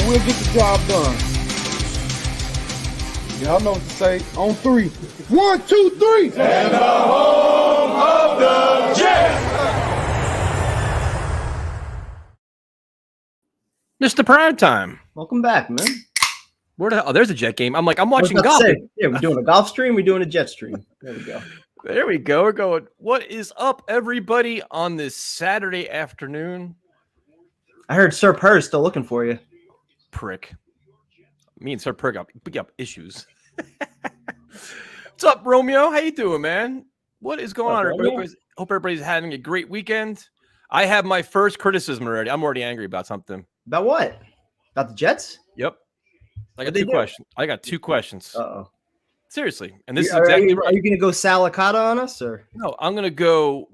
we'll get the job done. Y'all know what to say. On 3. 1, 2, 3. And the home of the Jets. Mr. Primetime. Welcome back, man. Where the hell? Oh, there's a Jet game. I'm watching golf. Yeah, we're doing a golf stream. We're doing a Jet stream. There we go. There we go. We're going. What is up, everybody, on this Saturday afternoon? I heard Sir Purr is still looking for you. Prick. Me and Sir Purr got issues. What's up, Romeo? How you doing, man? What is going on, everybody? Hope everybody's having a great weekend. I have my first criticism already. I'm already angry about something. About what? About the Jets? Yep. I got 2 questions. I got 2 questions. Uh-oh. Seriously. And this is exactly right. Are you going to go Salicata on us? Or No, I'm going to go,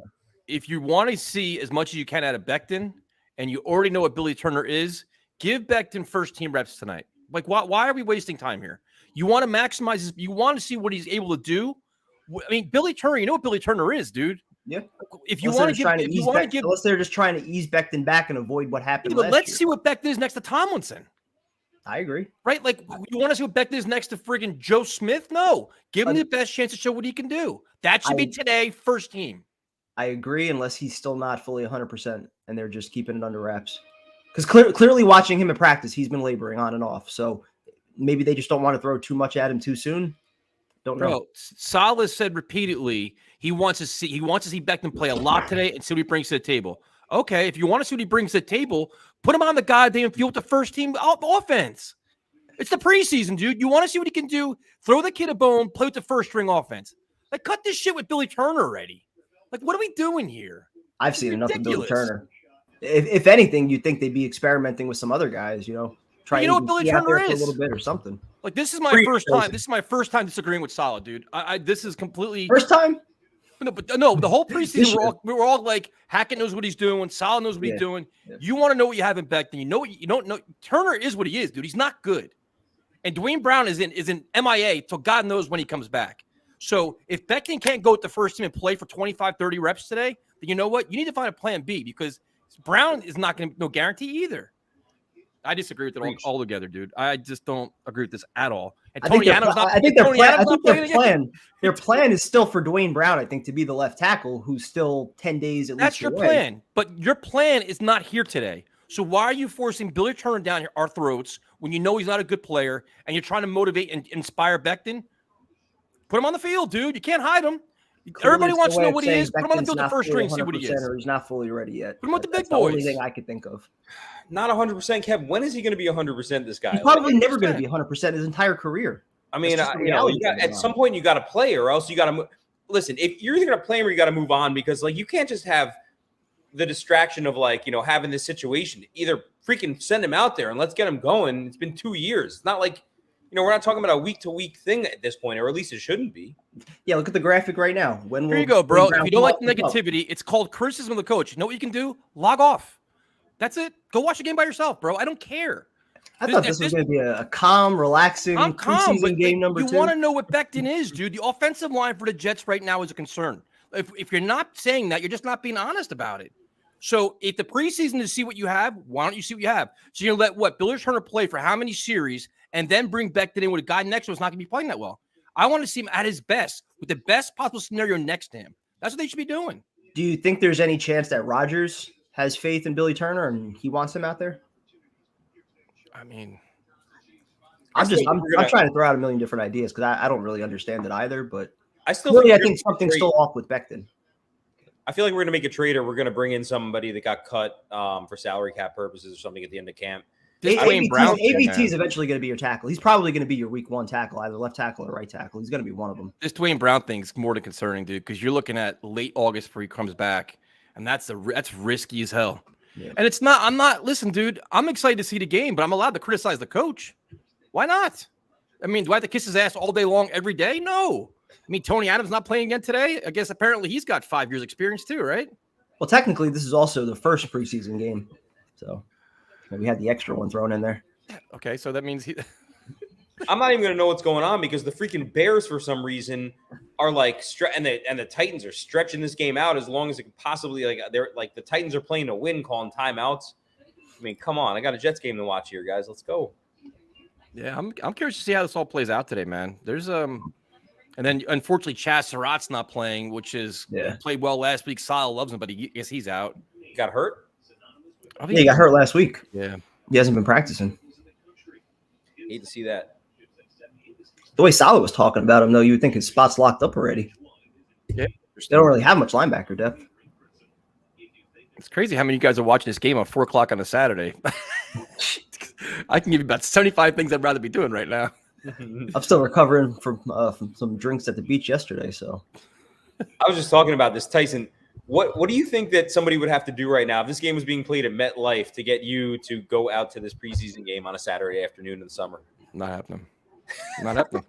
if you want to see as much as you can out of Becton, and you already know what Billy Turner is, give Becton first-team reps tonight. Like, why are we wasting time here? You want to maximize his, you want to see what he's able to do? I mean, Billy Turner, you know what Billy Turner is, dude. Yeah. If you want to give, unless they're just trying to ease Becton back and avoid what happened last let's year. see what Becton is next to Tomlinson. I agree. Right? Like, you want to see what Becton is next to friggin' Joe Smith? No. Give him the best chance to show what he can do. That should be today, first team. I agree, unless he's still not fully 100%, and they're just keeping it under wraps. Because clearly watching him in practice, he's been laboring on and off. So maybe they just don't want to throw too much at him too soon. Don't know. Bro, Salas said repeatedly he wants to see Becton play a lot today and see what he brings to the table. Okay, if you want to see what he brings to the table, put him on the goddamn field with the first team offense. It's the preseason, dude. You want to see what he can do? Throw the kid a bone, play with the first string offense. Like, cut this shit with Billy Turner already. Like, what are we doing here? I've seen enough of Billy Turner. If anything, you'd think they'd be experimenting with some other guys, Try you know what Billy Turner is? A little bit or something. Like, this is my first time. This is my first time disagreeing with Solid, dude. This is completely first time. No, the whole preseason we were all like, Hackett knows what he's doing, Solid knows what he's doing. Yeah. You want to know what you have in Becton. You know what you don't know. Turner is what he is, dude. He's not good. And Dwayne Brown is in MIA till God knows when he comes back. So if Becton can't go with the first team and play for 25, 30 reps today, then you know what? You need to find a plan B, because Brown is not going to no guarantee either. I disagree with it altogether, dude. I just don't agree with this at all. And Tony Adams not. I think their plan is still for Dwayne Brown, I think, to be the left tackle, who's still 10 days at least. That's your plan, but your plan is not here today. So why are you forcing Billy Turner down our throats when you know he's not a good player and you're trying to motivate and inspire Becton? Put him on the field, dude. You can't hide him. Everybody wants to know what he is. Put him on the field the first string, see what he is. Or he's not fully ready yet. Put him with the big boys. The only thing I could think of. Not 100%, Kev. When is he going to be 100%, this guy? He's probably never going to be 100% his entire career. I mean, at some point you got to play, or else you got to listen. If you're either going to play him or you got to move on, because like you can't just have the distraction of having this situation. Either freaking send him out there and let's get him going. It's been 2 years. It's not like we're not talking about a week-to-week thing at this point, or at least it shouldn't be. Yeah, look at the graphic right now. Here you go, bro. If you don't like the negativity, it's called criticism of the coach. You know what you can do? Log off. That's it. Go watch the game by yourself, bro. I don't care. I thought this was going to be a calm, relaxing preseason game number 2. You want to know what Becton is, dude. The offensive line for the Jets right now is a concern. If you're not saying that, you're just not being honest about it. So if the preseason is to see what you have, why don't you see what you have? So you're going to let Billy Turner play for how many series and then bring Becton in with a guy next to him who's not going to be playing that well? I want to see him at his best with the best possible scenario next to him. That's what they should be doing. Do you think there's any chance that Rodgers has faith in Billy Turner and he wants him out there? I mean, I'm trying to throw out a million different ideas because I don't really understand it either. But I think something's still off with Becton. I feel like we're going to make a trade, or we're going to bring in somebody that got cut for salary cap purposes or something at the end of camp. ABT is eventually going to be your tackle. He's probably going to be your week 1 tackle, either left tackle or right tackle. He's going to be one of them. This Dwayne Brown thing's more than concerning, dude, because you're looking at late August before he comes back, and that's risky as hell. Yeah. And it's not. Listen, dude, I'm excited to see the game, but I'm allowed to criticize the coach. Why not? I mean, do I have to kiss his ass all day long every day? No. I mean, Tony Adams not playing again today. I guess apparently he's got 5 years experience too, right? Well, technically, this is also the first preseason game, so we had the extra one thrown in there. Okay, so that means I'm not even going to know what's going on because the freaking Bears, for some reason, are like and the Titans are stretching this game out as long as it could possibly. They're like the Titans are playing to win, calling timeouts. mean, come on. I got a Jets game to watch here, guys. Let's go. Yeah, I'm curious to see how this all plays out today, man. There's and then unfortunately Chaz Surratt's not playing, which is he played well last week. Sal loves him, but I guess he's out. Got hurt? Yeah, he got hurt last week. Yeah. He hasn't been practicing. Hate to see that. The way Salah was talking about him, though, you would think his spot's locked up already. Yeah. They don't really have much linebacker depth. It's crazy how many of you guys are watching this game at 4:00 on a Saturday. I can give you about 75 things I'd rather be doing right now. I'm still recovering from some drinks at the beach yesterday. So I was just talking about this, Tyson. What do you think that somebody would have to do right now if this game was being played at MetLife to get you to go out to this preseason game on a Saturday afternoon in the summer? Not happening. Not happening.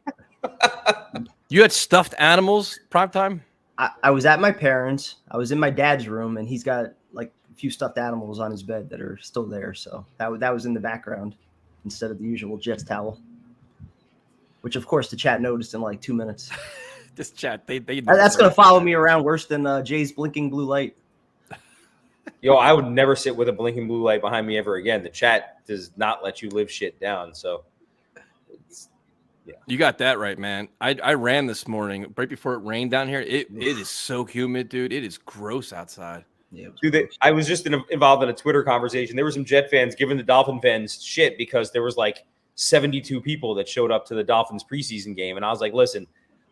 You had stuffed animals prime time? I was at my parents'. I was in my dad's room, and he's got like a few stuffed animals on his bed that are still there. So that was in the background instead of the usual Jets towel, which of course the chat noticed in like 2 minutes. This chat, they that's gonna follow me around worse than Jay's blinking blue light. Yo, I would never sit with a blinking blue light behind me ever again. The chat does not let you live shit down. So, yeah, you got that right, man. I ran this morning right before it rained down here. It is so humid, dude. It is gross outside. Yeah, dude, I was just involved in a Twitter conversation. There were some Jet fans giving the Dolphin fans shit because there was like 72 people that showed up to the Dolphins preseason game, and I was like, listen.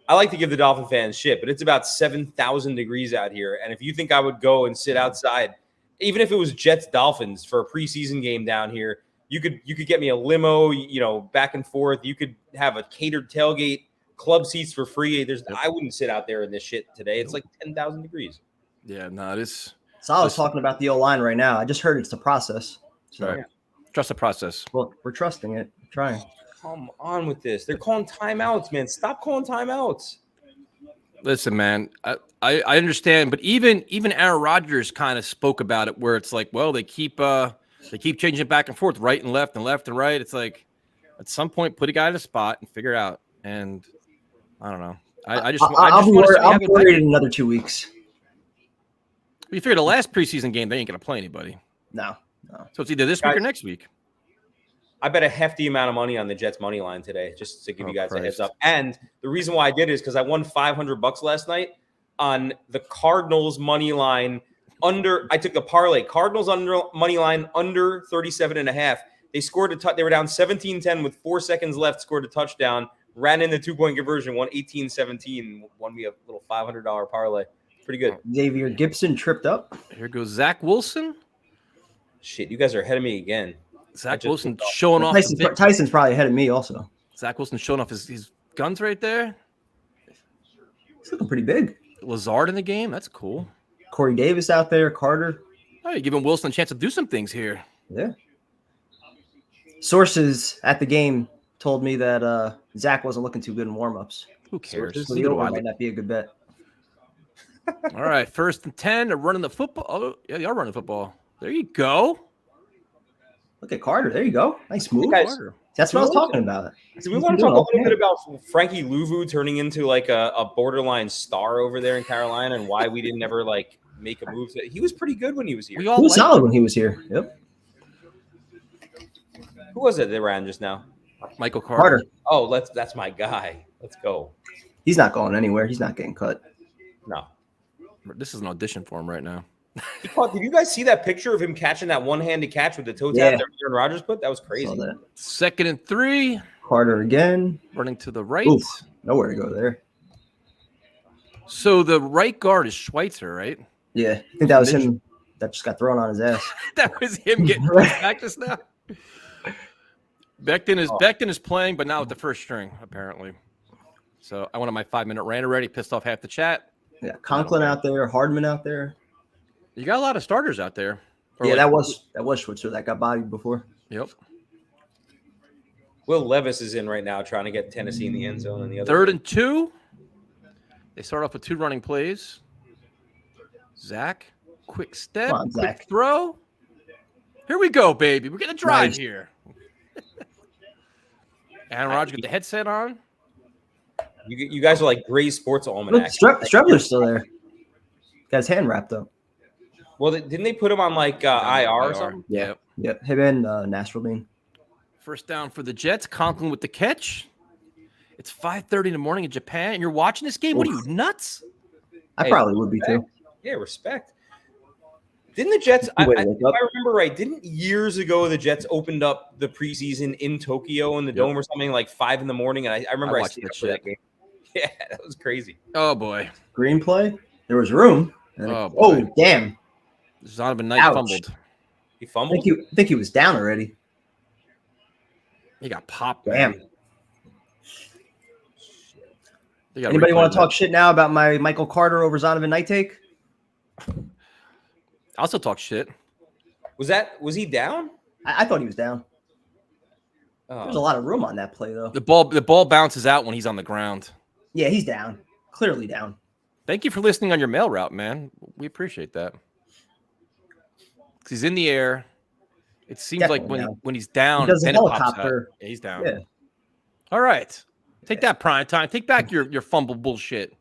I like to give the Dolphin fans shit, but it's about 7,000 degrees out here. And if you think I would go and sit outside, even if it was Jets Dolphins for a preseason game down here, you could get me a limo, back and forth. You could have a catered tailgate, club seats for free. I wouldn't sit out there in this shit today. It's like 10,000 degrees. Yeah, no, it is. So I was talking about the O-line right now. I just heard it's the process. So right. Trust the process. Well, we're trusting it. We're trying. Come on with this. They're calling timeouts, man. Stop calling timeouts. Listen, man, I understand, but even Aaron Rodgers kind of spoke about it where it's like, well, they keep changing it back and forth, right and left and right. It's like at some point, put a guy in a spot and figure it out. And I don't know. I'll be worried in another 2 weeks. You figure the last preseason game, they ain't going to play anybody. No. So it's either this week or next week. I bet a hefty amount of money on the Jets money line today, just to give you guys a heads up. And the reason why I did is because I won $500 last night on the Cardinals money line under. I took the parlay. Cardinals under money line under 37.5. They scored they were down 17-10 with 4 seconds left. Scored a touchdown. Ran in the 2-point conversion. Won 18-17. Won me a little $500 parlay. Pretty good. Xavier Gibson tripped up. Here goes Zach Wilson. Shit, you guys are ahead of me again. Zach Wilson showing off. Tyson's probably ahead of me also. Zach Wilson showing off his guns right there. He's looking pretty big. Lazard in the game. That's cool. Corey Davis out there. Carter. Oh, you're giving Wilson a chance to do some things here. Yeah. Sources at the game told me that Zach wasn't looking too good in warm-ups. Who cares? So the over might not be a good bet. All right. 1st and 10. They're running the football. Oh, yeah, they are running the football. There you go. Look at Carter. There you go. Nice move. Carter. That's what I was talking about. Do we want to talk a little bit about Frankie Louvu turning into like a borderline star over there in Carolina and why we didn't ever like make a move? He was pretty good when he was here. He was solid when he was here. Yep. Who was it that ran just now? Michael Carter. Oh, that's my guy. Let's go. He's not going anywhere. He's not getting cut. No. This is an audition for him right now. Did you guys see that picture of him catching that one-handed catch with the toe tap that Aaron Rodgers put? That was crazy. 2nd and 3. Carter again. Running to the right. Oof, nowhere to go there. So the right guard is Schweitzer, right? Yeah. I think that was him that just got thrown on his ass. That was him getting back just now. Becton is playing, but not with the first string, apparently. So I wanted my 5-minute rant already. Pissed off half the chat. Yeah, Conklin out there, Hardman out there. You got a lot of starters out there. Yeah, that was Schweitzer that got bodied before. Yep. Will Levis is in right now trying to get Tennessee in the end zone. And the other 3rd and 2. They start off with 2 running plays. Zach, quick step, Come on, quick Zach. throw. Here we go, baby. We're going to drive here. Aaron Rodgers got the headset on. You guys are like Gray's Sports Almanac. Look, Strebler's still there. Got his hand wrapped up. Well, didn't they put him on like IR or something? Yeah. Yep. Him and Nasruddin. First down for the Jets. Conklin with the catch. It's 5:30 in the morning in Japan, and you're watching this game? What are you, nuts? I probably would be too. Yeah, respect. Didn't the Jets, if I remember right, didn't years ago the Jets opened up the preseason in Tokyo in the Dome or something like 5 in the morning? And I remember I stayed up for that game. Yeah, that was crazy. Oh, boy. Green play. There was room. Oh, damn. Zonovan Knight fumbled. He fumbled? I think he was down already. He got popped. Damn. Man. Anybody want to talk shit now about my Michael Carter over Zonovan Knight take? I'll still talk shit. Was he down? I thought he was down. Oh. There's a lot of room on that play, though. The ball bounces out when he's on the ground. Yeah, he's down. Clearly down. Thank you for listening on your mail route, man. We appreciate that. He's in the air. It seems Definitely like when he's down, does then a it pops out. helicopter. Yeah, he's down. Yeah. All right. Take that, prime time. Take back your fumble bullshit.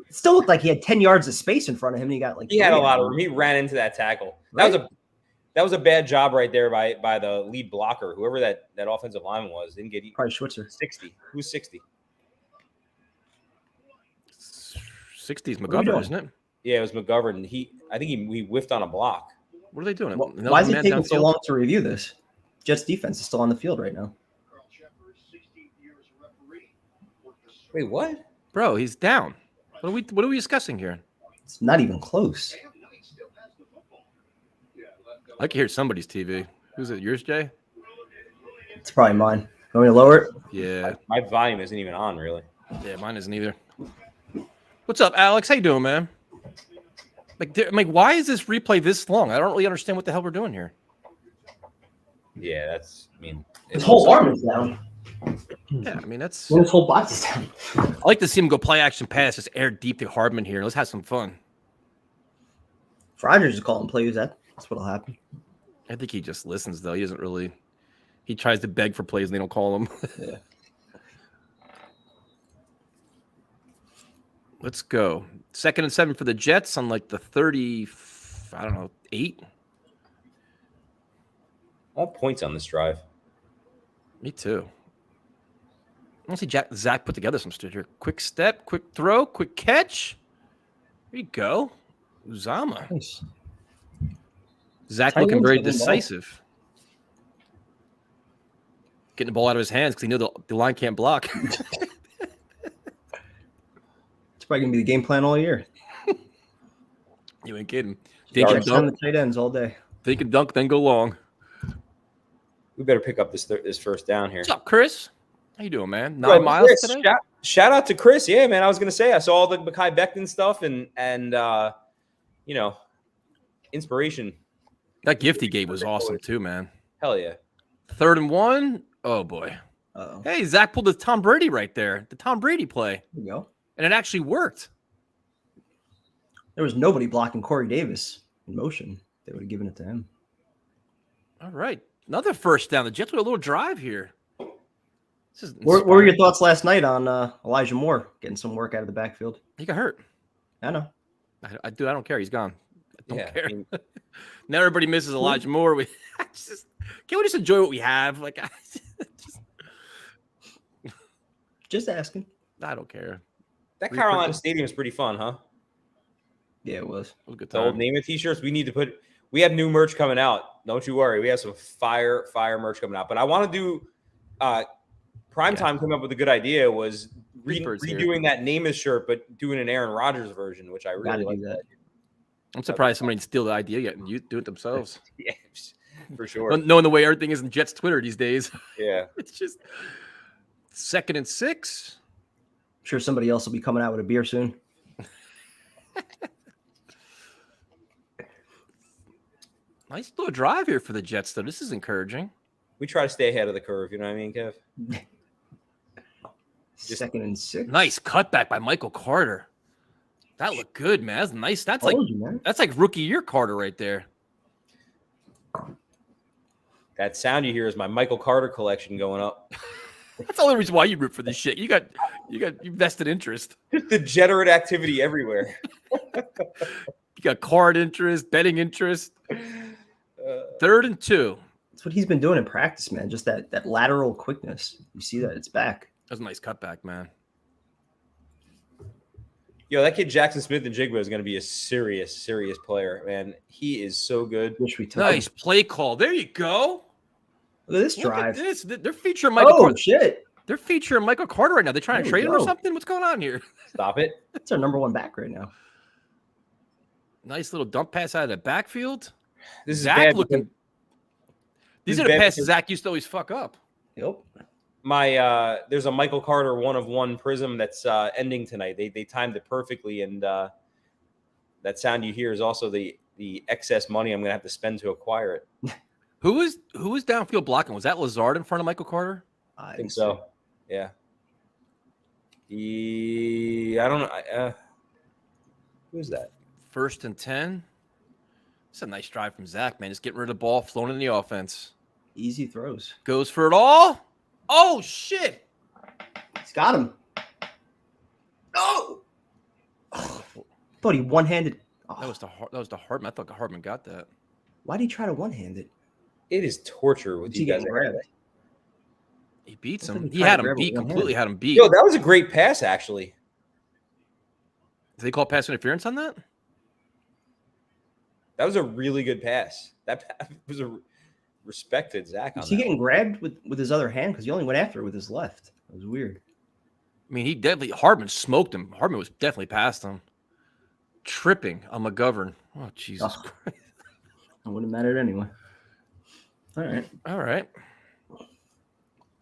It still looked like he had 10 yards of space in front of him, and he got He had a lot of room. He ran into that tackle. Right? That was a bad job right there by the lead blocker. Whoever that offensive lineman was didn't get probably Schwitzer. 60. Who's 60? 60 is McGovern, isn't it? Yeah, it was McGovern. I think he whiffed on a block. What are they doing? Well, why is it taking so long to review this? Jets defense is still on the field right now. Wait, what? Bro, he's down. What are we discussing here? It's not even close. I can hear somebody's TV. Who's it? Yours, Jay? It's probably mine. Want me to lower it? Yeah. My volume isn't even on, really. Yeah, mine isn't either. What's up, Alex? How you doing, man? Why is this replay this long? I don't really understand what the hell we're doing here. Yeah, his whole arm is down. Yeah, I mean that's his whole body's down. I like to see him go play action pass, just air deep to Hardman here. Let's have some fun. If Rodgers is calling plays, that's what'll happen. I think he just listens though. He doesn't really. He tries to beg for plays and they don't call him. Yeah. Let's go. 2nd and 7 for the Jets on like the 30. I don't know, 8. All points on this drive. Me too. I want to see Zach put together some stuff here. Quick step, quick throw, quick catch. There you go. Uzama. Nice. Zach looking very decisive. Getting the ball out of his hands because he knew the line can't block. It's probably going to be the game plan all year. You ain't kidding. Think and dunk. The tight ends all day. Think and dunk, then go long. We better pick up this first down here. What's up, Chris? How you doing, man? 9 miles Chris, today? Shout out to Chris. Yeah, man. I was gonna say I saw all the Mekhi Becton stuff and inspiration. That gift he gave was awesome too, man. Hell yeah. 3rd and 1. Oh boy. Uh-oh. Hey, Zach pulled the Tom Brady right there. The Tom Brady play. There you go. And it actually worked. There was nobody blocking Corey Davis in motion. They would have given it to him. All right. Another first down. The Jets with a little drive here. What were your thoughts last night on Elijah Moore getting some work out of the backfield? He got hurt. I know. I don't care. He's gone. I don't care. I mean, now everybody misses Elijah Moore. Can't we just enjoy what we have? Just asking. I don't care. that Carolina Stadium is pretty fun, huh? Yeah, it was. It was a good The time. old name of t-shirts. We have new merch coming out. Don't you worry. We have some fire merch coming out. But I want to do Primetime came up with a good idea was redoing that Namath shirt, but doing an Aaron Rodgers version, which I really like that. I'm surprised somebody didn't steal the idea yet and you do it themselves. Yeah, for sure. Knowing the way everything is in Jets Twitter these days. Yeah. It's just 2nd and 6. I'm sure somebody else will be coming out with a beer soon. Nice little drive here for the Jets, though. This is encouraging. We try to stay ahead of the curve. You know what I mean, Kev? 2nd and 6. Nice cutback by Michael Carter. That looked good, man. That's nice. That's like rookie year Carter right there. That sound you hear is my Michael Carter collection going up. That's the only reason why you root for this shit. You vested interest. Degenerate activity everywhere. You got card interest, betting interest. 3rd and 2. That's what he's been doing in practice, man. Just that lateral quickness. You see that it's back. That was a nice cutback, man. Yo, that kid Jackson Smith and Jigba is going to be a serious, serious player, man. He is so good. Wish we took Nice him. play call. There you go. Look at this Look drive. at this. They're featuring Michael Oh Carter. shit! They're featuring Michael Carter right now. They're trying to There we trade him or go. something. What's going on here? Stop it. That's our number 1 back right now. Nice little dump pass out of the backfield. This is Zach bad. looking. These is are the bad passes because- Zach used to always fuck up. Yep. There's a Michael Carter 1-of-1 prism that's ending tonight. They timed it perfectly, and that sound you hear is also the excess money I'm going to have to spend to acquire it. Who was downfield blocking? Was that Lazard in front of Michael Carter? I think so. Yeah. I don't know. Who's that? 1st and 10. It's a nice drive from Zach, man. Just getting rid of the ball, flowing in the offense. Easy throws. Goes for it all. Oh shit! He's got him. Oh! Thought he one-handed. Oh, That was the Hartman. I thought Hartman got that. why did he try to one-hand it? It is torture with What's you he guys. getting grabbed? He beats I thought him. he He tried had to him grab it beat. with one Completely had him beat. Yo, that was a great pass, actually. Did they call pass interference on that? That was a really good pass. That pass was a respected Zach on Was he that. getting grabbed with his other hand? Because he only went after it with his left. It was weird. I mean, Hartman smoked him. Hartman was definitely past him. Tripping on McGovern. Oh, Jesus Oh. Christ. It wouldn't have mattered anyway. All right. All right.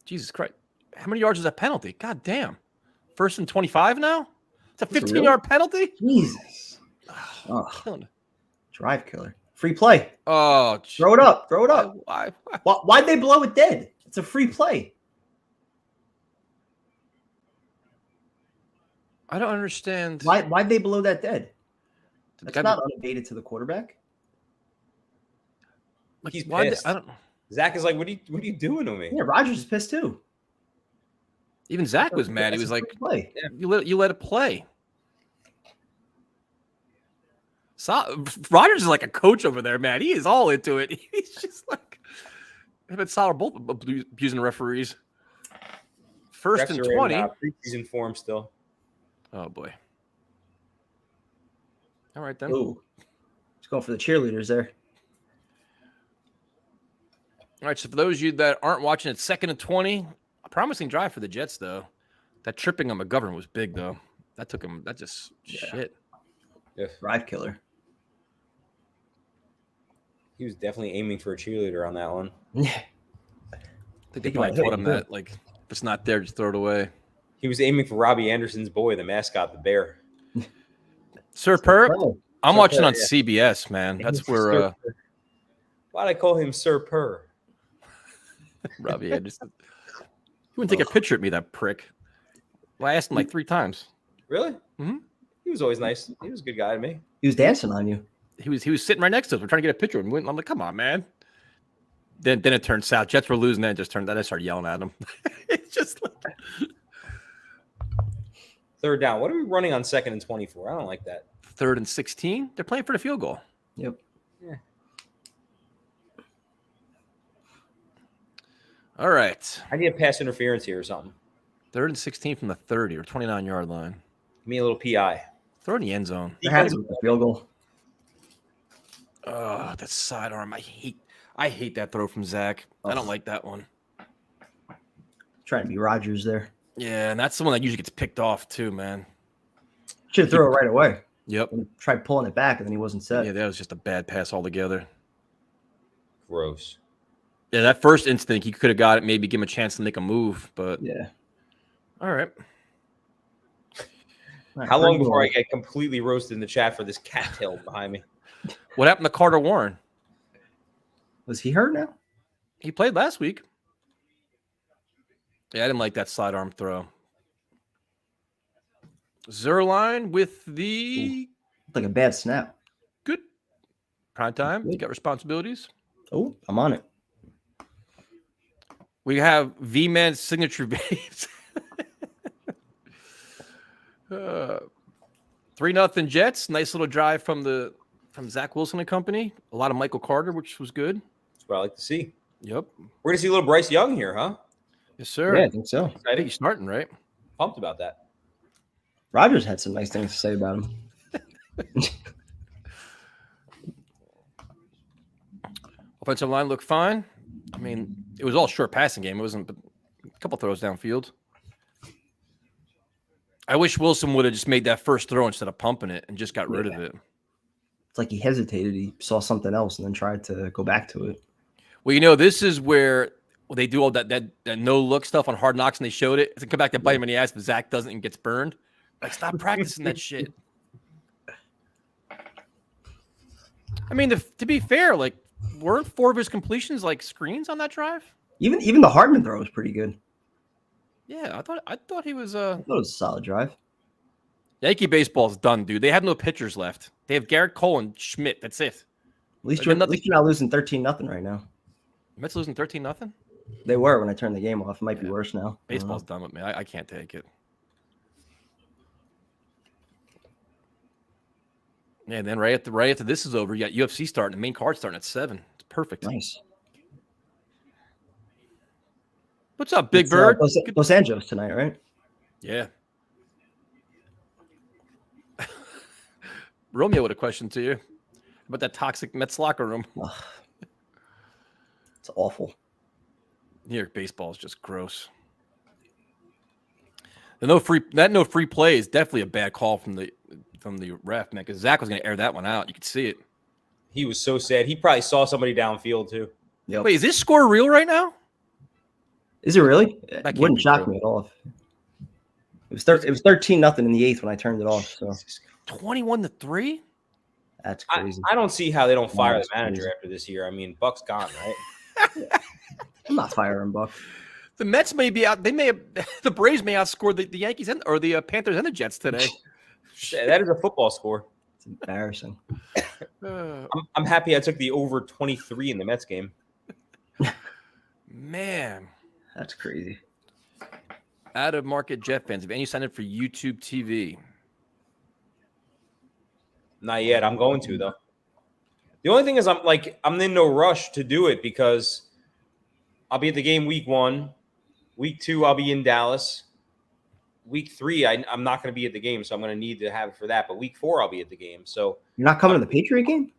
Jesus Christ. How many yards is that penalty? God damn. 1st and 25 now? It's a For real? 15-yard penalty? Jesus. Oh, Oh, killing it. drive killer. Free play. Oh, Throw it up. Throw it up. Why? Why'd they blow it dead? It's a free play. I don't understand. Why'd they blow that dead? The That's guy- not unabated to the quarterback. like, He's why did- pissed. I don't. Zach is like, what are you doing to me? Yeah, Rodgers is pissed too. Even Zach was mad. He That's was a like, free play. you let it play. Rogers is like a coach over there, man. He is all into it. He's just like, him and Sal are both abusing referees. 1st Refs and are in, 20. preseason form still. Oh boy. All right then. Ooh. He's going for the cheerleaders there. All right. So for those of you that aren't watching, it's 2nd and 20. A promising drive for the Jets, though. That tripping on McGovern was big, though. That took him. That just shit. Drive killer. He was definitely aiming for a cheerleader on that one. Yeah. I think they Think about probably taught it, him yeah. that. Like, if it's not there, just throw it away. He was aiming for Robbie Anderson's boy, the mascot, the bear. Sir Perp, I'm Sir watching Perp, on yeah. CBS, man. That's where Sir Purr. Why'd I call him Sir Purr? Robbie Anderson. He wouldn't take a picture of me, that prick. Well, I asked him like 3 times. Really? Mhm. He was always nice. He was a good guy to me. He was dancing on you. He was sitting right next to us. We're trying to get a picture of him. I'm like, come on, man. Then it turned south. Jets were losing. Then it just turned. Then I started yelling at him. It's just like, 3rd down. What are we running on 2nd and 24? I don't like that. 3rd and 16. They're playing for the field goal. Yep. All right. I need a pass interference here or something. 3rd and 16 from the 30 or 29-yard line. Give me a little PI. Throw in the end zone. There has to be a field goal. Oh, that sidearm. I hate that throw from Zach. I don't like that one. Trying to be Rodgers there. Yeah, and that's the one that usually gets picked off too, man. Should have thrown it right away. Yep. And tried pulling it back, and then he wasn't set. Yeah, that was just a bad pass altogether. Gross. Yeah, that first instinct, he could have got it, maybe give him a chance to make a move, but Yeah. all right. All right, How long first before I goal. get completely roasted in the chat for this cattail behind me? What happened to Carter Warren? Was he hurt now? He played last week. Yeah, I didn't like that sidearm throw. Zerline with the Like a bad snap. good prime time. You got responsibilities. Oh, I'm on it. We have V-Man's signature babes. 3-0 Jets. Nice little drive from the from Zach Wilson and company. A lot of Michael Carter, which was good. That's what I like to see. Yep. We're gonna see a little Bryce Young here, huh? Yes, sir. Yeah, I think so. I think he's starting, right? Pumped about that. Rogers had some nice things to say about him. Offensive line looked fine. I mean, it was all short passing game. It wasn't a couple throws downfield. I wish Wilson would have just made that first throw instead of pumping it and just got rid of it. It's like he hesitated. He saw something else and then tried to go back to it. Well, this is where they do all that no-look stuff on Hard Knocks, and they showed it. It's come back to bite him in the ass, but Zach doesn't and gets burned. Like, stop practicing that shit. I mean, to be fair, like, weren't 4 of his completions like screens on that drive? Even the Hardman throw was pretty good. Yeah, I thought he was I thought it was a solid drive. Yankee baseball's done, dude. They have no pitchers left. They have Garrett Cole and Schmidt. That's it. At least you're not losing 13-0 right now. Mets losing 13-0? They were when I turned the game off. It might be worse now. Baseball's done with me. I can't take it. Yeah, and then right after this is over, you got UFC starting. The main card starting at 7. It's perfect. Nice. What's up, Big Bird? Los Angeles tonight, right? Yeah. Romeo with a question to you about that toxic Mets locker room. It's awful. New York baseball is just gross. No free play is definitely a bad call from the ref, man, because Zach was going to air that one out. You could see it. He was so sad. He probably saw somebody downfield too. Yep. Wait, is this score real right now? Is it really? That It wouldn't shock me at all. It was 13-0 in the 8th when I turned it off. So 21-3. that's crazy. I don't see how they don't fire the That's manager crazy. after this year. I mean, Buck's gone, right? I'm not firing Buck. The Mets may be out. They may have. The Braves may outscore the Yankees or the Panthers and the Jets today. That is a football score. It's embarrassing. I'm happy I took the over 23 in the Mets game. Man, That's crazy. out of market Jet fans, have any signed up for YouTube TV? Not yet. I'm going to though. The only thing is I'm in no rush to do it because I'll be at the game week 1. Week 2, I'll be in Dallas. Week 3, I'm not going to be at the game, so I'm going to need to have it for that. But week 4, I'll be at the game. So You're not coming to the Patriot game?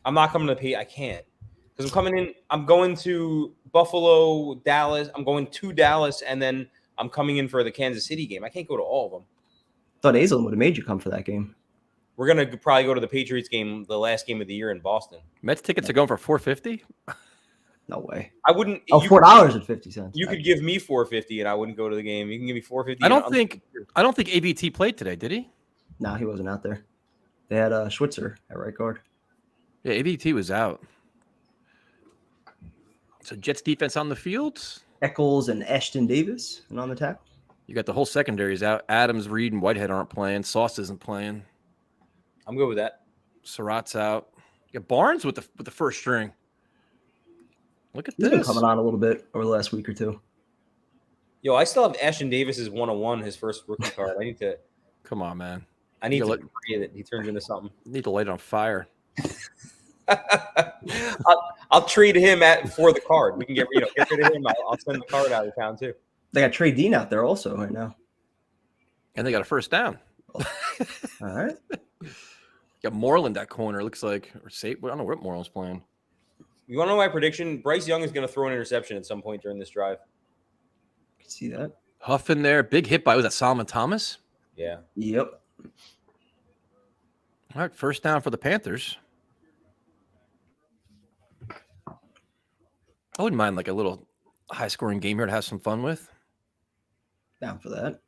I'm not coming to pay. I can't because I'm coming in. I'm going to Buffalo, Dallas. I'm going to Dallas, and then I'm coming in for the Kansas City game. I can't go to all of them. Thought Aislinn would have made you come for that game. We're going to probably go to the Patriots game, the last game of the year in Boston. Mets tickets are going for $450. No way. I wouldn't. Oh, $4.50. You could give me $4.50 and I wouldn't go to the game. You can give me $4.50. I don't think ABT played today, did he? No, he wasn't out there. They had Schwitzer at right guard. Yeah, ABT was out. So Jets defense on the field. Eccles and Ashton Davis and on the tackle. You got the whole secondaries out. Adams, Reed, and Whitehead aren't playing. Sauce isn't playing. I'm good with that. Surratt's out. You got Barnes with the first string. Look at He's been this. coming on a little bit over the last week or two. Yo, I still have Ashton Davis's 101, his first rookie card. I need to Come on, man. pray that he turns into something. You need to light it on fire. I'll trade him for the card. We can get rid of him. I'll send the card out of town too. They got Trey Dean out there also right now. And they got a first down. All right. Got Moreland that corner. Looks like, or I don't know what Moreland's playing. You want to know my prediction? Bryce Young is going to throw an interception at some point during this drive. Can see that. Huff in there. Big hit by, was that Solomon Thomas? Yeah. Yep. All right, first down for the Panthers. I wouldn't mind like a little high-scoring game here to have some fun with. Down for that.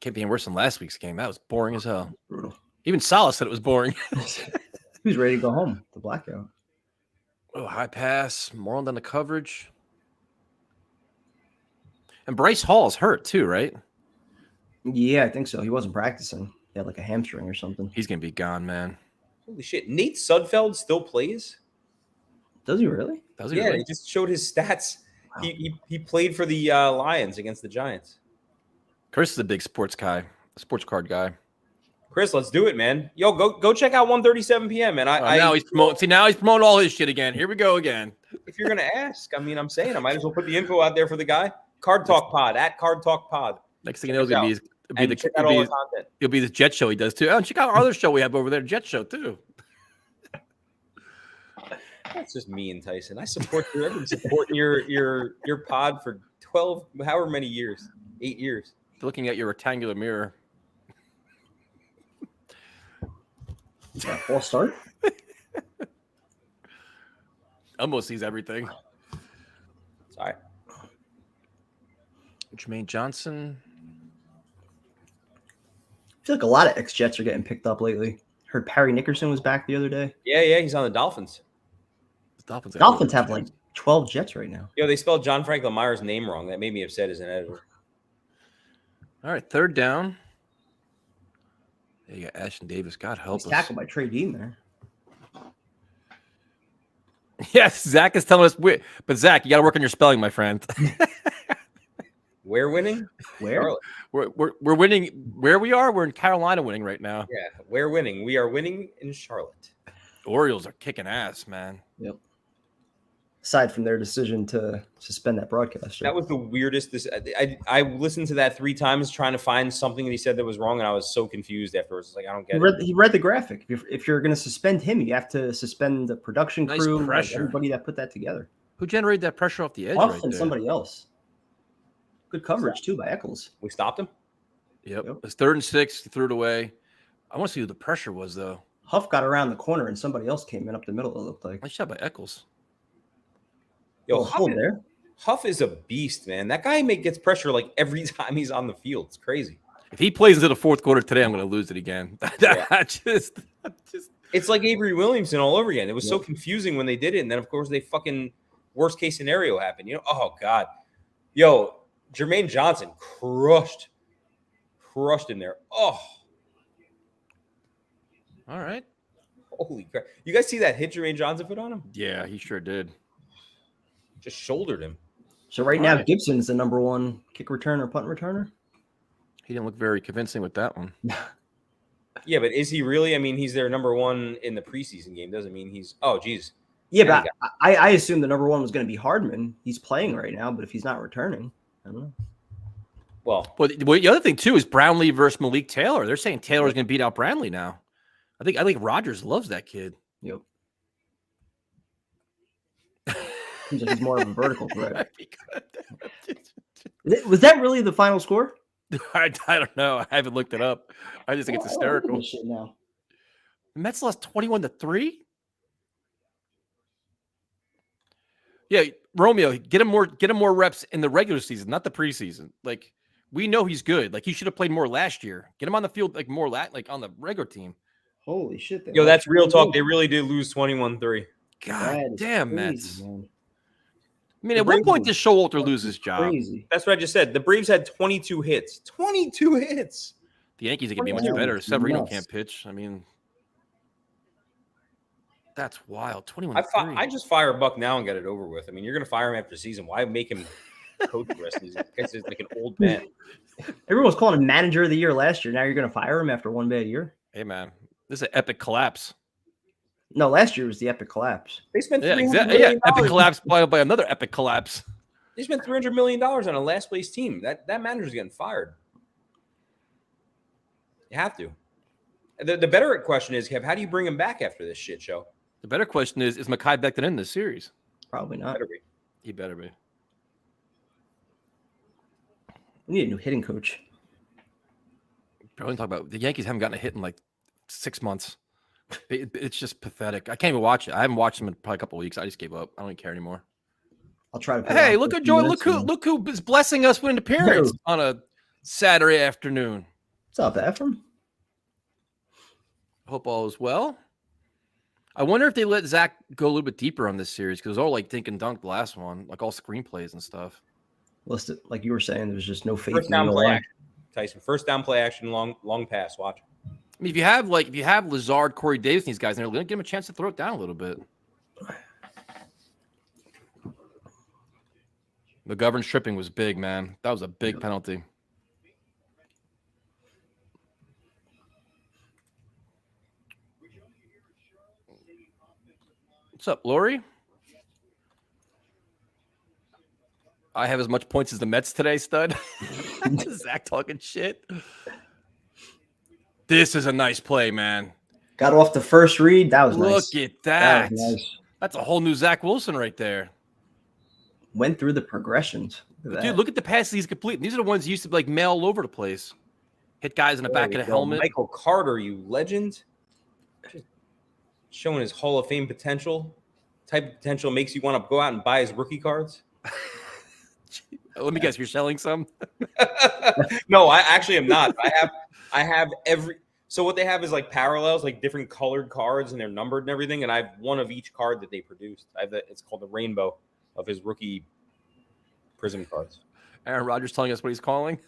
Can't be any worse than last week's game. That was boring as hell. Brutal. Even Salah said it was boring. Who's ready to go home? The blackout. Oh, high pass. Moreland on the coverage. And Bryce Hall's hurt too, right? Yeah, I think so. He wasn't practicing. He had like a hamstring or something. He's going to be gone, man. Holy shit. Nate Sudfeld still plays? Does he really? Does he Yeah, really? he just showed his stats. Wow. He played for the Lions against the Giants. Chris is a big sports card guy. Chris, let's do it, man. Yo, go check out 1:37 p.m. man. Now he's promoting. See, now he's promoting all his shit again. Here we go again. If you're gonna ask, I mean, I'm saying I might as well put the info out there for the guy. Card Talk Pod at Card Talk Pod. Next thing you know, it'll be the content. It'll be the Jet Show he does too. Oh, and check out our other show we have over there, Jet Show too. That's just me and Tyson. I support you. I've been supporting your pod for 12, however many years, 8 years. Looking at your rectangular mirror. False start. Almost sees everything. Sorry. Jermaine Johnson. I feel like a lot of ex-Jets are getting picked up lately. Heard Parry Nickerson was back the other day. Yeah, he's on the Dolphins. The Dolphins have like 12 Jets right now. Yo, they spelled John Franklin Myers' name wrong. That made me upset as an editor. All right, third down. Yeah, you got Ashton Davis. God help us. Tackled by Trey Dean there. Yes, Zach is telling us. But Zach, you got to work on your spelling, my friend. We're winning. Where? Charlotte. We're winning. Where we are, we're in Carolina winning right now. Yeah, we're winning. We are winning in Charlotte. Orioles are kicking ass, man. Yep. Aside from their decision to suspend that broadcaster. That was the weirdest. I listened to that 3 times trying to find something that he said that was wrong, and I was so confused afterwards. It's like, I don't get it. He read the graphic. If you're going to suspend him, you have to suspend the production crew, like everybody that put that together. Who generated that pressure off the edge? Huff and somebody else. Good coverage too by Eccles. We stopped him. Yep. It's 3rd and 6. He threw it away. I want to see who the pressure was though. Huff got around the corner and somebody else came in up the middle. It looked like. Nice shot by Eccles. Yo, there. Huff is a beast, man. That guy gets pressure like every time he's on the field. It's crazy. If he plays into the 4th quarter today, I'm going to lose it again. It's like Avery Williamson all over again. It was so confusing when they did it, and then of course they fucking worst case scenario happened. You know? Oh God, yo, Jermaine Johnson crushed in there. Oh, all right. Holy crap! You guys see that hit Jermaine Johnson put on him? Yeah, he sure did. Just shouldered him. So right now, Gibson's the number 1 kick returner, punt returner. He didn't look very convincing with that one. Yeah, but is he really? I mean, he's their number 1 in the preseason game. Doesn't mean he's. Oh, geez. Yeah, but I assumed the number 1 was going to be Hardman. He's playing right now, but if he's not returning, I don't know. Well, the other thing too is Brownlee versus Malik Taylor. They're saying Taylor's going to beat out Brownlee now. I think Rodgers loves that kid. Yep. Seems like he's more of a vertical threat. Was that really the final score? I don't know. I haven't looked it up. I just think it's hysterical. Shit now. The Mets lost 21-3. Yeah, Romeo, get him more reps in the regular season, not the preseason. Like, we know he's good. Like, he should have played more last year. Get him on the field like more like on the regular team. Holy shit! Yo, that's real talk. They really did lose 21-3. God damn, Mets. Man. I mean, at what point does Showalter lose his job? Crazy. That's what I just said. The Braves had 22 hits. 22 hits. The Yankees are going to be much better. Severino can't pitch. I mean, that's wild. 21-3. I just fire Buck now and get it over with. I mean, you're going to fire him after the season. Why make him coach the rest of these guys? He's like an old man. Everyone was calling him manager of the year last year. Now you're going to fire him after one bad year? Hey, man. This is an epic collapse. No, last year was the epic collapse. They spent epic collapse by another epic collapse. They spent $300 million on a last place team. That manager's getting fired. You have to. The better question is, Kev, how do you bring him back after this shit show? The better question is Mekhi Becton in this series? Probably not. He better be. We need a new hitting coach. Probably talk about the Yankees haven't gotten a hit in like 6 months. It's just pathetic. I can't even watch it. I haven't watched them in probably a couple of weeks. I just gave up. I don't even care anymore. I'll try to. Hey, look at Joy. Look who is blessing us with an appearance on a Saturday afternoon. What's up, Ephraim? Hope all is well. I wonder if they let Zach go a little bit deeper on this series because it was all like dink and dunk the last one, like all screenplays and stuff. Listed, like you were saying, there's just no faith. First down play action, Tyson. First down play action, long pass. Watch. I mean, if you have Lazard, Corey Davis, and these guys, they're going to give him a chance to throw it down a little bit. McGovern's tripping was big, man. That was a big penalty. What's up, Lori? I have as much points as the Mets today, stud. Zach talking shit. This is a nice play, man. Got off the first read. That was nice. Look at that. That was nice. That's a whole new Zach Wilson right there. Went through the progressions. Dude, look at the passes he's completing. These are the ones he used to like mail all over the place. Hit guys in the back of the helmet. Michael Carter, you legend. Just showing his Hall of Fame potential. Type of potential makes you want to go out and buy his rookie cards. Let me guess, you're selling some? No, I actually am not. I have every. So what they have is like parallels, like different colored cards, and they're numbered and everything. And I have one of each card that they produced. It's called the rainbow of his rookie Prism cards. Aaron Rodgers telling us what he's calling.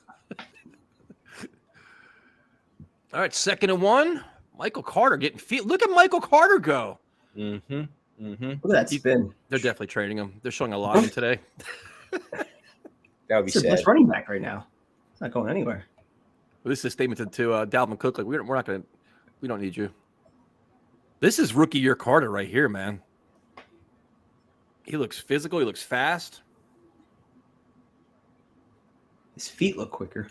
All right, 2nd and 1. Michael Carter getting feet. Look at Michael Carter go. Mm-hmm. Mm-hmm. Look at that spin. They're definitely trading him. They're showing a lot of him today. That would be It's the sad. best running back right now. It's not going anywhere. Well, this is a statement to Dalvin Cook. Like, we don't need you. This is rookie year Carter right here, man. He looks physical. He looks fast. His feet look quicker.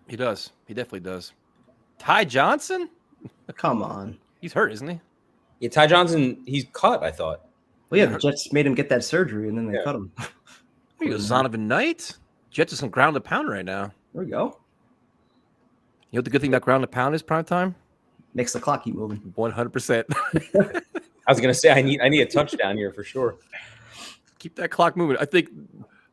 He does. He definitely does. Ty Johnson? Come on. He's hurt, isn't he? Yeah, Ty Johnson, he's cut, I thought. Well, yeah, the Jets made him get that surgery, and then they cut him. There you go, Zonovan Knight. Jets are some ground to pound right now. There we go. You know what the good thing about ground to pound is, prime time? Makes the clock keep moving. 100%. I was gonna say I need a touchdown here for sure. Keep that clock moving. I think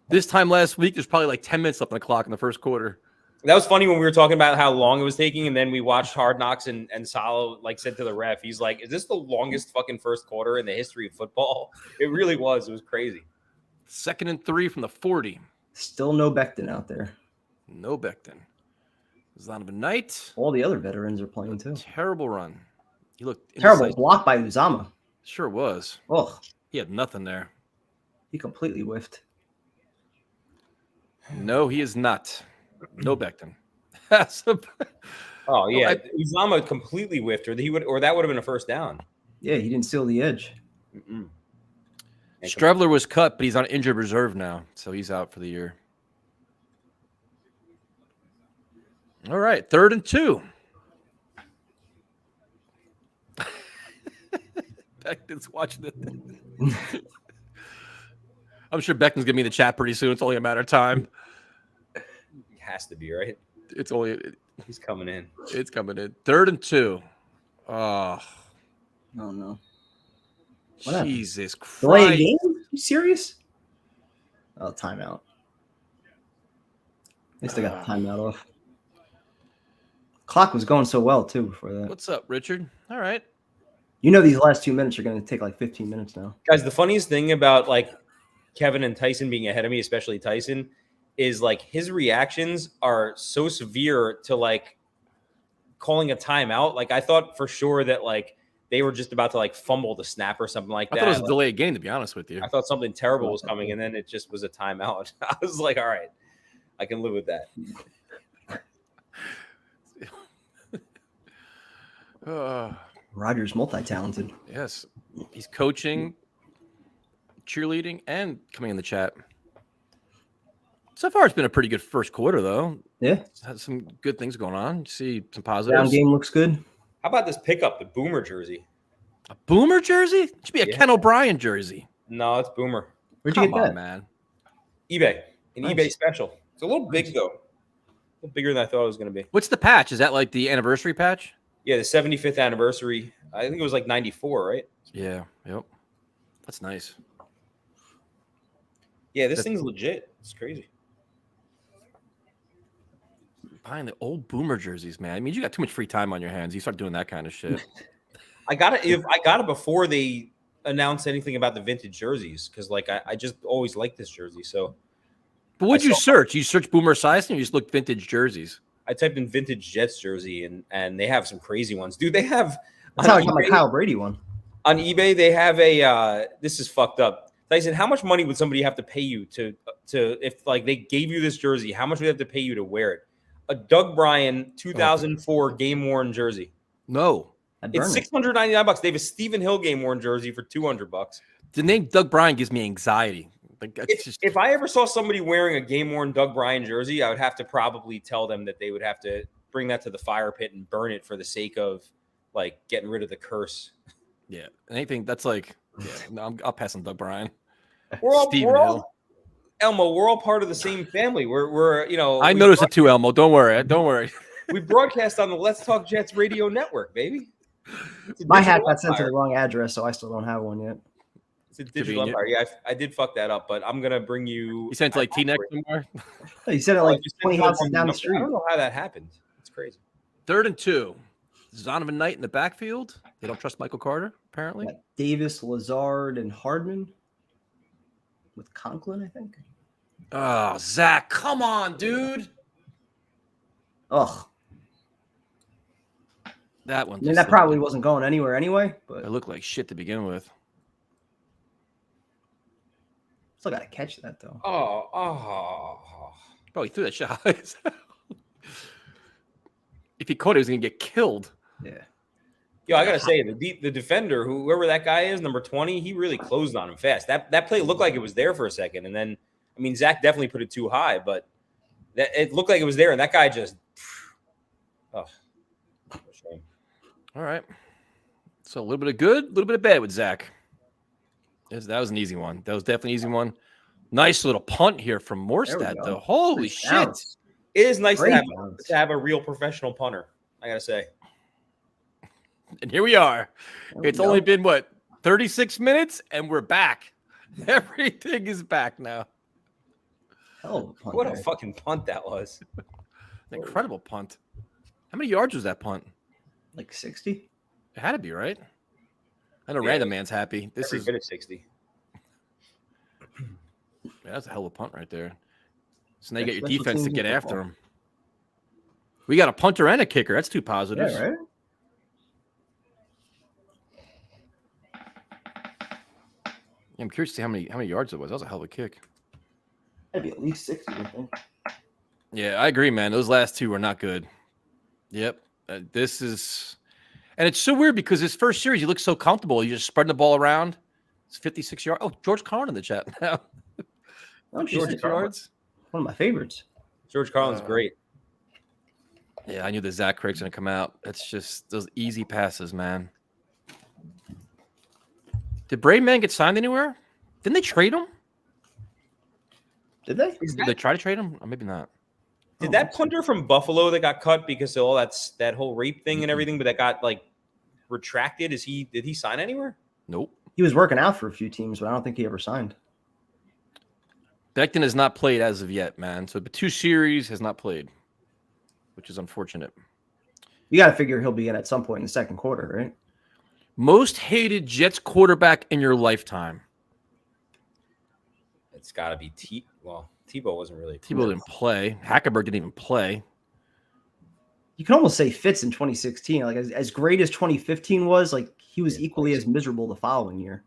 this time last week, there's probably like 10 minutes left on the clock in the first quarter. That was funny when we were talking about how long it was taking, and then we watched Hard Knocks, and Salo like said to the ref, he's like, "Is this the longest fucking first quarter in the history of football?" It really was. It was crazy. 2nd and 3 from the 40. Still no Becton out there. No Becton. Zonovan Knight. All the other veterans are playing too. Terrible run. He looked Terrible indecisive. block by Uzama. Sure was. Oh, He had nothing there. he completely whiffed. No, he is not. No Becton. Oh yeah, Uzama completely whiffed, or that would have been a first down. Yeah, he didn't steal the edge. Mm-mm. Strebler was cut, but he's on injured reserve now, so he's out for the year. All right, 3rd and 2. Becton's watching it. I'm sure Becton's gonna be in the chat pretty soon. It's only a matter of time. He has to be, right? He's coming in. It's coming in. 3rd and 2. Oh no. Jesus Delay a Christ. game? You serious? Oh, timeout. At least I got the timeout off. Clock was going so well too before that. What's up, Richard? All right. You know these last 2 minutes are going to take like 15 minutes now. Guys, the funniest thing about like Kevin and Tyson being ahead of me, especially Tyson, is like his reactions are so severe to like calling a timeout. Like I thought for sure that like they were just about to like fumble the snap or something like that. I thought it was a delayed game, to be honest with you. I thought something terrible was coming, and then it just was a timeout. I was like, all right, I can live with that. Rodgers multi-talented. Yes. He's coaching, cheerleading, and coming in the chat. So far, it's been a pretty good first quarter, though. Yeah. It's had some good things going on. You see some Down positives. game looks good. How about this pickup, the Boomer jersey? A Boomer jersey? It should be a Ken O'Brien jersey. No, it's Boomer. Where'd you Come get on, that? man. eBay. An Nice. eBay special. It's a little big, though. A little bigger than I thought it was going to be. What's the patch? Is that like the anniversary patch? Yeah, the 75th anniversary. I think it was like 94, right? Yeah. Yep. That's nice. Yeah, this thing's legit. It's crazy. Buying the old Boomer jerseys, man. I mean, you got too much free time on your hands. You start doing that kind of shit. I got it before they announced anything about the vintage jerseys, because like I just always liked this jersey. So, But what'd you search? You search Boomer Esiason, or you just look vintage jerseys? I typed in vintage Jets jersey, and they have some crazy ones, dude. They have That's how I got my Kyle Brady one. on eBay. They have a this is fucked up. Tyson, how much money would somebody have to pay you to if like they gave you this jersey? How much would they have to pay you to wear it? A Doug Bryan 2004 game worn jersey. No. It's $699. They have a Stephen Hill game worn jersey for $200. The name Doug Bryan gives me anxiety. Like, If I ever saw somebody wearing a game worn Doug Bryan jersey, I would have to probably tell them that they would have to bring that to the fire pit and burn it for the sake of like getting rid of the curse. Yeah, anything that's like, yeah, no, I'll pass on Doug Bryan. We're all Elmo. We're all part of the same family. We're I noticed it too, Elmo. Don't worry. We broadcast on the Let's Talk Jets radio network, baby. My hat got sent to the wrong address, so I still don't have one yet. It's a digital empire. Yeah, I did fuck that up, but I'm gonna bring you. You sent to like T-Neck somewhere? You said it like 20 houses down the street. I don't know how that happened. It's crazy. 3rd and 2. Zonovan Knight in the backfield. They don't trust Michael Carter, apparently. Davis, Lazard, and Hardman with Conklin, I think. Oh, Zach, come on, dude. Ugh. That one. I mean, that probably wasn't going anywhere anyway, but it looked like shit to begin with. Still got to catch that, though. Bro, he threw that shot. If he caught it, he was going to get killed. Yeah. Yo, I got to say, the defender, whoever that guy is, number 20, he really closed on him fast. That play looked like it was there for a second. And then, I mean, Zach definitely put it too high, but it looked like it was there. And that guy just, shame. All right. So a little bit of good, a little bit of bad with Zach. That was an easy one. That was definitely an easy one. Nice little punt here from Morstad, though. Holy shit. It is nice to have a real professional punter, I got to say. And here we are. It's only been, 36 minutes, and we're back. Everything is back now. What a fucking punt that was. An incredible punt. How many yards was that punt? Like 60? It had to be, right? I know Random Man's happy. This is bit of 60. Yeah, that's a hell of a punt right there. So now you get your defense to get after him. We got a punter and a kicker. That's 2 positives. Yeah, right? Yeah, I'm curious to see how many yards it was. That was a hell of a kick. That'd be at least 60, I think. Yeah, I agree, man. Those last 2 were not good. Yep. This is... And it's so weird because his first series, he looks so comfortable. You're just spreading the ball around. It's 56 yards. Oh, George Carlin in the chat now. George yards. One of my favorites. George Carlin's great. Yeah, I knew the Zach Craig's going to come out. It's just those easy passes, man. Did Brady Man get signed anywhere? Didn't they trade him? Did they? Did they try to trade him? Or maybe not. Did that punter from Buffalo that got cut because of all that whole rape thing and everything, but that got like retracted? Did he sign anywhere? Nope. He was working out for a few teams, but I don't think he ever signed. Becton has not played as of yet, man. So the 2 series has not played, which is unfortunate. You got to figure he'll be in at some point in the second quarter, right? Most hated Jets quarterback in your lifetime. It's got to be Tebow wasn't really. Tebow didn't play. Hackenberg didn't even play. You can almost say Fitz in 2016. Like as great as 2015 was, like he was equally as miserable the following year.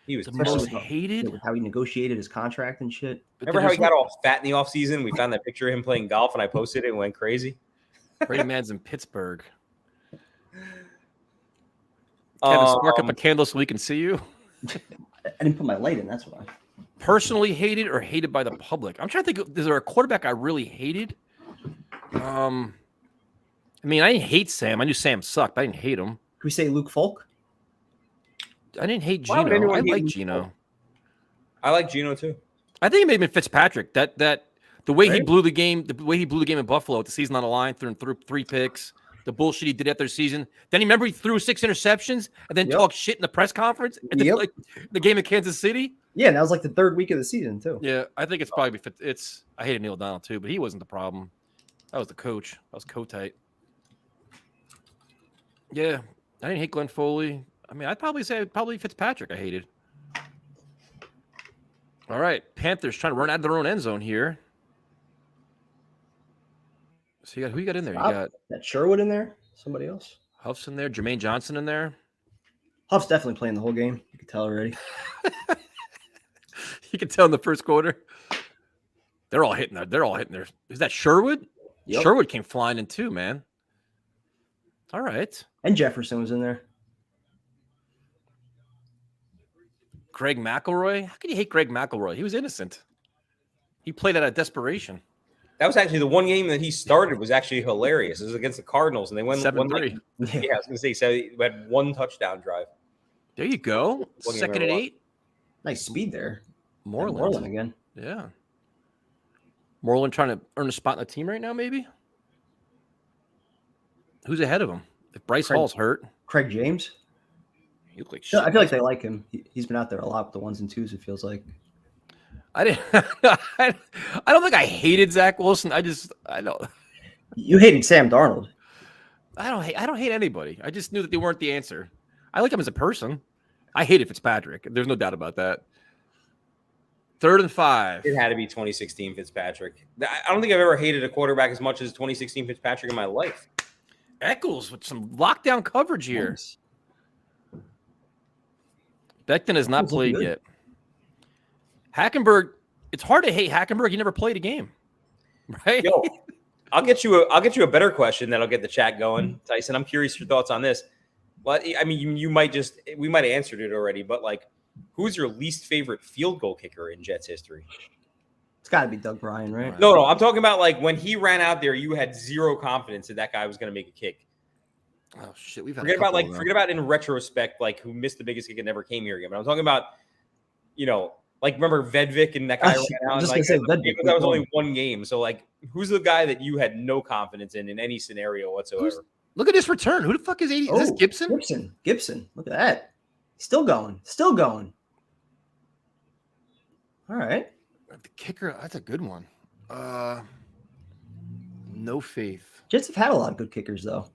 He was the most hated. With how he negotiated his contract and shit. Remember how he got all fat in the offseason? We found that picture of him playing golf, and I posted it and went crazy. Brady Man's in Pittsburgh. Kevin, spark up a candle so we can see you. I didn't put my light in. That's why. Personally hated or hated by the public? I'm trying to think. Is there a quarterback I really hated? I mean, I didn't hate Sam. I knew Sam sucked. But I didn't hate him. Can we say Luke Falk? I didn't hate Gino. I like Gino. I like Gino too. I think it may have been Fitzpatrick. That the way he blew the game, in Buffalo with the season on the line, threw 3 picks. The bullshit he did after the season. Then he 3 6 interceptions and then talked shit in the press conference. And then, like the game in Kansas City. Yeah, that was like the 3rd week of the season too. Yeah, I think it's probably I hated Neil O'Donnell too, but he wasn't the problem. That was the coach. That was Kotite. Yeah, I didn't hate Glenn Foley. I mean, I'd probably say Fitzpatrick I hated. All right, Panthers trying to run out of their own end zone here. So who you got in there? You got that Sherwood in there. Somebody else. Huff's in there. Jermaine Johnson in there. Huff's definitely playing the whole game. You can tell already. You can tell in the first quarter. They're all hitting there. Is that Sherwood? Yep. Sherwood came flying in too, man. All right. And Jefferson was in there. Greg McElroy. How can you hate Greg McElroy? He was innocent. He played out of desperation. That was actually the one game that he started was actually hilarious. It was against the Cardinals, and they won 7-3. Like, yeah, I was going to say, so he had one touchdown drive. There you go. Second and 8. Nice speed there. Moreland again. Yeah. Moreland trying to earn a spot in the team right now, maybe? Who's ahead of him? If Bryce Hall's hurt. Craig James. He looked like shit. I feel like they like him. He's been out there a lot with the 1s and 2s, it feels like. I don't think I hated Zach Wilson. I don't. You hated Sam Darnold. I don't hate anybody. I just knew that they weren't the answer. I like him as a person. I hated Fitzpatrick. There's no doubt about that. 3rd and 5. It had to be 2016 Fitzpatrick. I don't think I've ever hated a quarterback as much as 2016 Fitzpatrick in my life. Eccles with some lockdown coverage here. Nice. Becton has not played yet. Hackenberg, it's hard to hate Hackenberg. He never played a game, right? Yo, I'll get you a better question that'll get the chat going, Tyson. I'm curious your thoughts on this. Well, I mean, we might have answered it already, but like, who's your least favorite field goal kicker in Jets history? It's got to be Doug Bryan, right? No, I'm talking about like when he ran out there, you had zero confidence that guy was going to make a kick. Oh shit, we've had forget about in retrospect, like who missed the biggest kick and never came here again. But I'm talking about, like remember Vedvik and that guy ran out. That was only one game. So like, who's the guy that you had no confidence in any scenario whatsoever? Look at this return. Who the fuck is 80? Is this Gibson? Gibson. Look at that. Still going. All right. The kicker. That's a good one. No faith. Jets have had a lot of good kickers though.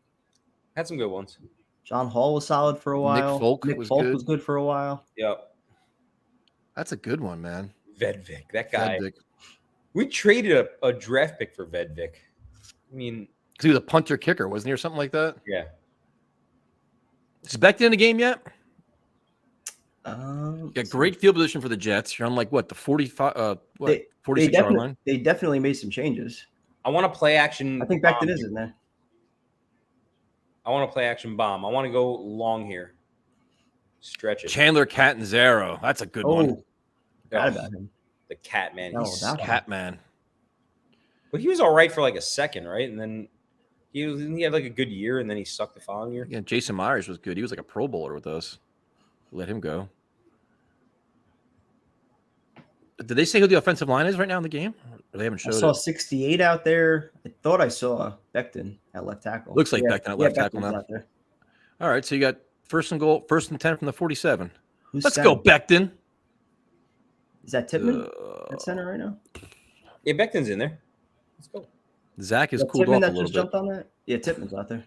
Had some good ones. John Hall was solid for a while. Nick Folk was good for a while. Yep. That's a good one, man. Vedvik, that guy. We traded a draft pick for Vedvik. I mean, because he was a punter kicker, wasn't he, or something like that? Yeah. Is Becton in the game yet? Yeah, great field position for the Jets. You're on like what, the 45 46 yard line? They definitely made some changes. I want to play action. I think Becton is in there. I want to play action bomb. I want to go long here. Stretch it. Chandler Catanzaro. That's a good one. Forgot about him. The cat man. He's cat man. But he was all right for like a second, right? And then he had like a good year, and then he sucked the following year. Yeah, Jason Myers was good. He was like a Pro Bowler with us. Let him go. Did they say who the offensive line is right now in the game? Or they haven't showed it. I saw 68 out there. I thought I saw Becton at left tackle. Looks like Becton at left tackle now. Out there. All right, so you got first and 10 from the 47. Let's center? go, Becton. Is that Tippmann at center right now? Yeah, Becton's in there. Let's go. Zach is cooled Tippmann off a that little just bit. jumped on that? Yeah, Tippmann's out there.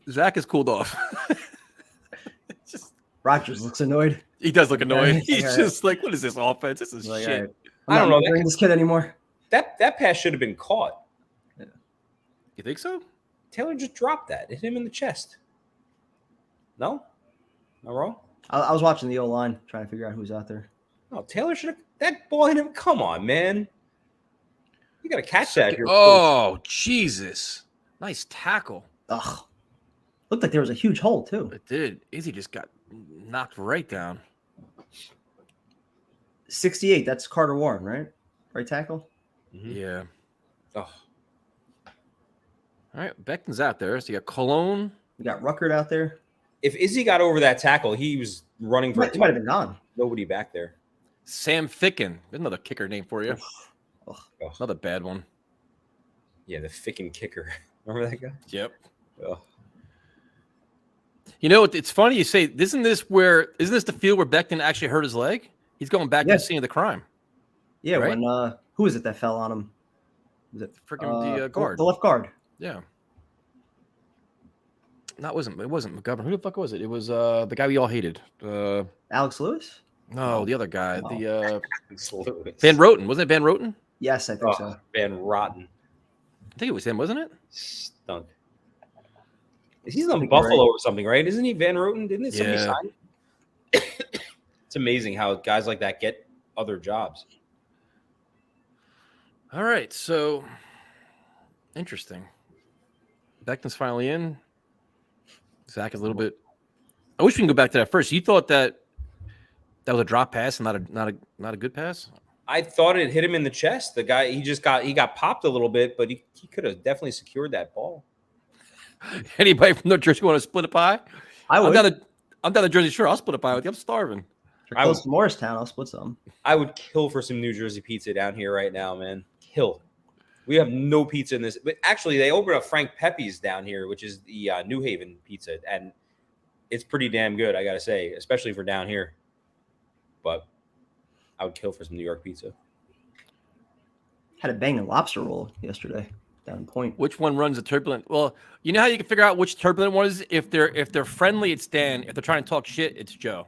Zach is cooled off. Rodgers looks annoyed. He does look annoyed. Yeah, He's just like, what is this offense? This is like, shit. right. I don't know. Bring this kid anymore. That pass should have been caught. You think so? Taylor just dropped that. Hit him in the chest. No? Am I wrong? I was watching the O-line, trying to figure out who's out there. No, Taylor should have. That ball hit him. Come on, man. You got to catch that here. Oh, Jesus. Nice tackle. Ugh. Looked like there was a huge hole, too. It did. Izzy just got knocked right down. 68, that's Carter Warren, right? Right tackle? Mm-hmm. Yeah. Oh. All right, Becton's out there. So you got Cologne. We got Ruckert out there. If Izzy got over that tackle, he was running for He might have been gone. Nobody back there. Sam Ficken. There's another kicker name for you. Ugh. Another bad one. Yeah, the Ficken kicker. Remember that guy? Yep. Ugh. You know, it's funny you say, isn't this the field where Becton actually hurt his leg? He's going back to the scene of the crime. Yeah, right? when who was it that fell on him? Was it Freaking the guard? The left guard. Yeah. No, it wasn't McGovern. Who the fuck was it? It was the guy we all hated. Alex Lewis? No, the other guy. Oh. The Lewis. Van Roten. Wasn't it Van Roten? Yes, I think so. Van Rotten. I think it was him, wasn't it? Stunk. He's on Buffalo or something, right? Isn't he Van Roten? Didn't somebody sign him? It's amazing how guys like that get other jobs. All right, so interesting. Becton's finally in. Zach is a little bit. I wish we can go back to that first. You thought that was a drop pass and not a good pass? I thought it hit him in the chest. The guy, he got popped a little bit, but he could have definitely secured that ball. Anybody from New Jersey want to split a pie? I would. I'm down to Jersey Shore. I'll split a pie with you. I'm starving. If you're close to Morristown, I'll split some. I would kill for some New Jersey pizza down here right now, man. Kill. We have no pizza in this. But actually, they opened up Frank Pepe's down here, which is the New Haven pizza. And it's pretty damn good, I got to say, especially for down here. But I would kill for some New York pizza. Had a banging lobster roll yesterday down Point. Which one runs a turbulent? Well, you know how you can figure out which turbulent one is? If they're friendly, it's Dan. If they're trying to talk shit, it's Joe.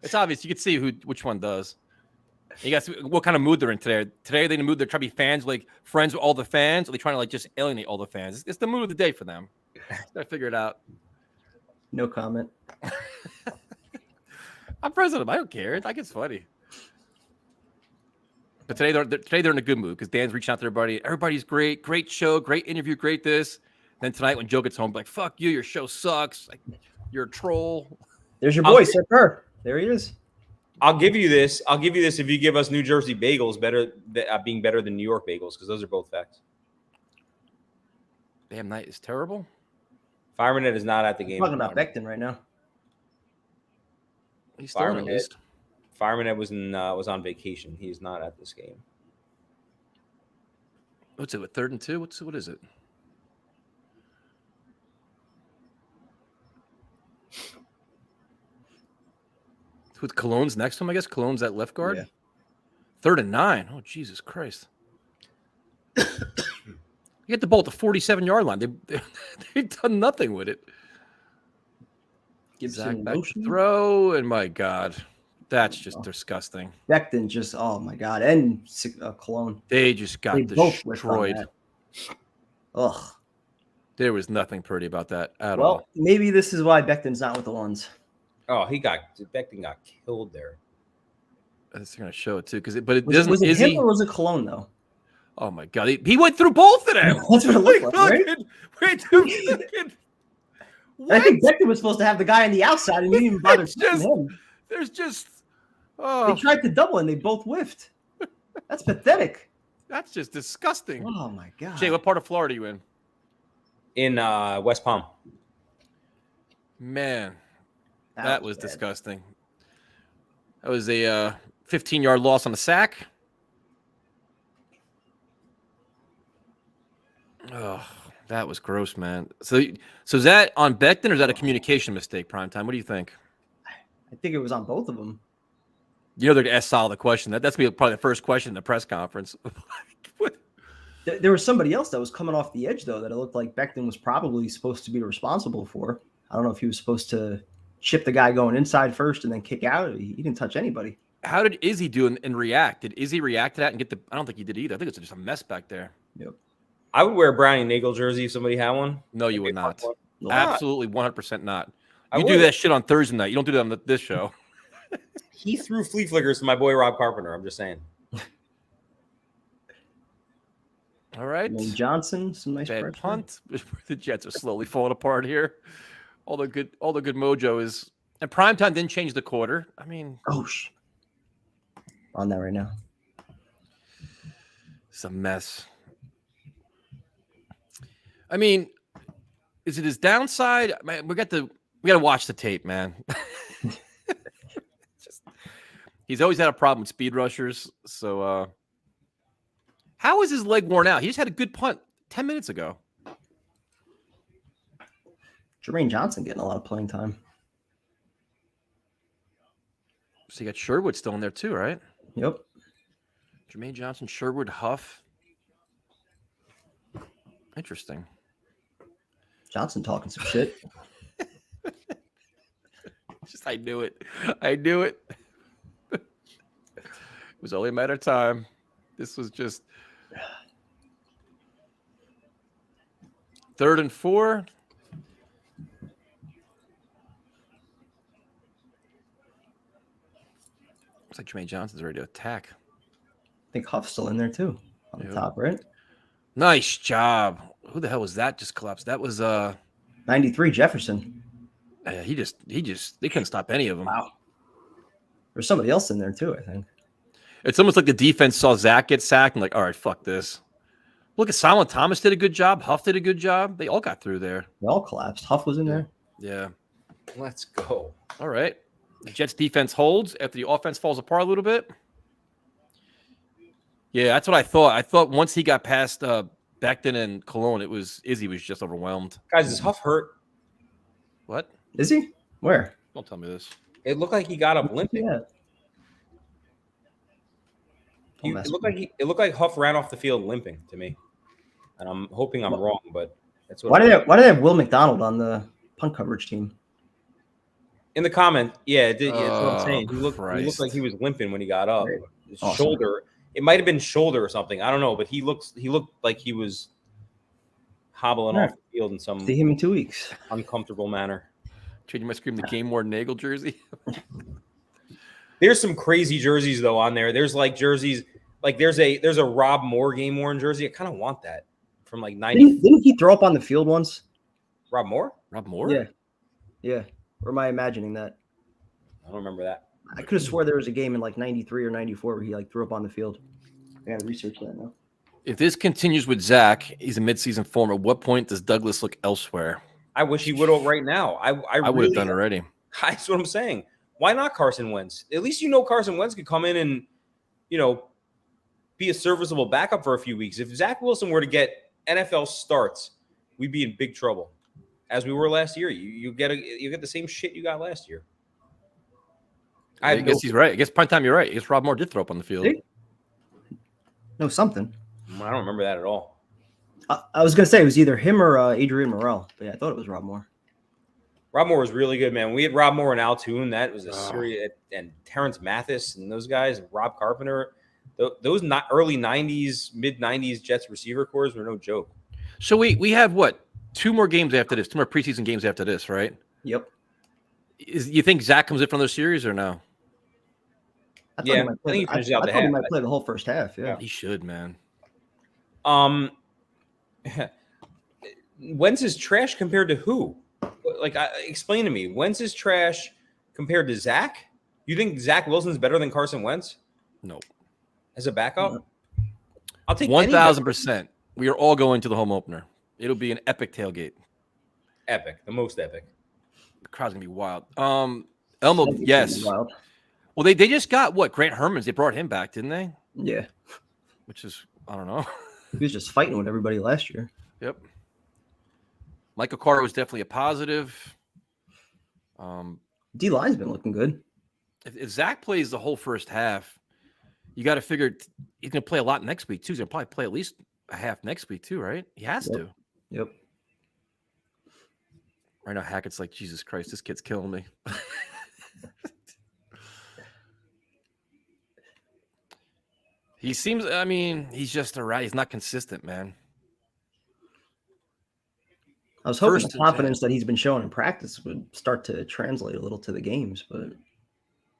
It's obvious. You can see which one does. You guys, what kind of mood they're in today? Today they're in the mood they're trying to be fans, like friends with all the fans, or they trying to like just alienate all the fans. It's the mood of the day for them. Gotta figure it out. No comment. I'm president. I don't care. I think it's funny. But today they're in a good mood because Dan's reaching out to everybody. Everybody's great show, great interview, great this. Then tonight when Joe gets home, like fuck you, your show sucks. Like you're a troll. There's your boy, Sir Kerr. There he is. I'll give you this if you give us New Jersey bagels being better than New York bagels, because those are both facts. Damn night is terrible. Fireman is not at the game. I'm talking about Becton right now. He's still on the list. Fireman was on vacation. He's not at this game. What's it with 3rd and 2? What is it? With Cologne's next to him, I guess. Cologne's at left guard. Yeah. 3rd and 9. Oh, Jesus Christ. You get the ball at the 47-yard line. They've done nothing with it. Zach back to throw, and my God, that's just disgusting. Becton just, oh my God, and Cologne. They just got destroyed. Ugh. There was nothing pretty about that at all. Well, maybe this is why Becton's not with the ones. Oh, Becton got killed there. That's going to show it too, but it was doesn't. Was it him he, or was it Cologne though? Oh my God, he went through both of them. That's what it looked like, right? I think Becton was supposed to have the guy on the outside, and he didn't even bother him. There's just. They tried to double, and they both whiffed. That's pathetic. That's just disgusting. Oh my God. Jay, what part of Florida are you in? In West Palm. Man, that was disgusting. That was a 15-yard loss on the sack. Oh, that was gross, man. So is that on Becton or is that a communication mistake, Primetime? What do you think? I think it was on both of them. You know they're going to ask Sal the question. That's going to be probably the first question in the press conference. There was somebody else that was coming off the edge, though, that it looked like Becton was probably supposed to be responsible for. I don't know if he was supposed to chip the guy going inside first and then kick out. He didn't touch anybody. How did Izzy do and react? Did Izzy react to that and get the – I don't think he did either. I think it's just a mess back there. Yep. I would wear a Brownie Nagel jersey if somebody had one. No, you would not. Absolutely 100% not. You do that shit on Thursday night. You don't do that on this show. He threw flea flickers to my boy Rob Carpenter. I'm just saying. All right. Lane Johnson, some nice bad punt. The Jets are slowly falling apart here. All the good mojo is, and Primetime didn't change the quarter. I mean, on that right now. It's a mess. I mean, is it his downside? Man, we got to watch the tape, man. He's always had a problem with speed rushers. So, how is his leg worn out? He just had a good punt 10 minutes ago. Jermaine Johnson getting a lot of playing time. So you got Sherwood still in there too, right? Yep. Jermaine Johnson, Sherwood, Huff. Interesting. Johnson talking some shit. I knew it. It was only a matter of time. This was just 3rd and 4. Looks like Jermaine Johnson's ready to attack. I think Huff's still in there too on the top, right? Nice job. Who the hell was that just collapsed? That was 93 Jefferson. He just they couldn't stop any of them. Wow. There's somebody else in there too, I think. It's almost like the defense saw Zach get sacked and like, all right, fuck this. Look at Silent Thomas did a good job. Huff did a good job. They all got through there. They all collapsed. Huff was in there. Yeah. Let's go. All right. The Jets defense holds after the offense falls apart a little bit. Yeah, that's what I thought. I thought once he got past Becton and Cologne, Izzy was just overwhelmed. Guys, is Huff hurt? What? Is he? Where? Don't tell me this. It looked like he got up limping. Yeah. It looked like Huff ran off the field limping to me, and I'm hoping I'm wrong, but that's what. Why do they have Will McDonald on the punt coverage team? In the comment, yeah, it did, yeah, that's what I'm saying. He looked like he was limping when he got up. His shoulder, it might have been shoulder or something. I don't know, but he looked like he was hobbling off the field in some see him in 2 weeks. uncomfortable manner. Changing my scream the Game Worn Nagel jersey. There's some crazy jerseys though on there. There's like jerseys, like there's a Rob Moore game worn jersey. I kind of want that from like 90. Didn't he throw up on the field once? Rob Moore? Rob Moore? Yeah. Or am I imagining that? I don't remember that. I could have swore there was a game in like 93 or 94 where he like threw up on the field. I gotta research that now. If this continues with Zach, he's a midseason form. At what point does Douglas look elsewhere? I wish he would have right now. I would really have done already. That's what I'm saying. Why not Carson Wentz? At least Carson Wentz could come in and, be a serviceable backup for a few weeks. If Zach Wilson were to get NFL starts, we'd be in big trouble, as we were last year. You get the same shit you got last year. I guess he's right. I guess prime time, you're right. I guess Rob Moore did throw up on the field. No, something. I don't remember that at all. I was gonna say it was either him or Adrian Morrell, but yeah, I thought it was Rob Moore. Rob Moore was really good, man. We had Rob Moore and Al Toon. That was a serious, and Terrence Mathis and those guys, and Rob Carpenter. Those not early 90s, mid 90s Jets receiver cores were no joke. So we have what? 2 more games after this, 2 more preseason games after this, right? Yep. You think Zach comes in from those series or no? I think he might play the whole first half. Yeah, he should, man. Wentz is trash compared to who? Like, explain to me. Wentz is trash compared to Zach? You think Zach Wilson's better than Carson Wentz? No. As a backup? No. I'll take 1,000%. We are all going to the home opener. It'll be an epic tailgate. Epic. The most epic. The crowd's going to be wild. Elmo, yes. Wild. Well, they just got what? Grant Hermans. They brought him back, didn't they? Yeah. Which is, I don't know. He was just fighting with everybody last year. Yep. Michael Carter was definitely a positive. D-line's been looking good. If Zach plays the whole first half, you got to figure he's going to play a lot next week, too. He's going to probably play at least a half next week, too, right? He has to. Yep. Right now, Hackett's like, Jesus Christ, this kid's killing me. He seems, he's just he's not consistent, man. I was hoping the confidence that he's been showing in practice would start to translate a little to the games, but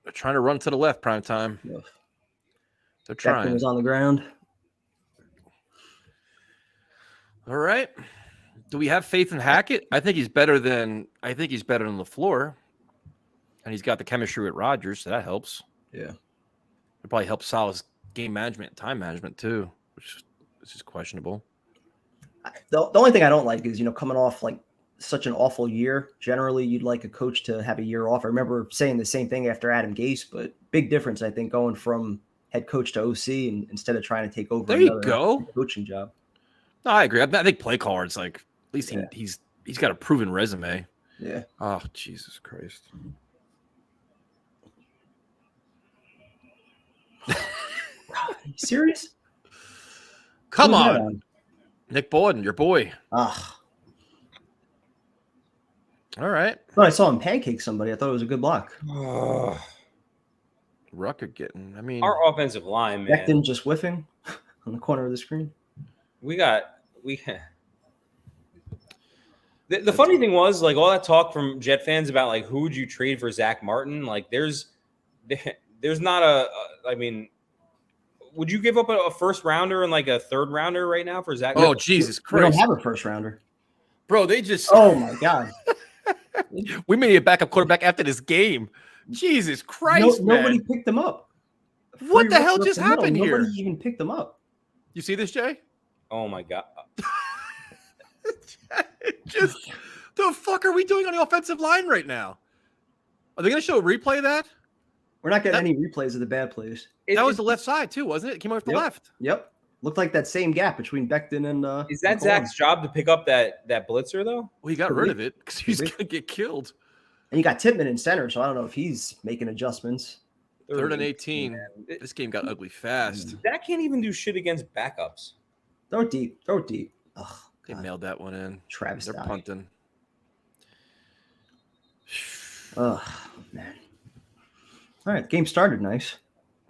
they're trying to run to the left prime time. Yeah. They're trying. Becton was on the ground. All right. Do we have faith in Hackett? I think he's better than LaFleur. And he's got the chemistry with Rodgers, so that helps. Yeah. It probably helps Salah's game management and time management too, which is questionable. The only thing I don't like is, coming off like such an awful year. Generally, you'd like a coach to have a year off. I remember saying the same thing after Adam Gase, but big difference, I think, going from head coach to OC and instead of trying to take over another coaching job. No, I agree. I think play cards, like at least he's got a proven resume. Yeah. Oh, Jesus Christ. Are you serious? Come on. Nick Borden, your boy. Ah. All right. I thought I saw him pancake somebody. I thought it was a good block. Rucker getting, our offensive line, man. Becton just whiffing on the corner of the screen. The funny thing was, like, all that talk from Jet fans about, like, who would you trade for Zach Martin? Like, there's not would you give up a first rounder and like a third rounder right now for Zach? Oh, Jesus Christ. We don't have a first rounder. Bro, they just. Oh, my God. We may need a backup quarterback after this game. Jesus Christ, nobody man. picked them up. What the Free hell rush just up the middle. happened here? Nobody even picked them up. You see this, Jay? Oh my god. Just the fuck are we doing on the offensive line right now? Are they going to show a replay of that? We're not getting any replays of the bad plays. That was the left side too, wasn't it? It came off the left. Yep. Looked like that same gap between Becton and. Is that Zach's job to pick up that blitzer though? Well, he got rid of it because he's going to get killed. And you got Tippmann in center, so I don't know if he's making adjustments. 3rd and 18. This game got ugly fast. Zach can't even do shit against backups. Throw it deep. Ugh, they mailed that one in. Travis, they're punting. Oh man. All right, game started nice.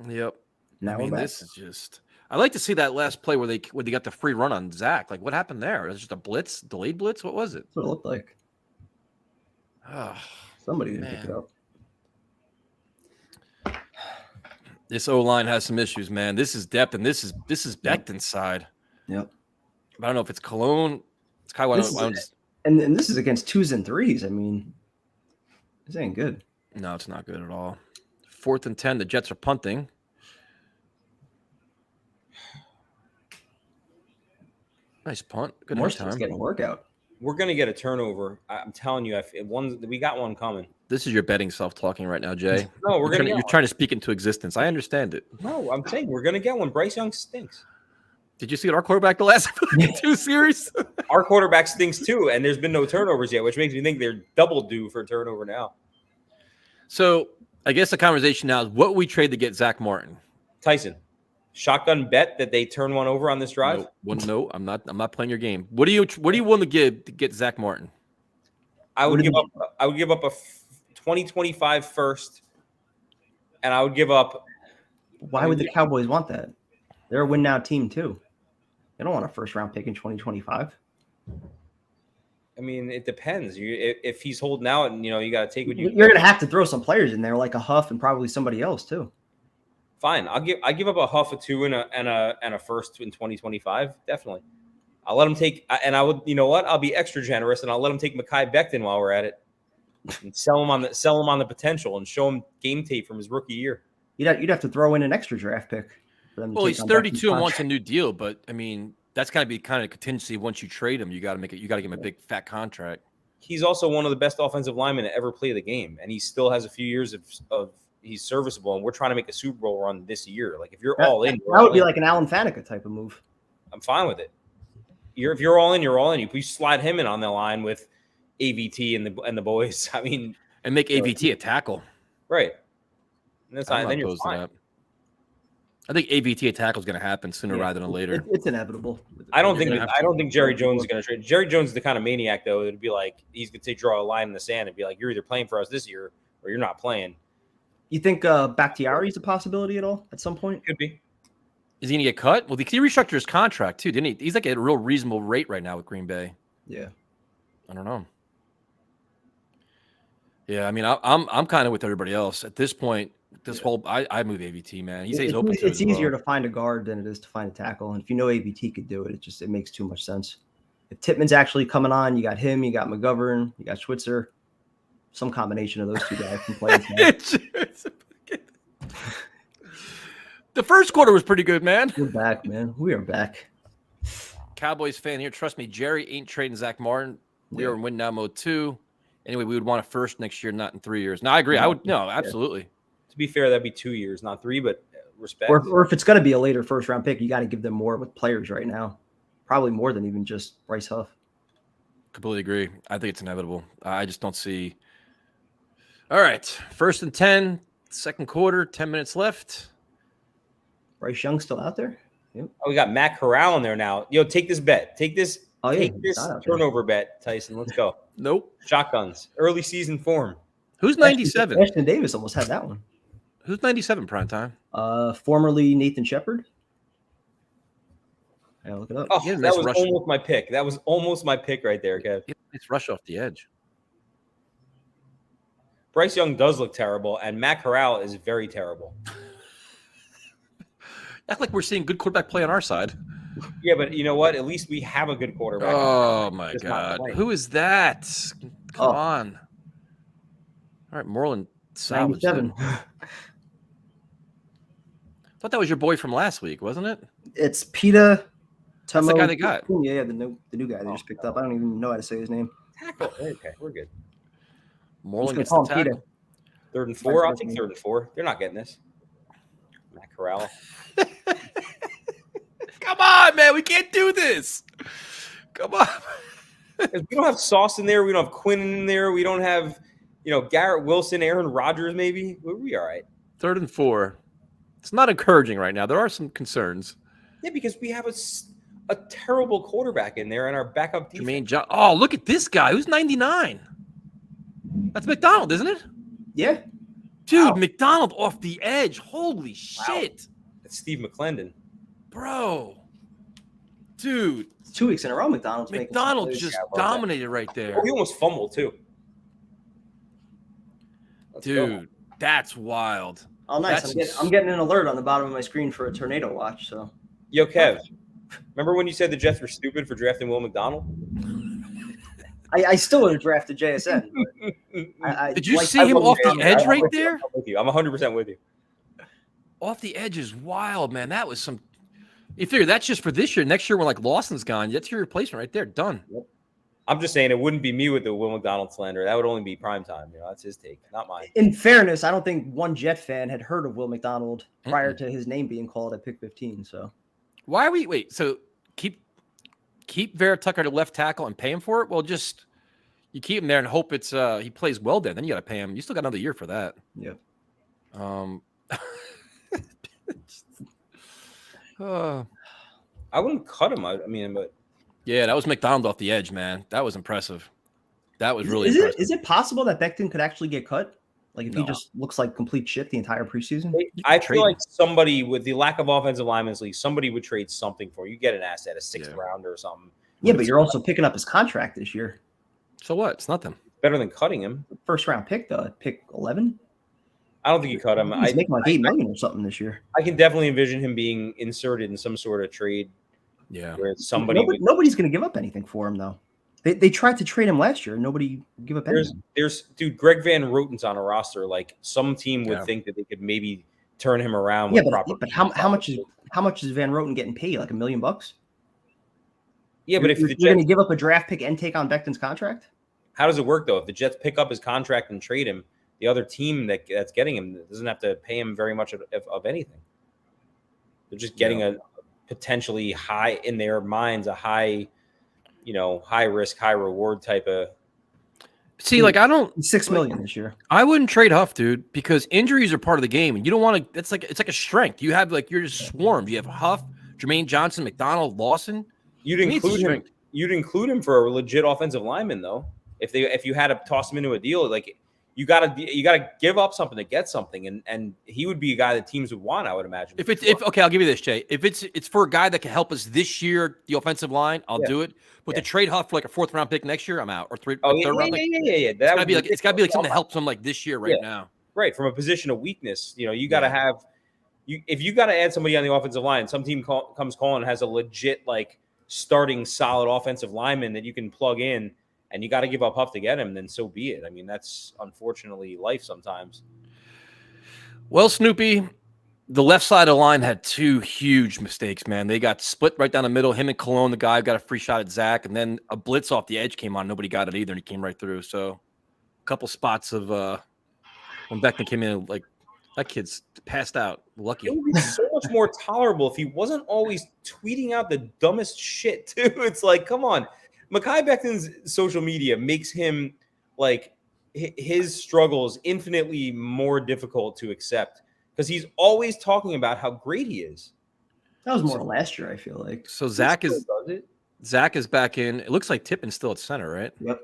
Yep. Now I mean, this is just. I like to see that last play where they got the free run on Zach. Like, what happened there? It was just a blitz, delayed blitz. What was it? That's what it looked like. Oh, somebody didn't pick it up. This O-line has some issues, man. This is depth, and this is Becton's side. Yep. I don't know if it's Cologne. It's kind of and this is against 2s and 3s. I mean, this ain't good. No, it's not good at all. 4th and 10. The Jets are punting. Nice punt. Good time. Getting a workout. We're gonna get a turnover. I'm telling you, we got one coming. This is your betting self-talking right now, Jay. No, you're trying to speak into existence. I understand it. No, I'm saying we're gonna get one. Bryce Young stinks. Did you see our quarterback the last 2 series? Our quarterback stinks too, and there's been no turnovers yet, which makes me think they're double due for a turnover now. So I guess the conversation now is what we trade to get Zach Martin. Tyson, shotgun bet that they turn one over on this drive. No, I'm not playing your game. What are you willing to give to get Zach Martin? I would give up a 2025 first, and I would give up. Why would the Cowboys want that? They're a win now team too. They don't want a first round pick in 2025. I mean, it depends. If he's holding out, and you got to take what you. You're gonna have to throw some players in there, like a Huff and probably somebody else too. Fine, I give up a Huff, a 2 and a first in 2025. Definitely, I'll let him take. And I would, you know what? I'll be extra generous, and I'll let him take Mekhi Becton while we're at it, and sell him on the potential, and show him game tape from his rookie year. You'd have to throw in an extra draft pick for them. Well, he's 32 and wants a new deal, but I mean, that's got to be kind of contingency. Once you trade him, you got to make it. You got to give him a big fat contract. He's also one of the best offensive linemen to ever play the game, and he still has a few years of he's serviceable. And we're trying to make a Super Bowl run this year. Like if you're all in, that would be like an Alan Faneca type of move. I'm fine with it. If you're all in, you're all in. You slide him in on the line with AVT and the boys. I mean, and make AVT a tackle, right? And that's fine. Then you're fine. I think AVT a tackle is going to happen sooner rather than later. It's inevitable. I don't think Jerry Jones is going to trade. Jerry Jones is the kind of maniac though. It'd be like he's going to draw a line in the sand and be like, "You're either playing for us this year or you're not playing." You think Bakhtiari is a possibility at all at some point? Could be. Is he going to get cut? Well, he restructured his contract too, didn't he? He's like at a real reasonable rate right now with Green Bay. Yeah. I don't know. Yeah, I mean, I'm kind of with everybody else at this point. I move AVT, man. He's open. It's easier to find a guard than it is to find a tackle, and if you know AVT could do it, it makes too much sense. If Tippmann's actually coming on, you got him, you got McGovern, you got Schwitzer. Some combination of those two guys can play. The first quarter was pretty good, man. We're back, man. We are back. Cowboys fan here. Trust me, Jerry ain't trading Zach Martin. We are in win now mode 2. Anyway, we would want a first next year, not in 3 years. No, I agree. I would. No, absolutely. To be fair, that'd be 2 years, not 3, but respect. Or if it's going to be a later first round pick, you got to give them more with players right now. Probably more than even just Bryce Huff. Completely agree. I think it's inevitable. I just don't see. All right. 1st and 10, second quarter, 10 minutes left. Bryce Young still out there? Yep. Oh, we got Matt Corral in there now. Yo, take this bet. Take this turnover bet, Tyson. Let's go. Nope. Shotguns. Early season form. Who's 97? Ashton Davis almost had that one. Who's 97 prime time? Formerly Nathan Shepard. Yeah, look it up. Oh, that was almost my pick. That was almost my pick right there, Kev. It's rush off the edge. Bryce Young does look terrible, and Matt Corral is very terrible. Act like we're seeing good quarterback play on our side. Yeah, but you know what? At least we have a good quarterback. Oh, my God. Who is that? Come on. All right, Moreland salvaged it. 97. Thought that was your boy from last week, wasn't it? It's Pita. That's the guy they got. Yeah, the new guy they just picked up. I don't even know how to say his name. Tackle. Okay, we're good. Moreland gets the tackle. 3rd and 4. I'll take 3rd and 4. They're not getting this. Matt Corral. Come on, man. We can't do this. Come on. We don't have Sauce in there. We don't have Quinn in there. We don't have, Garrett Wilson, Aaron Rodgers, maybe. We'll be all right. 3rd and 4. It's not encouraging right now. There are some concerns. Yeah, because we have a terrible quarterback in there and our backup defense. Oh, look at this guy. Who's 99? That's McDonald, isn't it? Yeah. Dude, Wow. McDonald off the edge. Holy shit. It's Steve McClendon. Bro. Dude. 2 weeks in a row, McDonald's McDonald just dominated right there. Oh, he almost fumbled, too. Let's Dude, go. that's wild. Oh, nice. I'm getting an alert on the bottom of my screen for a tornado watch. So, Yo, Kev, remember when you said the Jets were stupid for drafting Will McDonald? I still would have drafted JSN. Did you see him off the edge right there? I'm with you. I'm 100% with you. Off the edge is wild, man. That was some. You figure that's just for this year. Next year, when like Lawson's gone, that's your replacement right there. Done. Yep. I'm just saying it wouldn't be me with the Will McDonald slander. That would only be prime time. That's his take, not mine. In fairness, I don't think one Jet fan had heard of Will McDonald prior to his name being called at pick 15. So, why are we wait? So keep Vera Tucker to left tackle and pay him for it? Well, just you keep him there and hope it's he plays well there. Then you got to pay him. You still got another year for that. Yep. I wouldn't cut him. But yeah, that was McDonald off the edge, man. That was impressive. That was really impressive. Is it possible that Becton could actually get cut? Like if he just looks like complete shit the entire preseason? I feel like somebody with the lack of offensive linemen in this league, somebody would trade something for you. Get an asset, a 6th rounder or something. Yeah, but you're also picking up his contract this year. So what? It's nothing. Better than cutting him. 1st round pick, though, pick 11. I don't think you cut him. He's making like $8 million or something this year. I can definitely envision him being inserted in some sort of trade. Yeah, where somebody nobody's going to give up anything for him though. They tried to trade him last year. Nobody give up anything. There's Greg Van Roten's on a roster. Like some team would think that they could maybe turn him around. Yeah, but how much is Van Roten getting paid? Like $1 million? Yeah, but if you're going to give up a draft pick and take on Becton's contract, how does it work though? If the Jets pick up his contract and trade him, the other team that's getting him doesn't have to pay him very much of anything. They're just getting a potentially high in their minds, a high, high risk, high reward type of. See, like I don't $6 million this year. I wouldn't trade Huff, dude, because injuries are part of the game, and you don't want to. It's like a strength. You have you're just swarmed. You have Huff, Jermaine Johnson, McDonald, Lawson. You'd include him. You'd include him for a legit offensive lineman, though. If you had to toss him into a deal, like you gotta give up something to get something, and he would be a guy that teams would want, I would imagine. Okay, I'll give you this, Jay. If it's for a guy that can help us this year, the offensive line, I'll do it. But to trade Huff for like a 4th round pick next year, I'm out. Or 3rd round. Yeah. It's gotta be like something that helps him like this year now. Right, from a position of weakness, you got to have if you got to add somebody on the offensive line, some team comes calling and has a legit starting solid offensive lineman that you can plug in. And you got to give up Huff to get him, then so be it. I mean, that's unfortunately life sometimes. Well, Snoopy, the left side of the line had 2 huge mistakes, man. They got split right down the middle. Him and Cologne, the guy, got a free shot at Zach, and then a blitz off the edge came on. Nobody got it either, and he came right through. So a couple spots of when Becton came in, like that kid's passed out. Lucky. It would be so much more tolerable if he wasn't always tweeting out the dumbest shit, too. It's like, come on. Mekhi Becton's social media makes him his struggles infinitely more difficult to accept because he's always talking about how great he is. That was more last year, I feel like. So Zach is back in. It looks like Tippin's still at center, right? Yep.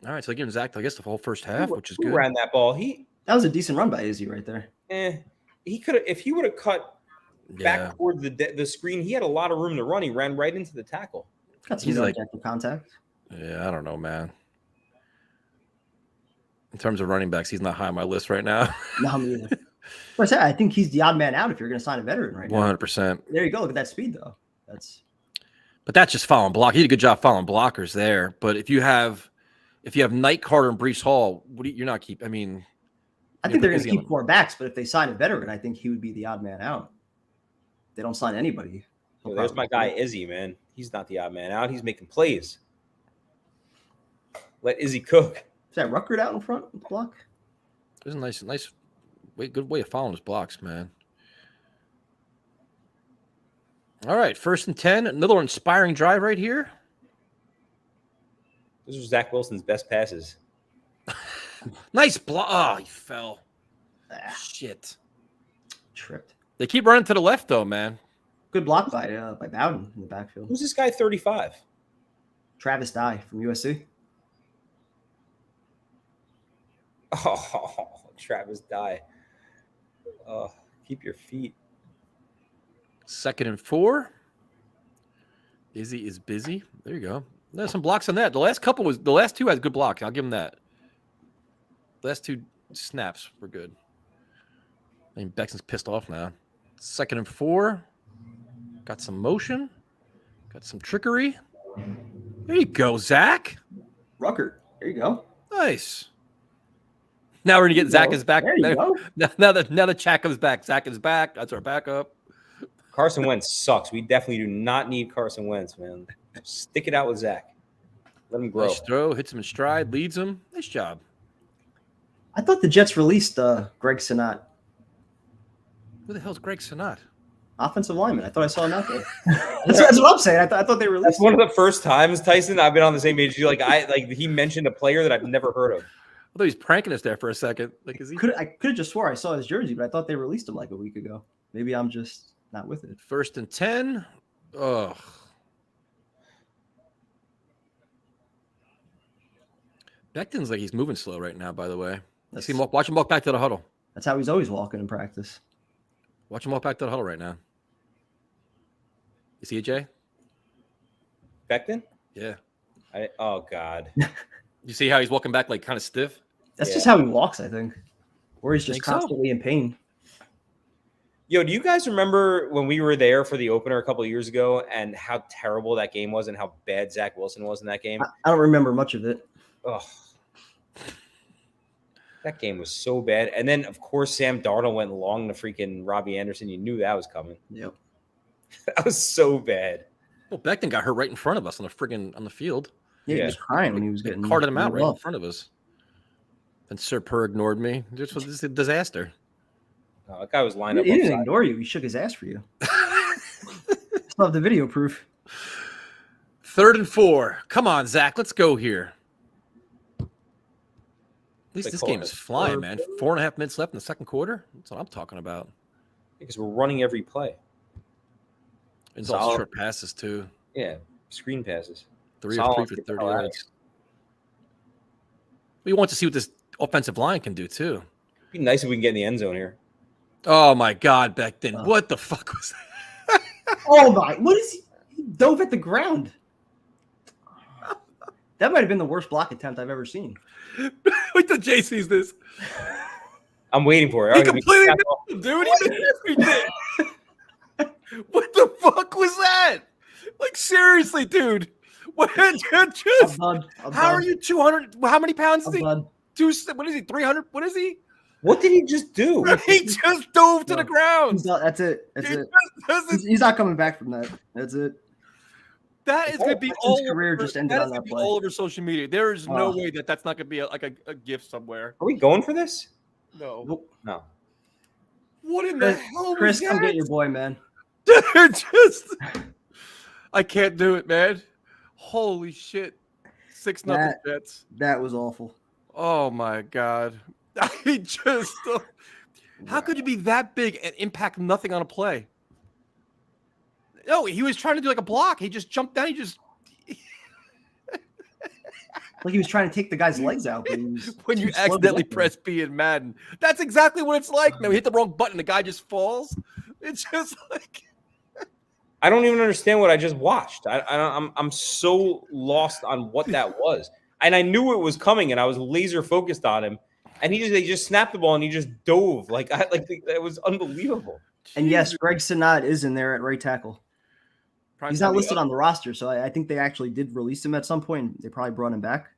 All right, so giving Zach, I guess, the whole first half, which is good. Ran that ball. That was a decent run by Izzy right there. He could have if he would have cut back toward the screen. He had a lot of room to run. He ran right into the tackle. Got some contact. Yeah, I don't know, man. In terms of running backs, he's not high on my list right now. No, me either. But I think he's the odd man out if you're going to sign a veteran right now. 100%. There you go. Look at that speed, though. But that's just following block. He did a good job following blockers there. But if you have if you have Knight, Carter, and Brees Hall, you're not keep. I mean, I think they're going to keep 4 backs, but if they sign a veteran, I think he would be the odd man out. They don't sign anybody. Well, there's my guy Izzy, man. He's not the odd man out. He's making plays. Let Izzy cook. Is that Ruckert out in front with the block? There's a nice, good way of following his blocks, man. All right, 1st and 10. Another inspiring drive right here. Those are Zach Wilson's best passes. Nice block. Oh, he fell. Shit. Tripped. They keep running to the left, though, man. Good block by Bowden in the backfield. Who's this guy, 35? Travis Dye from USC. Oh, Travis Dye. Keep your feet. 2nd and 4. Izzy is busy. There you go. There's some blocks on that. The last 2 had good blocks. I'll give him that. The last 2 snaps were good. I mean, Bexton's pissed off now. 2nd and 4. Got some motion. Got some trickery. There you go, Zach. Ruckert. There you go. Nice. Now we're gonna get Zach is back. There you go. Now the chat comes back. Zach is back. That's our backup. Carson Wentz sucks. We definitely do not need Carson Wentz, man. Stick it out with Zach. Let him grow. Nice throw. Hits him in stride. Leads him. Nice job. I thought the Jets released Greg Sinat. Who the hell's Greg Sinat? Offensive lineman. I thought I saw him out there. That's what I'm saying. I thought they released. That's one of the first times, Tyson, I've been on the same page as you. He mentioned a player that I've never heard of. I thought he was pranking us there for a second. Like, is he? I could have just swore I saw his jersey, but I thought they released him like a week ago. Maybe I'm just not with it. 1st and 10. Ugh. Becton's like he's moving slow right now, by the way. See him watch him walk back to the huddle. That's how he's always walking in practice. Watch him walk back to the huddle right now. You see it, Jay? Becton? Yeah. Oh, God. You see how he's walking back like kind of stiff? That's just how he walks, I think. Or he's just constantly in pain. Yo, do you guys remember when we were there for the opener a couple of years ago and how terrible that game was and how bad Zach Wilson was in that game? I don't remember much of it. Oh, that game was so bad. And then, of course, Sam Darnold went long to freaking Robbie Anderson. You knew that was coming. Yep. That was so bad. Well, Becton got hurt right in front of us on the field. Yeah, he was crying when he was getting carted him out right in front of us. And Sir Purr ignored me. This was a disaster. Oh, that guy was lined up. He didn't ignore you. He shook his ass for you. Still have the video proof. 3rd and 4. Come on, Zach. Let's go here. At least this game is flying, man. 4.5 minutes left in the 2nd quarter. That's what I'm talking about. Because we're running every play. It's all short passes, too. Yeah, screen passes. 3 of 3 for 30 yards. We want to see what this offensive line can do, too. It'd be nice if we can get in the end zone here. Oh, my God, Becton. What the fuck was that? Oh, my. What is he? He dove at the ground. That might have been the worst block attempt I've ever seen. Wait till Jay sees this. I'm waiting for it. He completely missed him, dude. He missed everything. What the fuck was that? Like, seriously, dude. What? Just, I'm how are you 200? How many pounds is he? done. What is he? 300? What is he? What did he just do? He just dove to the ground. That's it. That's it. He's not coming back from that. That's it. That is going to be all career just ended on that play. all over social media. There is no way that's not going to be a gift somewhere. Are we going for this? No. Nope. No. What in the hell Chris, was that? come get your boy, man. I can't do it, man. Holy shit. 6-0 Jets. That was awful. Oh my God. I just how could you be that big and impact nothing on a play? No, he was trying to do like a block. He just jumped down. Like he was trying to take the guy's legs out. When you accidentally press B in Madden, that's exactly what it's like. Man, we hit the wrong button, the guy just falls. It's just like I don't even understand what I just watched. I'm so lost on what that was, and I knew it was coming, and I was laser focused on him. And they just snapped the ball and he just dove it was unbelievable. And yes, Greg Sinat is in there at right tackle. He's not listed on the roster, so I think they actually did release him at some point. They probably brought him back.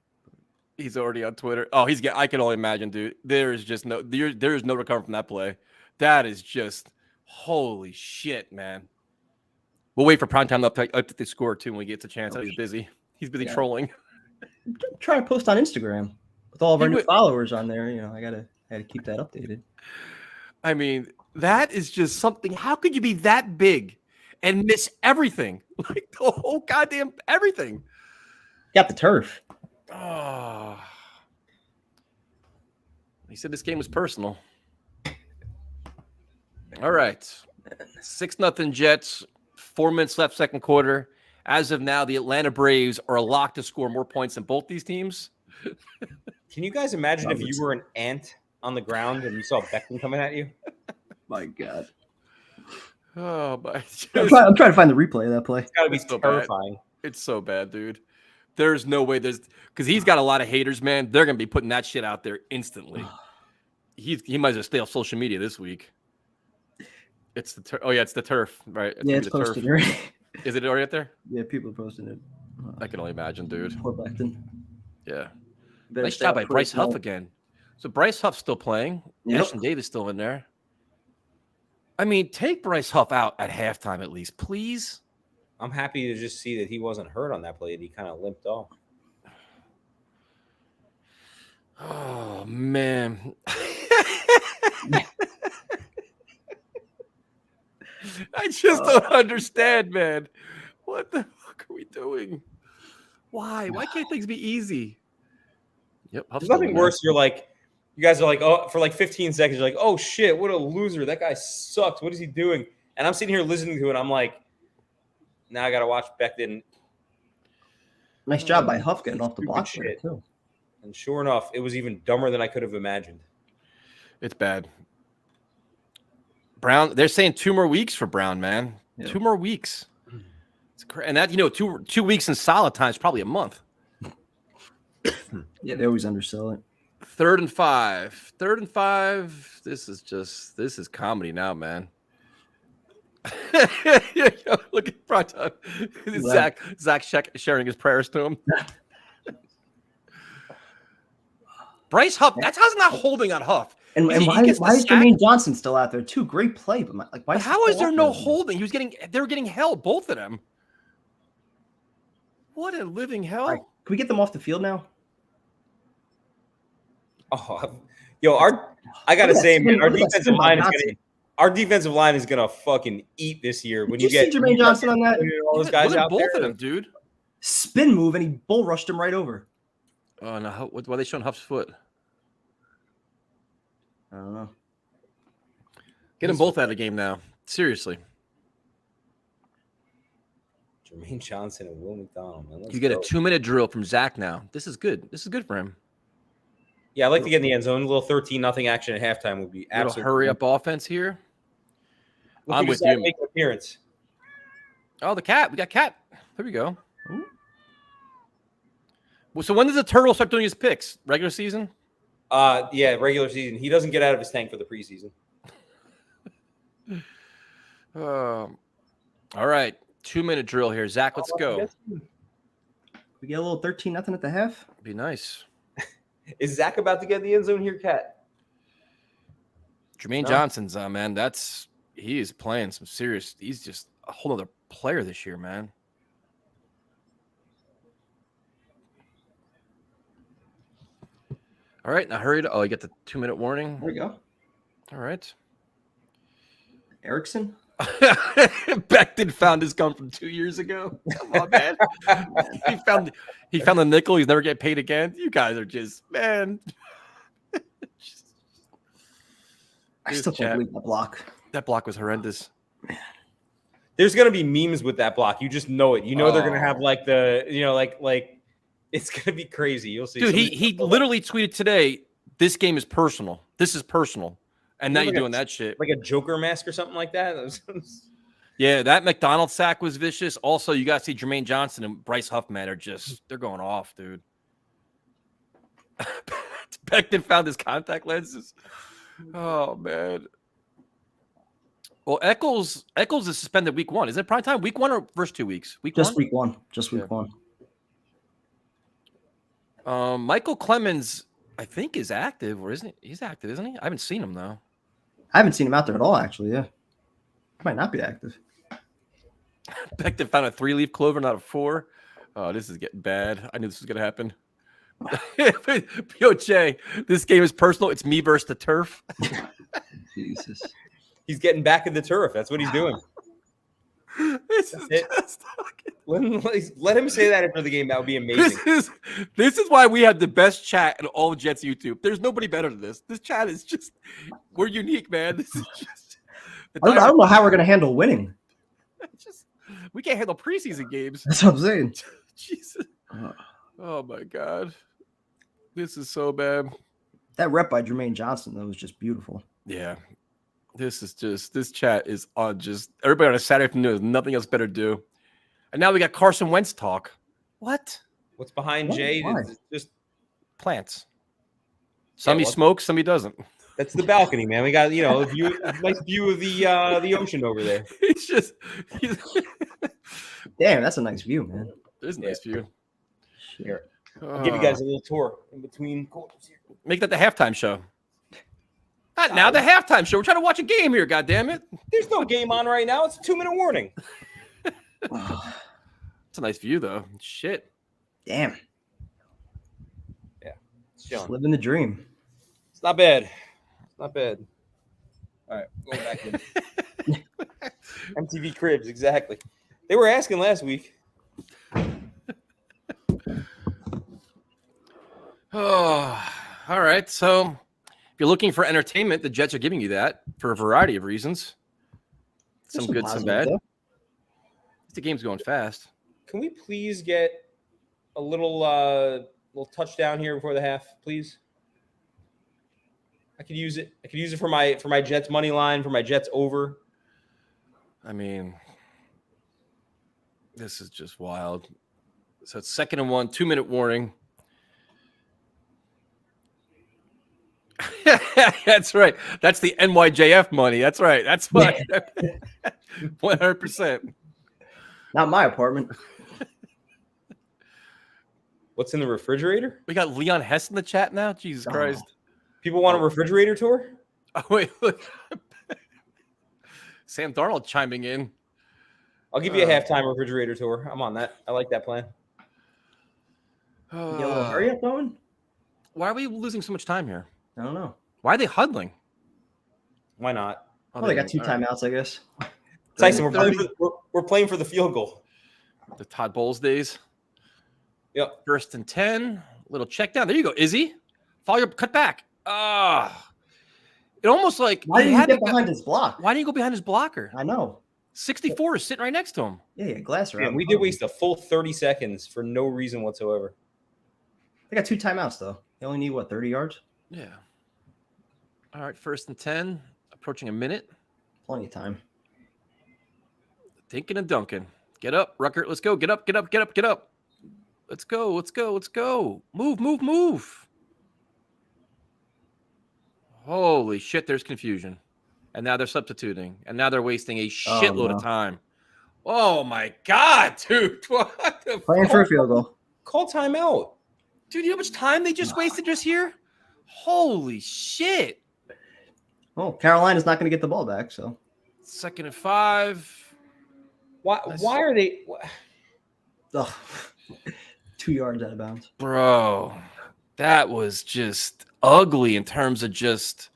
He's already on Twitter. Oh, I can only imagine, dude. There is no recovery from that play. That is just holy shit, man. We'll wait for primetime up to score too when we get the chance. He's busy. He's busy trolling. I'm trying to post on Instagram with all of our new followers on there. I gotta keep that updated. I mean, that is just something. How could you be that big and miss everything? Like the whole goddamn everything. Got the turf. Oh. He said this game was personal. All right. 6-0 Jets. 4 minutes left, second quarter. As of now, the Atlanta Braves are locked to score more points than both these teams. Can you guys imagine if you were an ant on the ground and you saw Beckham coming at you? My God. Oh, my. I'm trying to find the replay of that play. It's got to be so terrifying. It's so bad, dude. There's no way because he's got a lot of haters, man. They're going to be putting that shit out there instantly. He might as well stay off social media this week. It's the turf. Oh, yeah, it's the turf, right? It's posted here. Is it already out there? Yeah, people are posting it. I can only imagine, dude. Poor Becton. Yeah. Nice job by Bryce Huff again. So Bryce Huff's still playing. Yep. Ashton Davis still in there. I mean, take Bryce Huff out at halftime at least, please. I'm happy to just see that he wasn't hurt on that play. He kind of limped off. Oh, man. I just don't understand, man. What the fuck are we doing? Why? Why can't things be easy? Yep. There's nothing worse. You guys are like, oh, for like 15 seconds, you're like, oh shit, what a loser. That guy sucks. What is he doing? And I'm sitting here listening to it. I'm like, now I got to watch Becton. Nice job by Huff getting off the block there, too. And sure enough, it was even dumber than I could have imagined. It's bad. Brown, they're saying 2 more weeks for Brown, man. Yeah. 2 more weeks. It's and that, 2 weeks in solid time is probably a month. Yeah, they always undersell it. 3rd and 5. 3rd and 5. This is comedy now, man. Look at Bronton. Zach sharing his prayers to him. Bryce Huff, how's not holding on Huff. And why is Jermaine Johnson still out there too? Great play, but how is there no holding? They were getting held, both of them. What a living hell! Right, can we get them off the field now? Oh, yo, I gotta say, man, our defensive line is gonna fucking eat this year. When you get Jermaine Johnson on that, all those guys out both there, of them, dude. Spin move, and he bull rushed him right over. Oh no! Why are they showing Huff's foot? I don't know. Get them both out of the game now. Seriously. Jermaine Johnson and Will McDonald, man. You get a 2-minute drill from Zach now. This is good. This is good for him. Yeah, I'd like to get in the end zone. A little 13-0 action at halftime would be absolutely. Hurry up offense here. I'm with you. Make an appearance. Oh, the cat. We got cat. There we go. Ooh. Well, so when does the turtle start doing his picks? Regular season? Yeah, regular season. He doesn't get out of his tank for the preseason. All right. 2-minute drill here. Zach, let's go. We get a little 13-0 at the half. Be nice. Is Zach about to get in the end zone here, Cat? Jermaine Johnson's, man, he is playing some serious. He's just a whole other player this year, man. All right, now hurry. You get the 2-minute warning. There we go. All right. Erickson? Becton found his gun from 2 years ago. Come on, man. he found the nickel. He's never getting paid again. You guys are just, man. I still can't believe that block. That block was horrendous. Man. There's gonna be memes with that block. You just know it. You know they're gonna have like the, like it's gonna be crazy. You'll see. Dude, he literally tweeted today, "This game is personal. This is personal." And now you're doing that shit. Like a Joker mask or something like that. Yeah, that McDonald's sack was vicious. Also, you got to see Jermaine Johnson and Bryce Huffman they're going off, dude. Becton found his contact lenses. Oh, man. Well, Eccles is suspended week 1. Is it prime time? Week 1 or first 2 weeks? Week 1? Week 1. Just week 1. Michael Clemens, I think, is active, or isn't he? He's active, isn't he? I haven't seen him though. I haven't seen him out there at all, actually. Yeah, he might not be active. Becton found a 3-leaf clover, not a 4. Oh, this is getting bad. I knew this was gonna happen. POJ, this game is personal. It's me versus the turf. Jesus. He's getting back in the turf. That's what he's doing. This is just Let him say that after the game. That would be amazing. This is why we have the best chat in all of Jets YouTube. There's nobody better than this. This chat is just, we're unique, man. This is just. I don't know how we're gonna handle winning. We can't handle preseason games. That's what I'm saying. Jesus. Oh my God. This is so bad. That rep by Jermaine Johnson, that was just beautiful. Yeah. This chat is on just everybody on a Saturday afternoon has nothing else better to do. And now we got Carson Wentz talk. What? What's behind Jay? It's just plants. Some he smokes, some he doesn't. That's the balcony, man. We got, a nice view of the ocean over there. He's damn, that's a nice view, man. It is a nice view. Here. I'll give you guys a little tour in between quarters here. Make that the halftime show. Not now, the halftime show. We're trying to watch a game here, goddammit. There's no game on right now. It's a 2-minute warning. It's a nice view, though. Shit. Damn. Yeah. Just living the dream. It's not bad. It's not bad. All right. Going back in. MTV Cribs, exactly. They were asking last week. Oh, all right. So if you're looking for entertainment, the Jets are giving you that for a variety of reasons. Some good, some bad. The game's going fast. Can we please get a little touchdown here before the half, please? I could use it. I could use it for my Jets money line, for my Jets over. I mean, this is just wild. So it's 2nd and 1, 2-minute warning. That's right. That's the NYJF money. That's right. That's what 100%. Not my apartment. What's in the refrigerator? We got Leon Hess in the chat now. Jesus Christ. People want a refrigerator tour? Oh, wait, look. Sam Darnold chiming in. I'll give you a halftime refrigerator tour. I'm on that. I like that plan. You got a little hurry up going? Why are we losing so much time here? I don't know. Why are they huddling? Why not? Oh, they got 2 timeouts, I guess. Tyson, we're playing for the field goal. The Todd Bowles days. Yep. 1st and 10. Little check down. There you go, Izzy. Follow your cut back. It almost like why didn't he get behind his block? Why didn't you go behind his blocker? I know. 64 is sitting right next to him. Yeah, glass around. Man, we did waste a full 30 seconds for no reason whatsoever. They got 2 timeouts though. They only need 30 yards? Yeah. All right, 1st and 10, approaching a minute. Plenty of time. Thinking and dunking. Get up, Ruckert. Let's go. Get up, get up, get up, get up. Let's go, let's go, let's go. Move, move, move. Holy shit, there's confusion. And now they're substituting. And now they're wasting a shitload of time. Oh, my God, dude. What the Playing for a field goal. Call timeout. Dude, you know how much time they just wasted just here? Holy shit. Oh, Carolina's not going to get the ball back, so. 2nd and 5. Why are they? Ugh. 2 yards out of bounds. Bro, that was just ugly in terms of just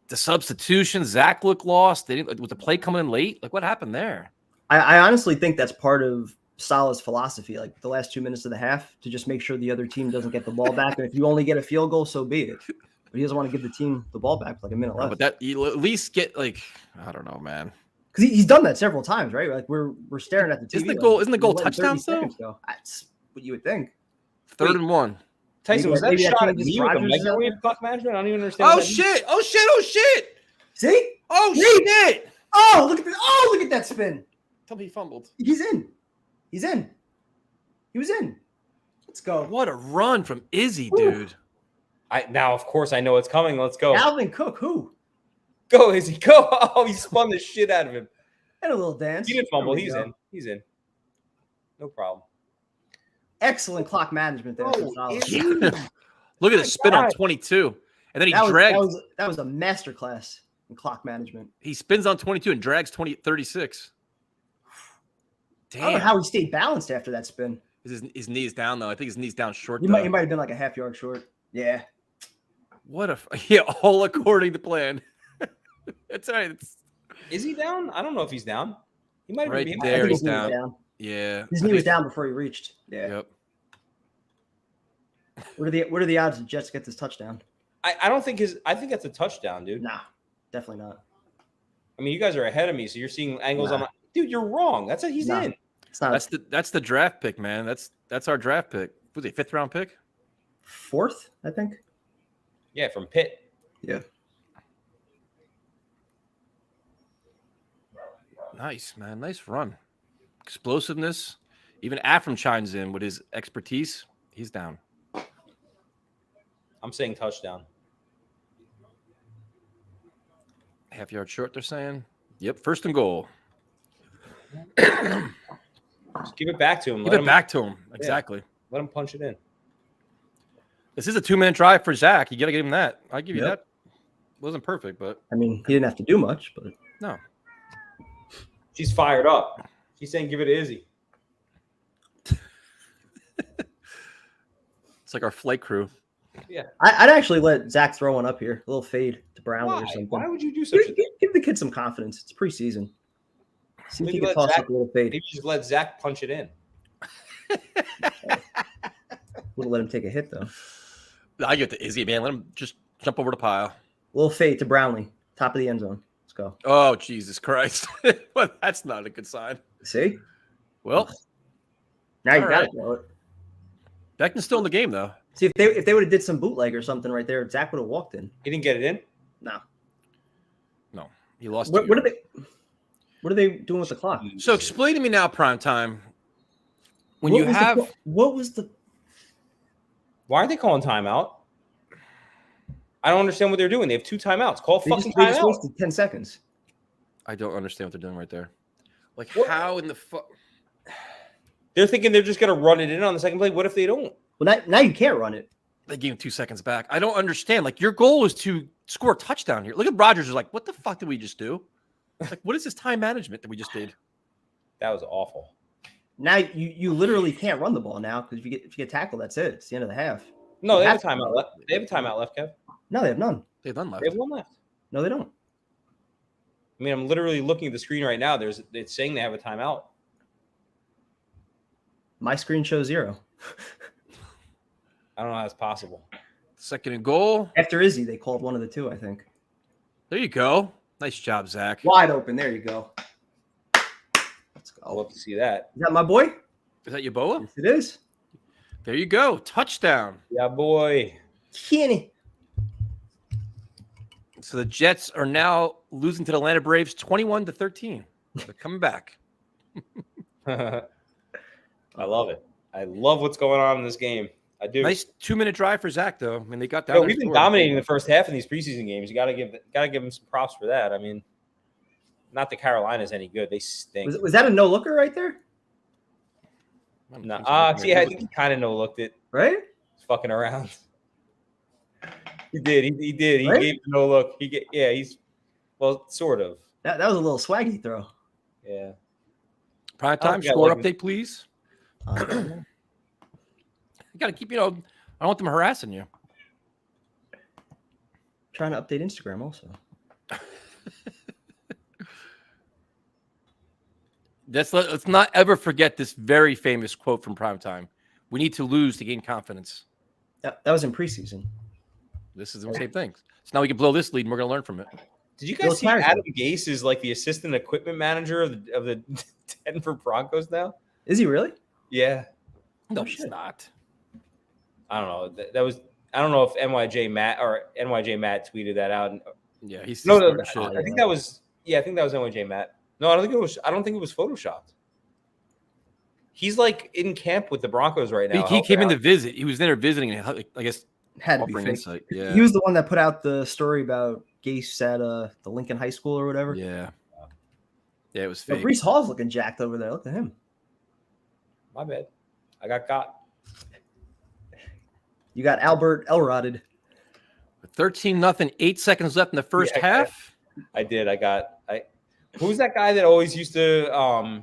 the substitution. Zach looked lost. They didn't, with the play coming in late. Like, what happened there? I honestly think that's part of Salah's philosophy, like the last 2 minutes of the half, to just make sure the other team doesn't get the ball back. And if you only get a field goal, so be it. But he doesn't want to give the team the ball back for like a minute left. But that you at least get like, I don't know, man. Because he's done that several times, right? Like we're staring at the TV. Isn't the goal touchdowns though? That's what you would think. 3rd and 1. Tyson, was that a shot at me with the microwave clock management? I don't even understand. Oh shit! Oh shit! Oh shit! See? Oh shit! Oh look at this! Oh look at that spin! Tell me he fumbled. He's in. He's in. He was in. Let's go. What a run from Izzy, Woo. dude. Now, of course, I know it's coming. Let's go. Alvin Cook, who? Go, Izzy. Go. Oh, he spun the shit out of him. And a little dance. He didn't fumble. He's in. He's in. No problem. Excellent clock management there. from Salah. Look at the spin on 22. And then he drags. That was a masterclass in clock management. He spins on 22 and drags 36. Damn. I don't know how he stayed balanced after that spin. His knee's down, though. I think his knee's down short. He might have been like a half yard short. Yeah. All according to plan. That's all right. Is he down? I don't know if he's down. He might Right be there. He's his knee was down. Yeah. His knee was down before he reached. Yeah. Yep. What are the odds the Jets get this touchdown? I don't think I think that's a touchdown, dude. Nah, definitely not. I mean, you guys are ahead of me, so you're seeing angles on my dude. You're wrong. He's in. It's not. That's the draft pick, man. That's our draft pick. Was it 5th round pick? 4th, I think. Yeah, from Pitt. Yeah. Nice, man. Nice run. Explosiveness. Even Afram chimes in with his expertise. He's down. I'm saying touchdown. Half yard short, they're saying. Yep, 1st and goal. Just give it back to him. Give it back to him. Exactly. Yeah. Let him punch it in. This is a 2-minute drive for Zach. You got to give him that. I give you that. Wasn't perfect, but I mean, he didn't have to do much, but no. She's fired up. She's saying, "Give it to Izzy." It's like our flight crew. Yeah. I'd actually let Zach throw one up here, a little fade to Brownlee or something. Why would you do such a thing? Give the kid some confidence. It's preseason. See if Maybe he can let toss Zach- up a little fade. Maybe just let Zach punch it in. Wouldn't let him take a hit though. I get the Izzy, man. Let him just jump over the pile. A little fade to Brownlee, top of the end zone. Let's go. Oh, Jesus Christ. Well, that's not a good sign. See? Well, Now you all got right. it. Bro. Beckman's still in the game, though. See if they would have did some bootleg or something right there, Zach would have walked in. He didn't get it in. No. No, he lost. What are they doing with the clock? So explain to me now, prime time. When What you was have what was the Why are they calling timeout? I don't understand what they're doing. They have 2 timeouts. Call they fucking just timeout. wasted 10 seconds. I don't understand what they're doing right there. Like, What? how in the fuck? They're thinking they're just going to run it in on the second play. What if they don't? Well, now you can't run it. They gave him 2 seconds back. I don't understand. Like, your goal is to score a touchdown here. Look at Rodgers. Is like, what the fuck did we just do? It's like, what is this time management that we just did? That was awful. Now you literally can't run the ball now because if you get tackled, that's it. It's the end of the half. No, You they have have a timeout left. They have a timeout left, Kev. No, they have none. They've done left. They have one left. No, they don't. I mean, I'm literally looking at the screen right now. It's saying they have a timeout. My screen shows 0. I don't know how that's possible. 2nd and goal. After Izzy, they called one of the 2, I think. There you go. Nice job, Zach. Wide open. There you go. Let's I'll go. love to see that. Is that my boy? Is that Yaboa? Yes, it is. There you go. Touchdown. Yeah, boy. Kenny. So the Jets are now losing to the Atlanta Braves 21-13. They're coming back. I love it. I love what's going on in this game. I do. Nice 2-minute drive for Zach, though. I mean, they got down. Yo, there we've been scored. dominating the first half in these preseason games. You gotta give them some props for that. I mean, not that Carolina's any good. They stink. Was that a no looker right there? I don't No, think so. see, I think he kind of no looked it. Right? He's fucking around. He did. He did. He Right? gave the no look. He's sort of. That was a little swaggy throw. Yeah. Prime I don't time think I score like update, please. You got to keep, I don't want them harassing you. Trying to update Instagram also. Let's not ever forget this very famous quote from Primetime. We need to lose to gain confidence. That was in preseason. This is the same thing. So now we can blow this lead and we're going to learn from it. Did you Bill guys see Carrigan. Adam Gase is like the assistant equipment manager of the Denver Broncos now? Is he really? Yeah. No, Oh, he's shit. not. I don't know. That was. I don't know if NYJ Matt tweeted that out. Yeah, he's No, shit. I think that was. Yeah, I think that was NYJ Matt. No, I don't think it was. I don't think it was photoshopped. He's like in camp with the Broncos right now. He came in to visit. He was there visiting, and I guess Had to be offering fake. insight. Yeah, He was the one that put out the story about Gase at the Lincoln High School or whatever. yeah, it was Yo, fake. Brees Hall's looking jacked over there. Look at him. My bad. I got. You got Albert Elroded. 13-0, 8 seconds left in the first half. I did. Who's that guy that always used to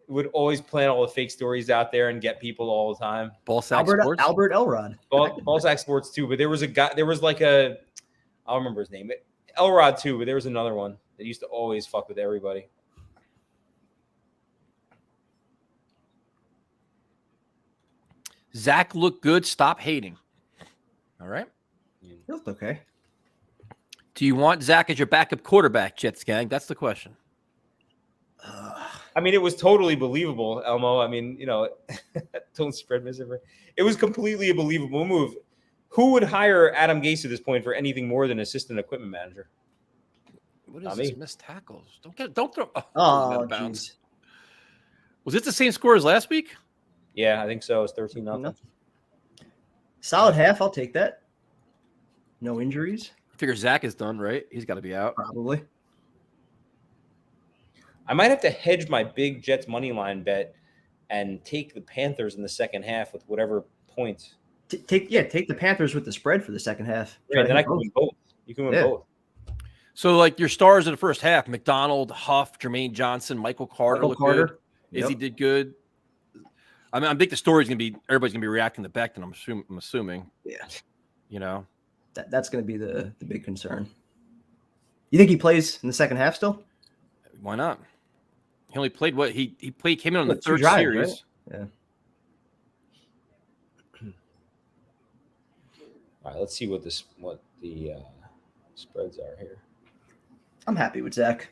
would always plan all the fake stories out there and get people all the time? Ballsack Sports. Albert Elrod. Ballsack Sports too, but there was a guy. There was like a, I don't remember his name. Elrod too, but there was another one that used to always fuck with everybody. Zach looked good. Stop hating. All right. He looked okay. Do you want Zach as your backup quarterback, Jets gang? That's the question. I mean, it was totally believable, Elmo. I mean, don't spread misinformation. It was completely a believable move. Who would hire Adam Gase at this point for anything more than assistant equipment manager? What is this? Missed tackles. Don't throw. Oh, bounce. Was it the same score as last week? Yeah, I think so. It's 13-0. Solid half. I'll take that. No injuries. I figure Zach is done, right? He's got to be out. Probably. I might have to hedge my big Jets money line bet and take the Panthers in the second half with whatever points. Take the Panthers with the spread for the second half. Right, then I can win both. You can win both. So, like your stars in the first half: McDonald, Huff, Jermaine Johnson, Michael Carter. Good. Izzy did good. I mean, I think the story's gonna be everybody's gonna be reacting to Becton. I'm assuming. Yeah. That's gonna be the big concern. You think he plays in the second half still? Why not? He only played what he came in on the third drives, series. Right? Yeah. All right, let's see what the spreads are here. I'm happy with Zach.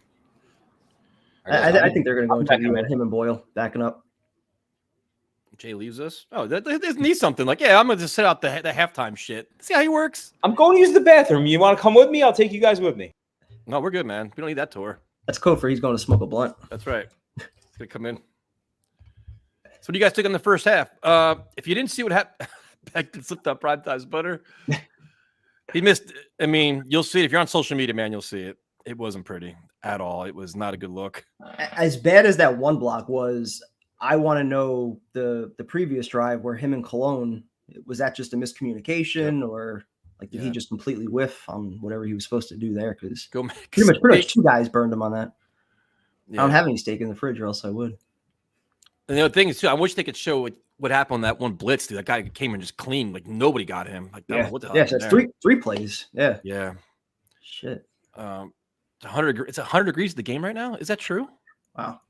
I think they're going to go into him and Boyle backing up. Jay leaves us. Oh, that needs something. Like, I'm going to just sit out the halftime shit. See how he works? I'm going to use the bathroom. You want to come with me? I'll take you guys with me. No, we're good, man. We don't need that tour. That's code for he's going to smoke a blunt. That's right. He's going to come in. So what do you guys think in the first half? If you didn't see what happened, Becton slipped up Primetime's butter. He missed. I mean, you'll see it. If you're on social media, man, you'll see it. It wasn't pretty at all. It was not a good look. As bad as that one block was, I want to know the previous drive where him and Cologne, was that just a miscommunication or like did he just completely whiff on whatever he was supposed to do there? Because pretty much two guys burned him on that. Yeah. I don't have any steak in the fridge or else I would. And the other thing is too, I wish they could show what happened on that one blitz. Dude, that guy came in just clean, like nobody got him. Like, what the hell? Yeah, so it's three plays. Yeah. Yeah. Shit. It's 100 degrees the game right now. Is that true? Wow.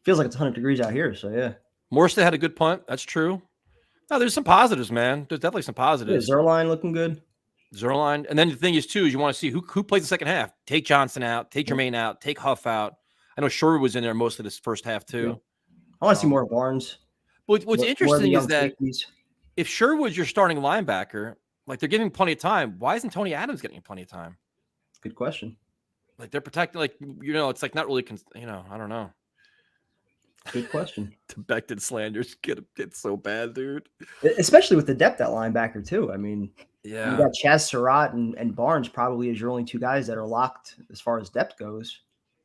Feels like it's 100 degrees out here. So yeah. Morstead had a good punt. That's true. No, there's some positives, man. There's definitely some positives. Yeah, Zerline looking good. Zerline. And then the thing is too, is you want to see who plays the second half. Take Johnson out, take Jermaine out, take Huff out. I know Sherwood was in there most of this first half too. Yeah. I want to see more Barnes. What's interesting is that if Sherwood's your starting linebacker, like they're giving plenty of time, why isn't Tony Adams getting plenty of time? Good question. Like they're protecting, like, it's like not really, I don't know. Good question. The Becton slanders get so bad, dude. Especially with the depth at linebacker too. I mean, yeah, you got Chaz Surratt and Barnes probably as your only two guys that are locked as far as depth goes.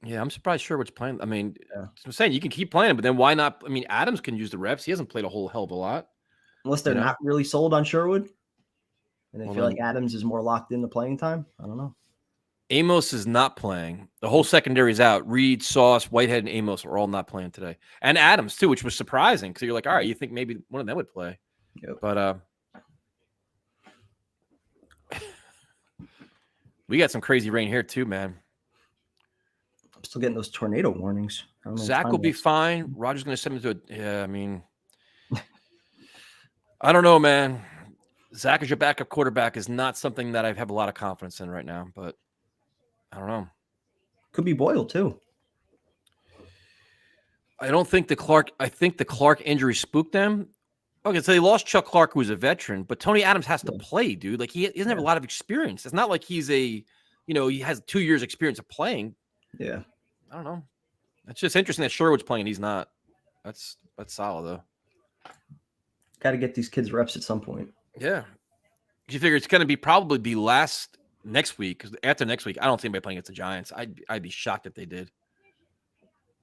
Yeah, I'm surprised Sherwood's playing. I mean, I'm saying you can keep playing, but then why not? I mean, Adams can use the reps. He hasn't played a whole hell of a lot. Unless they're not really sold on Sherwood. And they feel like Adams is more locked into playing time. I don't know. Amos is not playing. The whole secondary is out. Reed, Sauce, Whitehead, and Amos are all not playing today. And Adams, too, which was surprising. Because you're like, all right, you think maybe one of them would play. Yep. But we got some crazy rain here, too, man. I'm still getting those tornado warnings. Zach will be fine. Roger's going to send him to a – yeah, I mean – I don't know, man. Zach as your backup quarterback is not something that I have a lot of confidence in right now, but I don't know. Could be Boyle too. I think the Clark injury spooked them. Okay, so they lost Chuck Clark, who was a veteran, but Tony Adams has to play, dude. Like he doesn't have a lot of experience. It's not like he's he has 2 years experience of playing. Yeah. I don't know. It's just interesting that Sherwood's playing and he's not. That's solid though. Got to get these kids reps at some point. Yeah. You figure it's going to probably be last next week, because after next week, I don't see anybody playing against the Giants. I'd be shocked if they did.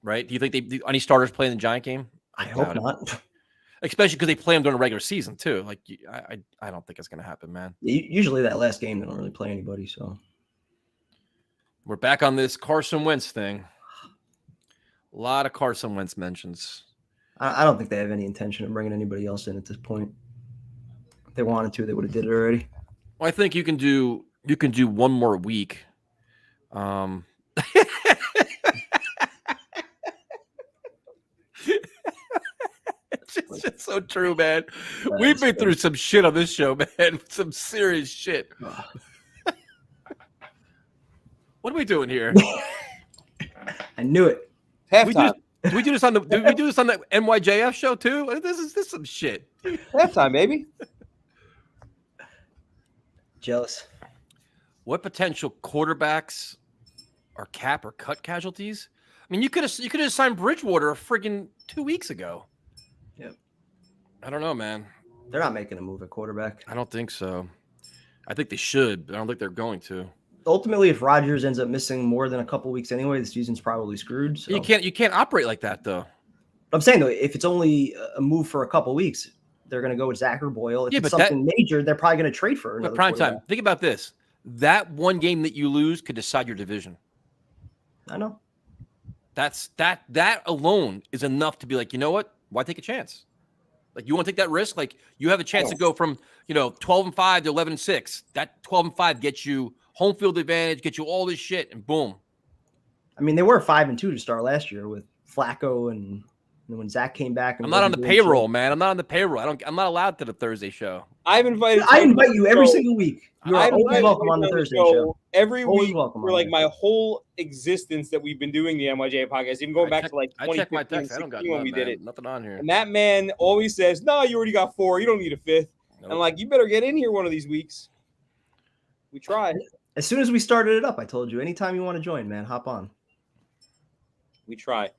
Right? Do you think any starters play in the Giant game? I hope not. especially because they play him during the regular season too. Like, I don't think it's going to happen, man. Usually that last game, they don't really play anybody. So we're back on this Carson Wentz thing. A lot of Carson Wentz mentions. I don't think they have any intention of bringing anybody else in at this point. If they wanted to, they would have did it already. Well, I think you can do one more week. It's just so true, man. We've been through some shit on this show, man. Some serious shit. What are we doing here? I knew it. Halftime. Did we do this on the NYJF show too? This is some shit. Halftime, baby. Jealous. What potential quarterbacks are cap or cut casualties? I mean, you could have signed Bridgewater a friggin' 2 weeks ago. Yep. I don't know, man. They're not making a move at quarterback. I don't think so. I think they should, but I don't think they're going to. Ultimately, if Rodgers ends up missing more than a couple weeks anyway, the season's probably screwed. So. You can't operate like that though. I'm saying though, if it's only a move for a couple weeks, they're going to go with Zach or Boyle. If it's something major, they're probably going to trade for another prime time. Think about this. That one game that you lose could decide your division. I know. That alone is enough to be like, you know what? Why take a chance? Like, you want to take that risk? Like, you have a chance to go from 12-5 to 11-6. That 12-5 gets you home field advantage, gets you all this shit, and boom. I mean, they were 5-2 to start last year with Flacco, and when Zach came back. And I'm not on the payroll, man. I'm not on the payroll. I'm not allowed to the Thursday show. I invite you every single week. You're always welcome on the Thursday show. Every week for like my whole existence that we've been doing the MYJ podcast, even going back to like 2015 when we did it. Nothing on here. And that man always says, "No, you already got 4. You don't need a 5th." Nope. I'm like, you better get in here one of these weeks. We tried. As soon as we started it up, I told you, anytime you want to join, man, hop on. We try.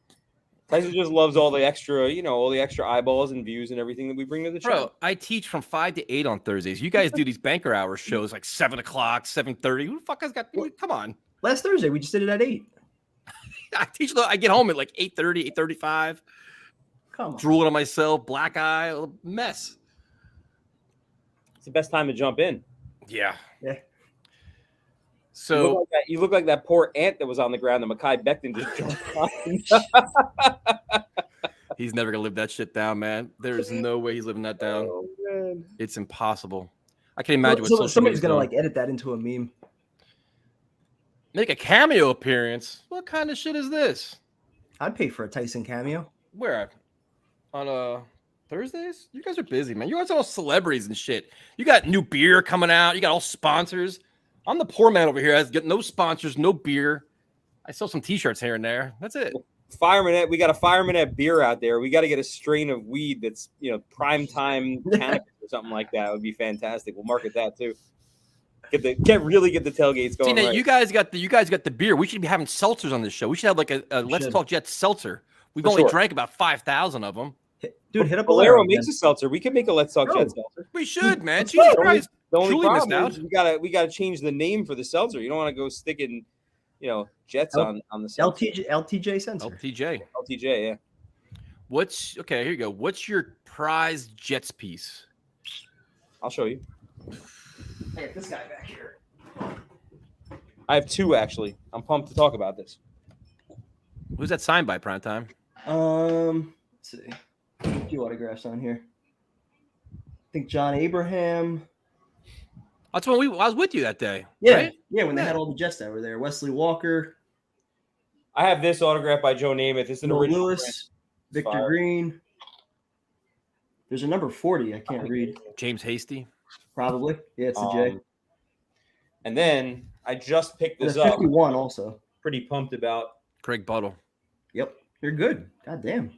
Tyson just loves all the extra, all the extra eyeballs and views and everything that we bring to the show. Bro, I teach from 5 to 8 on Thursdays. You guys do these banker hour shows like 7 o'clock, 7:30. Who the fuck has got? Come on. Last Thursday, we just did it at 8. I get home at like 8:30, 8:35. Come on. Drooling on myself, black eye, a mess. It's the best time to jump in. Yeah. Yeah. So you look like that poor ant that was on the ground that Mekhi Becton just jumped on. He's never gonna live that shit down, man. There is no way he's living that down. Oh, man. It's impossible. I can imagine what somebody's gonna like edit that into a meme. Make a cameo appearance. What kind of shit is this? I'd pay for a Tyson cameo. Where? On Thursdays? You guys are busy, man. You guys are all celebrities and shit. You got new beer coming out. You got all sponsors. I'm the poor man over here. I get no sponsors, no beer. I sell some T-shirts here and there. That's it. We got a Fireman beer out there. We got to get a strain of weed that's prime time cannabis or something like that. It would be fantastic. We'll market that too. Get the tailgates going. See, now, right. you guys got the beer. We should be having seltzers on this show. We should have like a Let's Talk Jets seltzer. We've only drank about 5,000 of them. Dude, hit up Bolero makes a seltzer. We can make a Let's Talk Jets seltzer. We should, man. Jesus Christ. The only Truly problem missed is we gotta change the name for the seltzer. You don't want to go sticking, Jets on the seltzer. LTJ sensor. LTJ, yeah. Here you go. What's your prized Jets piece? I'll show you. I got this guy back here. I have 2 actually. I'm pumped to talk about this. Who's that signed by, Primetime? Let's see. A few autographs on here. I think John Abraham. That's when I was with you that day. Yeah, right? yeah, when they had all the Jets that were there. Wesley Walker. I have this autograph by Joe Namath. It's an original. Lewis, Victor Green. There's a number 40. I can't read. James Hasty. Probably. Yeah, it's a J. And then I just picked this There's up. 51 also. Pretty pumped about. Craig Buttle. Yep. You're good. God damn.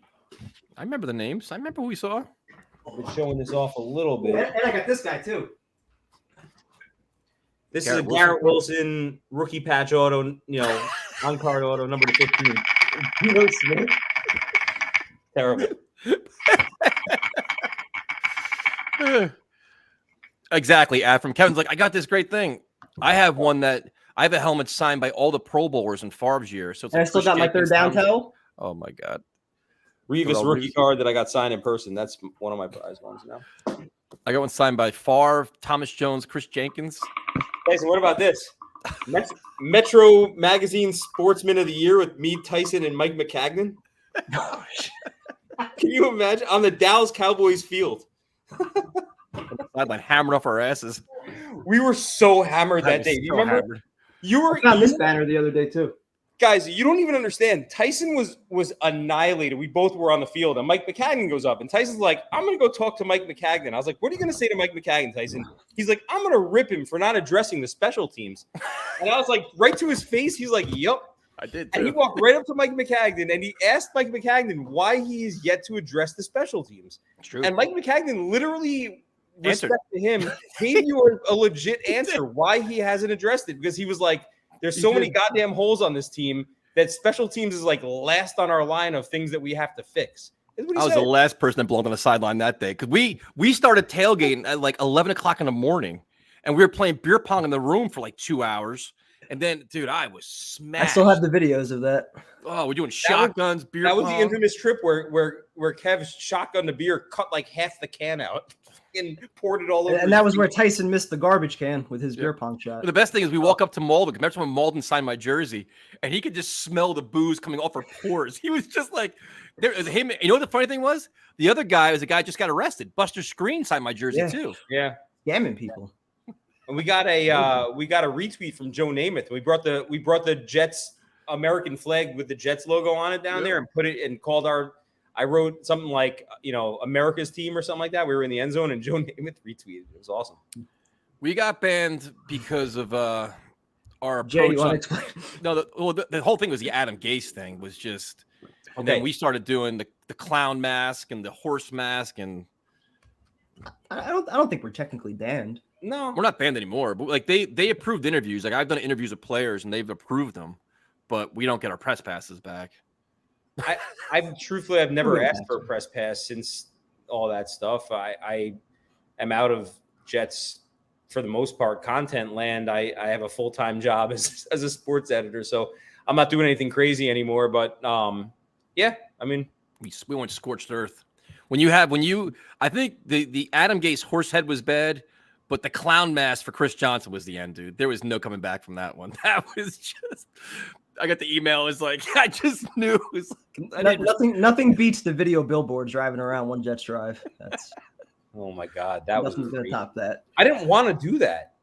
I remember the names. I remember who we saw. We're showing this off a little bit. And I got this guy too. This is a Garrett Wilson rookie patch auto, on-card auto, number 15. Smith. Terrible. Exactly. From Kevin's like, I got this great thing. I have one that I have a helmet signed by all the Pro Bowlers in Favre's year. So it's and I still got my third down towel. Oh my God. Revis Darrell rookie Revis. card that I got signed in person. That's one of my prize ones now. I got one signed by Favre, Thomas Jones, Chris Jenkins. Tyson, what about this? Metro Magazine Sportsman of the Year with me, Tyson, and Mike McCagnon. Can you imagine on the Dallas Cowboys field? Sideline hammered off our asses. We were so hammered I that was day. Do you so remember? hammered. You were I found this banner the other day too. guys. You don't even understand. Tyson was annihilated. We both were on the field, and Mike McCagnon goes up, and Tyson's like, "I'm going to go talk to Mike McCagnon." I was like, "What are you going to say to Mike McCagnon, Tyson?" He's like, "I'm going to rip him for not addressing the special teams." And I was like, right to his face, he's like, "Yup." I did And he too. walked right up to Mike McCagnon, and he asked Mike McCagnon why he is yet to address the special teams. It's true. And Mike McCagnon literally, Answered. respect to him, gave you a legit answer why he hasn't addressed it. Because he was like, there's so many goddamn holes on this team that special teams is like last on our line of things that we have to fix. That's what he I was said. the last person that belonged on the sideline that day because we started tailgating at like 11 o'clock in the morning, and we were playing beer pong in the room for like 2 hours. And then, dude, I was smashed. I still have the videos of that. Oh, we're doing shotguns, beer That pong. was the infamous trip where Kev shotgunned the beer, cut like half the can out, and poured it all over. And that was where Tyson missed the garbage can with his beer pong shot. But the best thing is we walk up to Malden. Remember when Malden signed my jersey, and he could just smell the booze coming off her pores. He was just like, there was him. You know what the funny thing was? The other guy was a guy who just got arrested. Buster Screen signed my jersey too. Yeah. Scamming people. And we got a retweet from Joe Namath. We brought the Jets American flag with the Jets logo on it down there and put it and called I wrote something like, America's team or something like that. We were in the end zone and Joe Namath retweeted. It was awesome. We got banned because of our Jay, you approach. want to explain? No, the whole thing was the Adam Gase thing was just. And then we started doing the clown mask and the horse mask, and I don't think we're technically banned. No, we're not banned anymore. But like they approved interviews. Like I've done interviews with players, and they've approved them, but we don't get our press passes back. I've never asked for a press pass since all that stuff. I am out of Jets for the most part content land. I have a full-time job as a sports editor, so I'm not doing anything crazy anymore. But yeah, I mean, we went scorched earth. I think the Adam Gase horse head was bad, but the clown mask for Chris Johnson was the end, dude. There was no coming back from that one. That was just. I got the email. It's like I just knew. It was like, nothing beats the video billboard driving around one Jets drive. That's oh my god, that was nothing's gonna top that. I didn't want to do that.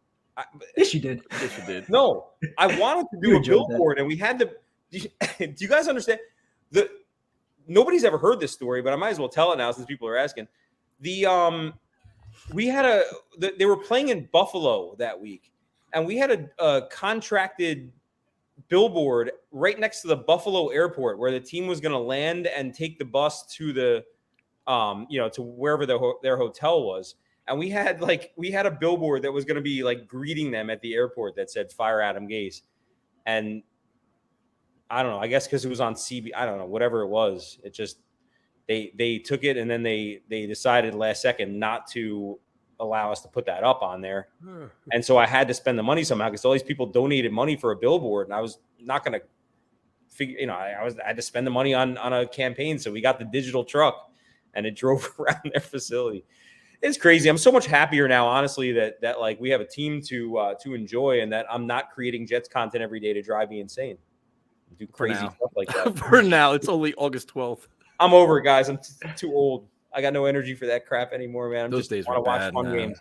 Yes, you did. Yes, you did. No, I wanted to do a billboard, and we had to. Do you guys understand? Nobody's ever heard this story, but I might as well tell it now since people are asking. They were playing in Buffalo that week, and we had a contracted billboard right next to the Buffalo airport where the team was going to land and take the bus to the to wherever their hotel was. And we had a billboard that was going to be like greeting them at the airport that said "Fire Adam Gase." And I don't know, I guess because it was on CB, I don't know, whatever it was. It just they took it, and then they decided last second not to allow us to put that up on there. And so I had to spend the money somehow because all these people donated money for a billboard, and I was not going to figure, I had to spend the money on a campaign. So we got the digital truck, and it drove around their facility. It's crazy. I'm so much happier now, honestly, that like we have a team to enjoy, and that I'm not creating Jets content every day to drive me insane. Do crazy stuff like that. For now, it's only August 12th. I'm over it, guys. I'm too old. I got no energy for that crap anymore, man. Those days were bad, fun man. games.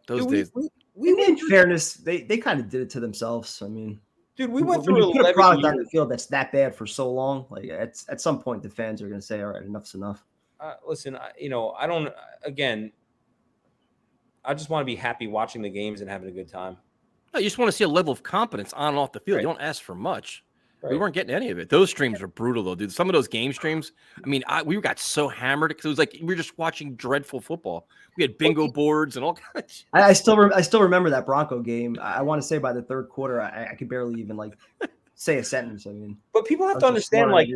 Those Dude, days. In fairness, they kind of did it to themselves. I mean, Dude, we went when through you put a 11 product years. on the field that's that bad for so long. Like at some point, the fans are going to say, "All right, enough's enough." Listen, I don't. Again, I just want to be happy watching the games and having a good time. No, you just want to see a level of competence on and off the field. Right. You don't ask for much. Right. We weren't getting any of it. Those streams were brutal, though, dude. Some of those game streams, I mean, we got so hammered because it was like we were just watching dreadful football. We had bingo boards and all kinds. I still remember that Bronco game. I want to say by the third quarter, I could barely even like say a sentence. I mean, But people have to understand, like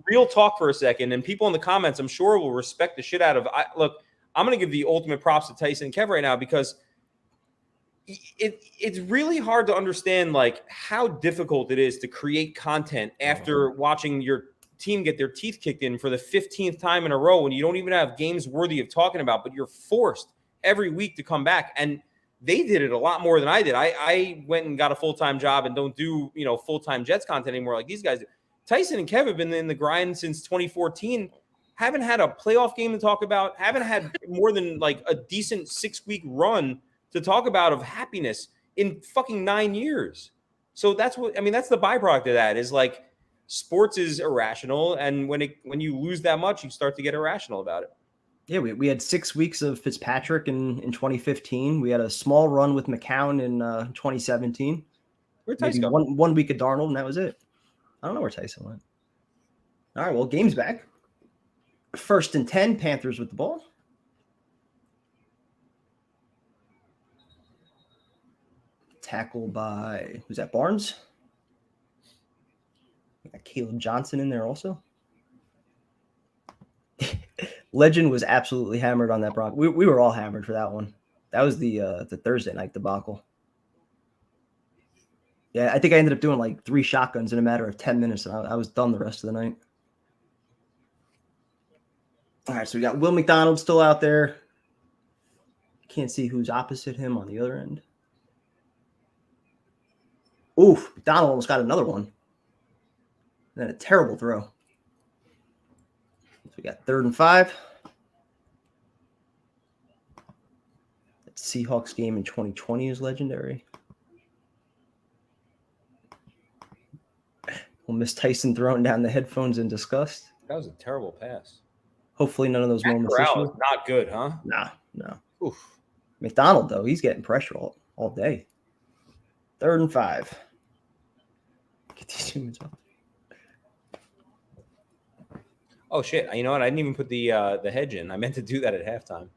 real talk for a second, and people in the comments, I'm sure, will respect the shit out of. Look, I'm going to give the ultimate props to Tyson and Kev right now because it's really hard to understand like how difficult it is to create content after watching your team get their teeth kicked in for the 15th time in a row, and you don't even have games worthy of talking about, but you're forced every week to come back. And they did it a lot more than I did. I went and got a full-time job and don't do, full-time Jets content anymore like these guys do. Tyson and Kev have been in the grind since 2014. Haven't had a playoff game to talk about. Haven't had more than like a decent 6-week run to talk about of happiness in fucking 9 years. So that's the byproduct of that is like sports is irrational. And when you lose that much, you start to get irrational about it. Yeah, we had 6 weeks of Fitzpatrick in 2015. We had a small run with McCown in 2017. Where'd Tyson go? One week of Darnold, and that was it. I don't know where Tyson went. All right, well, game's back. 1st and 10, Panthers with the ball. Tackle by, who's that, Barnes? We got Caleb Johnson in there also. Legend was absolutely hammered on that Bronco. We were all hammered for that one. That was the Thursday night debacle. Yeah, I think I ended up doing like 3 shotguns in a matter of 10 minutes, and I was done the rest of the night. All right, so we got Will McDonald still out there. Can't see who's opposite him on the other end. Oof, McDonald almost got another one. And then a terrible throw. So we got 3rd and 5. That Seahawks game in 2020 is legendary. We'll miss Tyson throwing down the headphones in disgust. That was a terrible pass. Hopefully none of those moments. Corral is not good, huh? No. Oof. McDonald, though, he's getting pressure all day. 3rd and 5. Get these humans off. Oh shit! You know what? I didn't even put the hedge in. I meant to do that at halftime.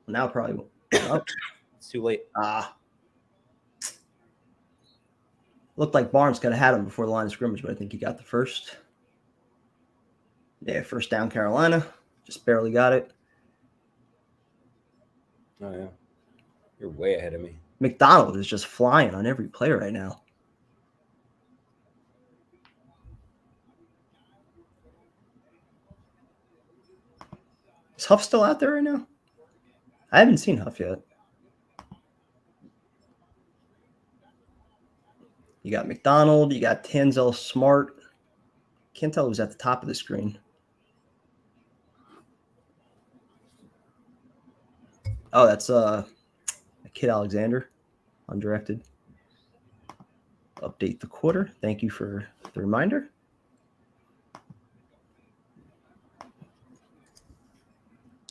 Now probably won't. Oh. It's too late. Looked like Barnes could have had him before the line of scrimmage, but I think he got the first. Yeah, 1st down Carolina. Just barely got it. Oh yeah, you're way ahead of me. McDonald is just flying on every play right now. Is Huff still out there right now? I haven't seen Huff yet. You got McDonald. You got Tanzel Smart. Can't tell who's at the top of the screen. Oh, that's Kid Alexander, undirected. Update the quarter. Thank you for the reminder.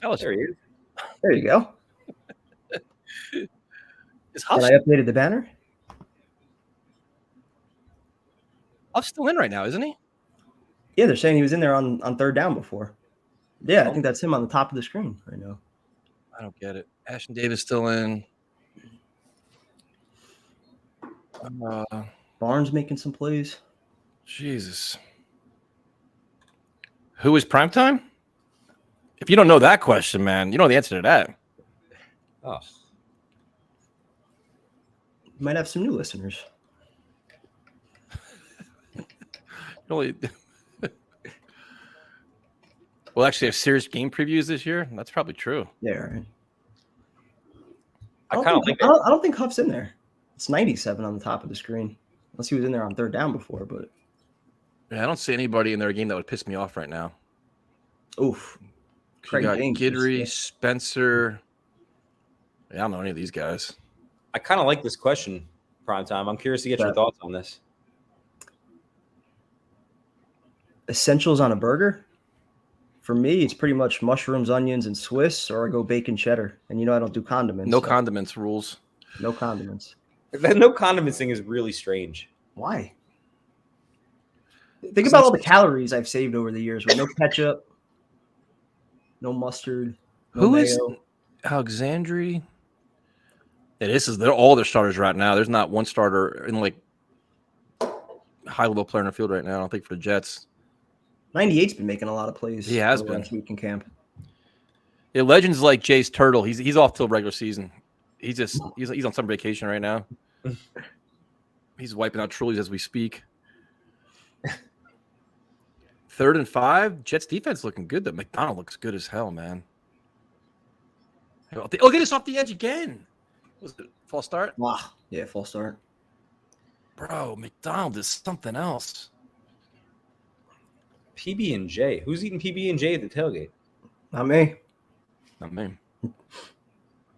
Oh, there he is. There you go. And I updated the banner. Huff's still in right now, isn't he? Yeah, they're saying he was in there on 3rd down before. Yeah, I think that's him on the top of the screen right now. I don't get it. Ashton Davis still in. Barnes making some plays. Jesus. Who is primetime? If you don't know that question, man, you know the answer to that. Oh. You might have some new listeners. Really? We'll actually have serious game previews this year. That's probably true. Yeah, right. I kind of like. I don't think Huff's in there. It's 97 on the top of the screen, unless he was in there on 3rd down before. But yeah, I don't see anybody in their game that would piss me off right now. Oof. You got Guidry, Spencer. Yeah, I don't know any of these guys. I kind of like this question, Primetime. I'm curious to get your thoughts on this. Essentials on a burger? For me, it's pretty much mushrooms, onions, and Swiss, or I go bacon cheddar. And I don't do condiments. No condiments rules. No condiments. That no condiments thing is really strange. Why? Think about all the calories I've saved over the years with no ketchup, no mustard. No Who mayo. is Alexandri? Yeah, they're all their starters right now. There's not one starter in like high level player in the field right now. I don't think for the Jets. 98's been making a lot of plays. He has been. Last week in camp. Yeah, legends like Jace Turtle. He's off till regular season. He's on some vacation right now. He's wiping out Trulies as we speak. 3rd and 5. Jets defense looking good. That McDonald looks good as hell, man. Look at this off the edge again. Was it false start? Wow. Yeah, false start. Bro, McDonald is something else. PB&J. Who's eating PB&J at the tailgate? Not me. Not me.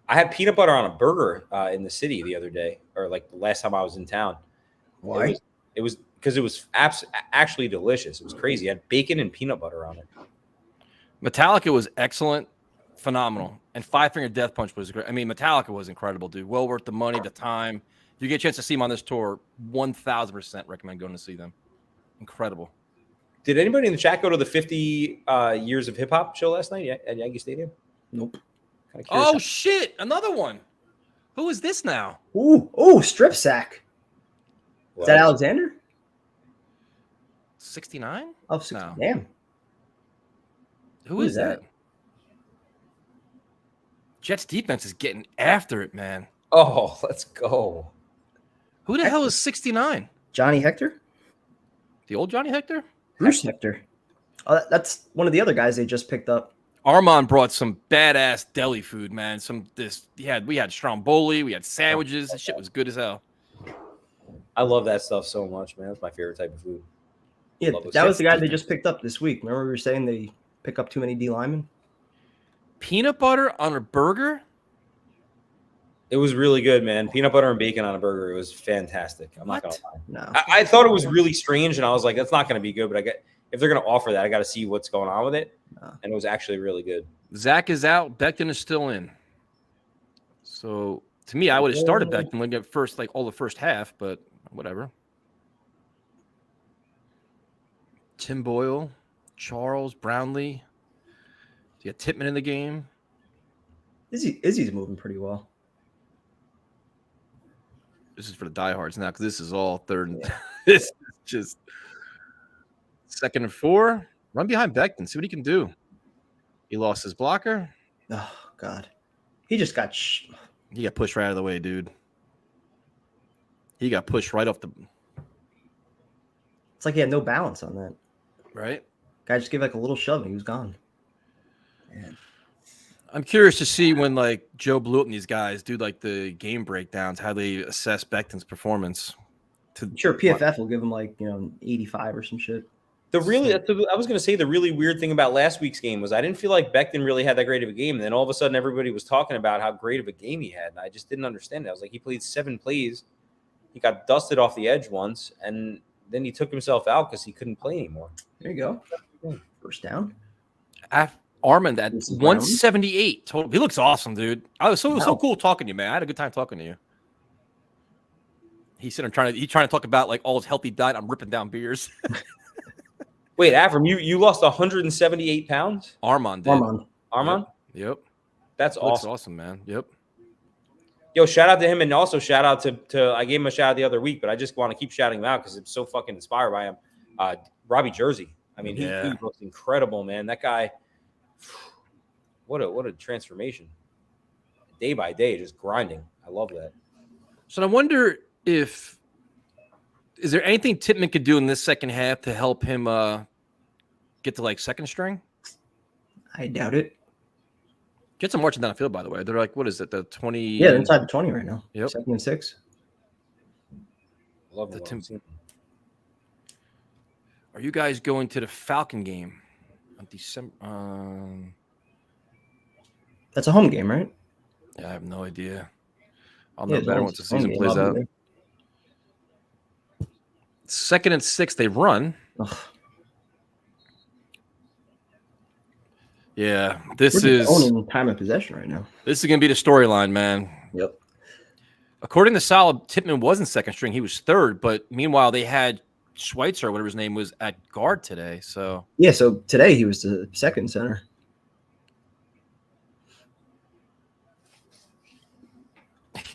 I had peanut butter on a burger in the city the other day, or like the last time I was in town. Why? It was because it was actually delicious. It was crazy. It had bacon and peanut butter on it. Metallica was excellent, phenomenal, and Five Finger Death Punch was great. I mean, Metallica was incredible, dude. Well worth the money, the time. If you get a chance to see them on this tour, 1,000% recommend going to see them. Incredible. Did anybody in the chat go to the 50 years of hip hop show last night at Yankee Stadium? Nope. Oh shit! Another one. Who is this now? Ooh, strip sack. Is that Alexander? 69? Oh, 60. No. Damn. Who is that? Jets defense is getting after it, man. Oh, let's go. Who the hell is 69? Johnny Hector? The old Johnny Hector? Bruce Hector. Oh, that's one of the other guys they just picked up. Armand brought some badass deli food, man. We had stromboli, we had sandwiches. That shit was good as hell. I love that stuff so much, man. That's my favorite type of food. Yeah, that was the guy they just picked up this week. Remember we were saying they pick up too many D linemen? Peanut butter on a burger? It was really good, man. Peanut butter and bacon on a burger. It was fantastic. I'm not gonna lie. No. I thought it was really strange, and I was like, that's not gonna be good. But if they're gonna offer that, I got to see what's going on with it. No. And it was actually really good. Zach is out. Becton is still in. So to me, I would have started Becton when get first, like all the first half, but whatever. Tim Boyle, Charles, Brownlee. You got Tippmann in the game. Izzy's moving pretty well. This is for the diehards now because this is all third. And this is just 2nd and 4. Run behind Becton. See what he can do. He lost his blocker. Oh, God. He just got He got pushed right out of the way, dude. He got pushed right off the. It's like he had no balance on that. Right. Guy just gave like a little shove and he was gone. Man. I'm curious to see when like Joe Blewett and these guys do like the game breakdowns, how they assess Becton's performance. I'm sure PFF will give him like 85 or some shit. I was going to say the really weird thing about last week's game was I didn't feel like Becton really had that great of a game. And then all of a sudden everybody was talking about how great of a game he had. And I just didn't understand it. I was like, he played 7 plays. He got dusted off the edge once. And then he took himself out because he couldn't play anymore. There you go. First down. Armand at 178 total. He looks awesome, dude. It was so cool talking to you, man. I had a good time talking to you. He's sitting trying to talk about like all his healthy diet. I'm ripping down beers. Wait, Avram, you lost 178 pounds? Armand did. Armand? Yep. That's awesome. Awesome, man. Yep. Yo, shout out to him, and also shout out to I gave him a shout out the other week, but I just want to keep shouting him out because I'm so fucking inspired by him. Robbie Jersey. I mean, he looks incredible, man. That guy, what a transformation. Day by day, just grinding. I love that. So I wonder is there anything Tippmann could do in this second half to help him get to like second string? I doubt it. Jets are marching down the field, by the way. They're like, what is it, the 20? Yeah, they're inside the 20 right now. Yep. 2nd and 6. Love the Tim. Are you guys going to the Falcon game on December? That's a home game, right? Yeah, I have no idea. I'll know better once the season plays out. 2nd and 6, they run. Ugh. Yeah, We're just owning time of possession right now. This is going to be the storyline, man. Yep. According to Sal, Tippmann wasn't second string; he was third. But meanwhile, they had Schweitzer, whatever his name was, at guard today. So yeah, so today he was the second center. I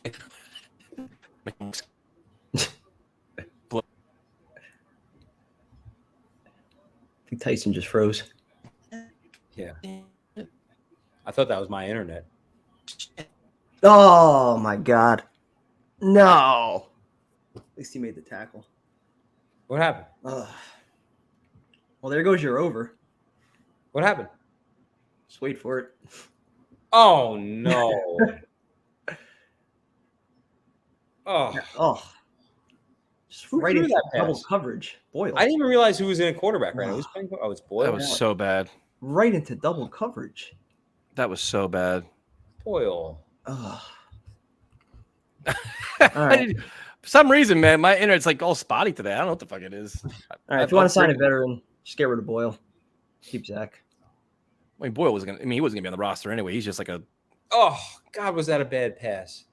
think Tyson just froze. Yeah. I thought that was my internet. Oh, my God. No. At least he made the tackle. What happened? Hold Well, there goes your over. What happened? Just wait for it. Oh no. Oh, Oh, just who right threw into that double pass? coverage. Boyle. I didn't even realize who was in a quarterback right now. Who's playing? Oh, it's Boyle. That was so bad. Right into double coverage. That was so bad. Boyle. Ugh. I right. didn't- For some reason, man, my internet's like all spotty today. I don't know what the fuck it is. All right, if you want to sign a veteran, just get rid of Boyle. Keep Zach. I mean, Boyle wasn't gonna. I mean, he wasn't gonna be on the roster anyway. He's just like a. Oh God, was that a bad pass?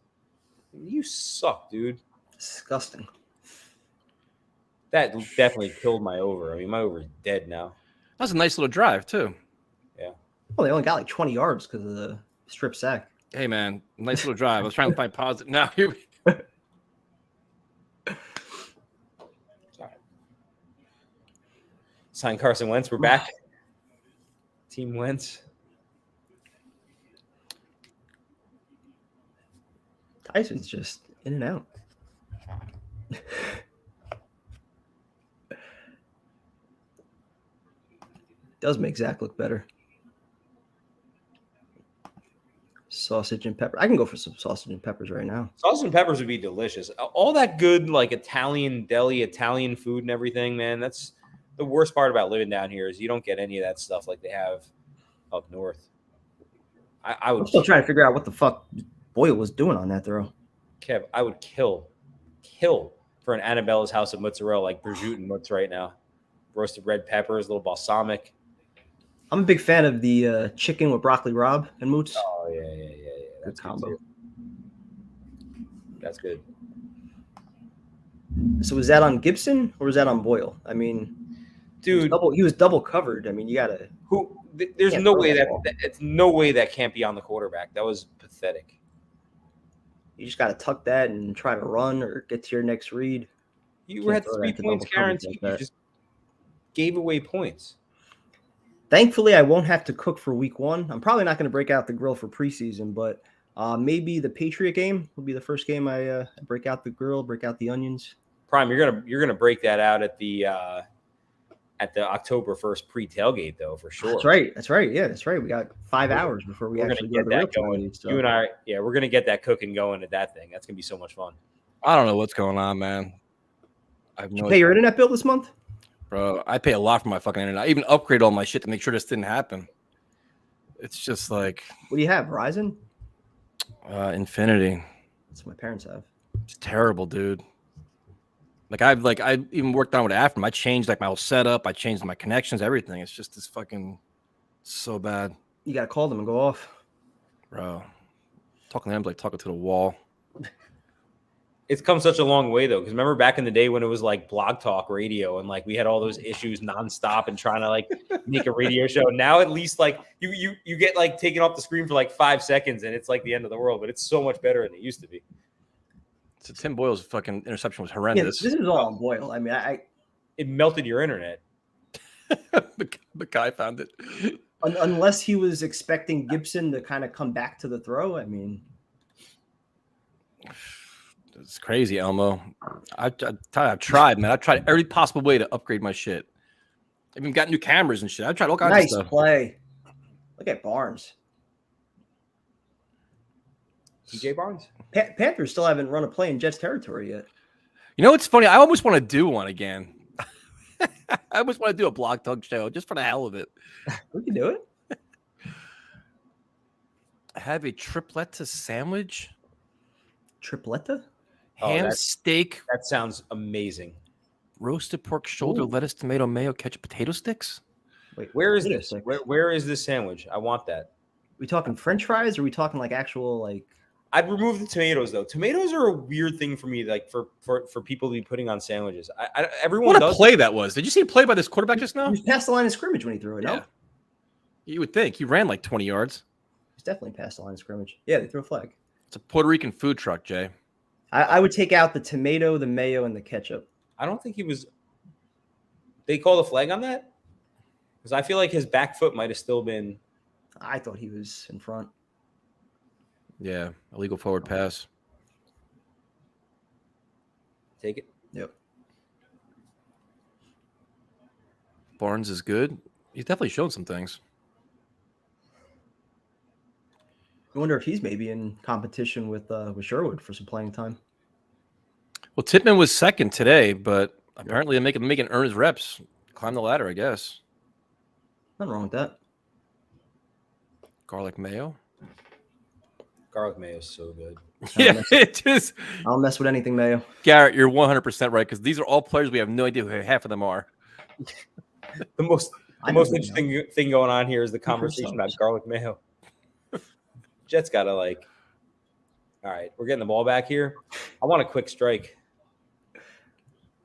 You suck, dude. Disgusting. That definitely killed my over. I mean, my over is dead now. That was a nice little drive too. Yeah. Well, they only got like 20 yards because of the strip sack. Hey, man, nice little drive. I was trying to find positive. Now here. Sign Carson Wentz. We're back. Team Wentz. Tyson's just in and out. Does make Zach look better. Sausage and pepper. I can go for some sausage and peppers right now. Sausage and peppers would be delicious. All that good, like Italian deli, Italian food and everything, man. That's the worst part about living down here is you don't get any of that stuff like they have up north. I would I'm still trying to figure out what the fuck Boyle was doing on that throw. Kev, I would kill for an Annabella's house of mozzarella like prosciutto mozz right now. Roasted red peppers, a little balsamic. I'm a big fan of the chicken with broccoli rabe and moots. Oh yeah. That's Good combo. Good too. That's good. So was that on Gibson or was that on Boyle? I mean, Dude, he was double covered. I mean, you gotta. There's Can't no throw way that that ball. it's no way that can't be on the quarterback. That was pathetic. You just gotta tuck that and try to run or get to your next read. You Can't had throw 3 that to points double coverage guaranteed. like that. You just gave away points. Thankfully, I won't have to cook for week 1. I'm probably not going to break out the grill for preseason, but maybe the Patriot game will be the first game I break out the grill, break out the onions. Prime, you're gonna break that out at the October 1st pre-tailgate though for sure. That's right. Yeah, that's right. We got 5 hours before we We're actually gonna go get to the that real going. tailgate, so. You and I, yeah, we're gonna get that cooking going at that thing. That's gonna be so much fun. I don't know what's going on, man. I have Did no you pay your internet bill this month? Bro, I pay a lot for my fucking internet. I even upgrade all my shit to make sure this didn't happen. It's just like What do you have? Verizon? Infinity. That's what my parents have. It's terrible, dude. I even worked on with Afrim. I changed like my whole setup. I changed my connections, everything. It's just this fucking so bad, You got to call them and go off. bro. Talking to them like talking to the wall. It's come such a long way though, because remember back in the day when it was like Blog Talk Radio and like we had all those issues nonstop and trying to like make a radio show. Now at least like you get like taken off the screen for like 5 seconds and it's like the end of the world, but it's so much better than it used to be. So Tim Boyle's fucking interception was Yeah, horrendous. this is all on Boyle. I mean, It melted your internet. the guy found it. unless he was expecting Gibson to kind of come back to the throw, I mean. It's crazy, Elmo. I've tried, man. I've tried every possible way to upgrade my shit. I've even got new cameras and shit. I've tried all kinds Nice of stuff. play. Look at Barnes. TJ Barnes. Panthers still haven't run a play in Jets territory yet. You know what's funny? I almost want to do one again. I almost want to do a Block Talk show just for the hell of it. We can do it. I have a tripletta sandwich, Tripletta? ham, that's- steak, That sounds amazing. roasted pork shoulder, Ooh. lettuce, tomato, mayo, ketchup, potato sticks. Wait, Where is potato this? sticks. Where is this sandwich? I want that. We talking French fries or are we talking like actual like I'd remove the tomatoes though. Tomatoes are a weird thing for me, like for people to be putting on sandwiches. Everyone What a does. play that was. Did you see a play by this quarterback just now? he was past the line of scrimmage when he threw it, no? Yeah. You would think. He ran like 20 yards. He's definitely past the line of scrimmage. Yeah, they threw a flag. It's a Puerto Rican food truck, Jay. I would take out the tomato, the mayo, and the ketchup. I don't think he was. They called a flag on that because I feel like his back foot might have still been. I thought he was in front. Yeah, illegal forward pass. Take it. Yep. Barnes is good. He's definitely shown some things. I wonder if he's maybe in competition with Sherwood for some playing time. Well, Tippmann was second today, but apparently they make him earn his reps, climb the ladder, I guess. Nothing wrong with that. Garlic mayo. Garlic mayo is so good. Yeah, it just. I don't mess with anything mayo. Garrett, you're 100% right, because these are all players we have no idea who half of them are. The most interesting thing going on here is the conversation about garlic mayo. Jets got to like, all right, we're getting the ball back here. I want a quick strike.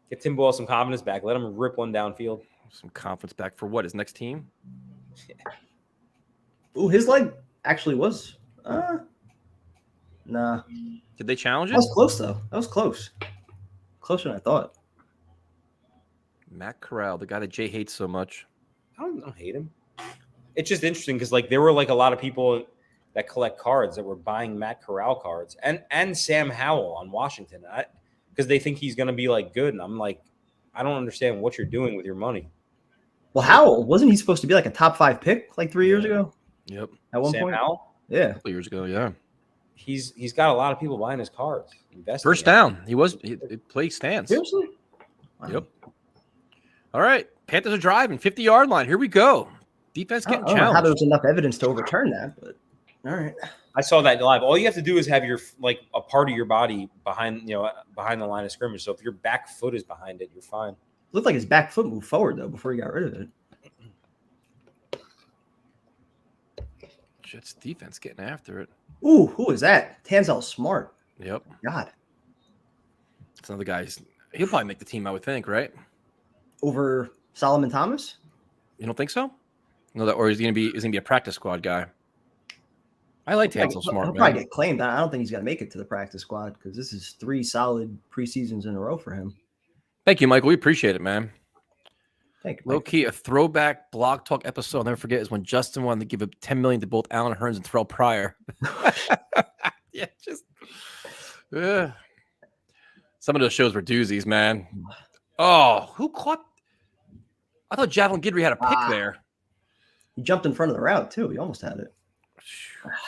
Get Tim Boyle some confidence back. Let him rip one downfield. Some confidence back for what? His next team? Ooh, his leg actually was. Nah. Did they challenge it? That was close, though. That was close. Closer than I thought. Matt Corral, the guy that Jay hates so much. I don't hate him. It's just interesting because like there were like a lot of people that collect cards that were buying Matt Corral cards and Sam Howell on Washington because they think he's going to be like good. And I'm like, I don't understand what you're doing with your money. Well, Howell, wasn't he supposed to be like a top 5 pick like 3 years ago? Yep. At one Sam point? Howell? Yeah. A couple years ago, yeah. He's got a lot of people buying his cards. First down. He played stance. Seriously? Wow. Yep. All right. Panthers are driving. 50-yard line. Here we go. Defense getting I don't know how challenged. there was enough evidence to overturn that, but all right. I saw that live. All you have to do is have your like a part of your body behind the line of scrimmage. So if your back foot is behind it, you're fine. Looked like his back foot moved forward though before he got rid of it. Jets defense getting after it. Ooh, who is that? Tanzel Smart. Yep. God. It's another guy. He'll probably make the team, I would think, right? Over Solomon Thomas? You don't think so? No, that or is he gonna be a practice squad guy? I like Tanzel Smart, He'll man. probably get claimed. I don't think he's gonna make it to the practice squad because this is 3 solid preseasons in a row for him. Thank you, Michael. We appreciate it, man. Thank you. Low key, a throwback blog talk episode I'll never forget is when Justin wanted to give up $10 million to both Alan Hearns and Terrell Pryor. Some of those shows were doozies, man. Oh, who caught? I thought Javelin Guidry had a pick there. He jumped in front of the route too. He almost had it.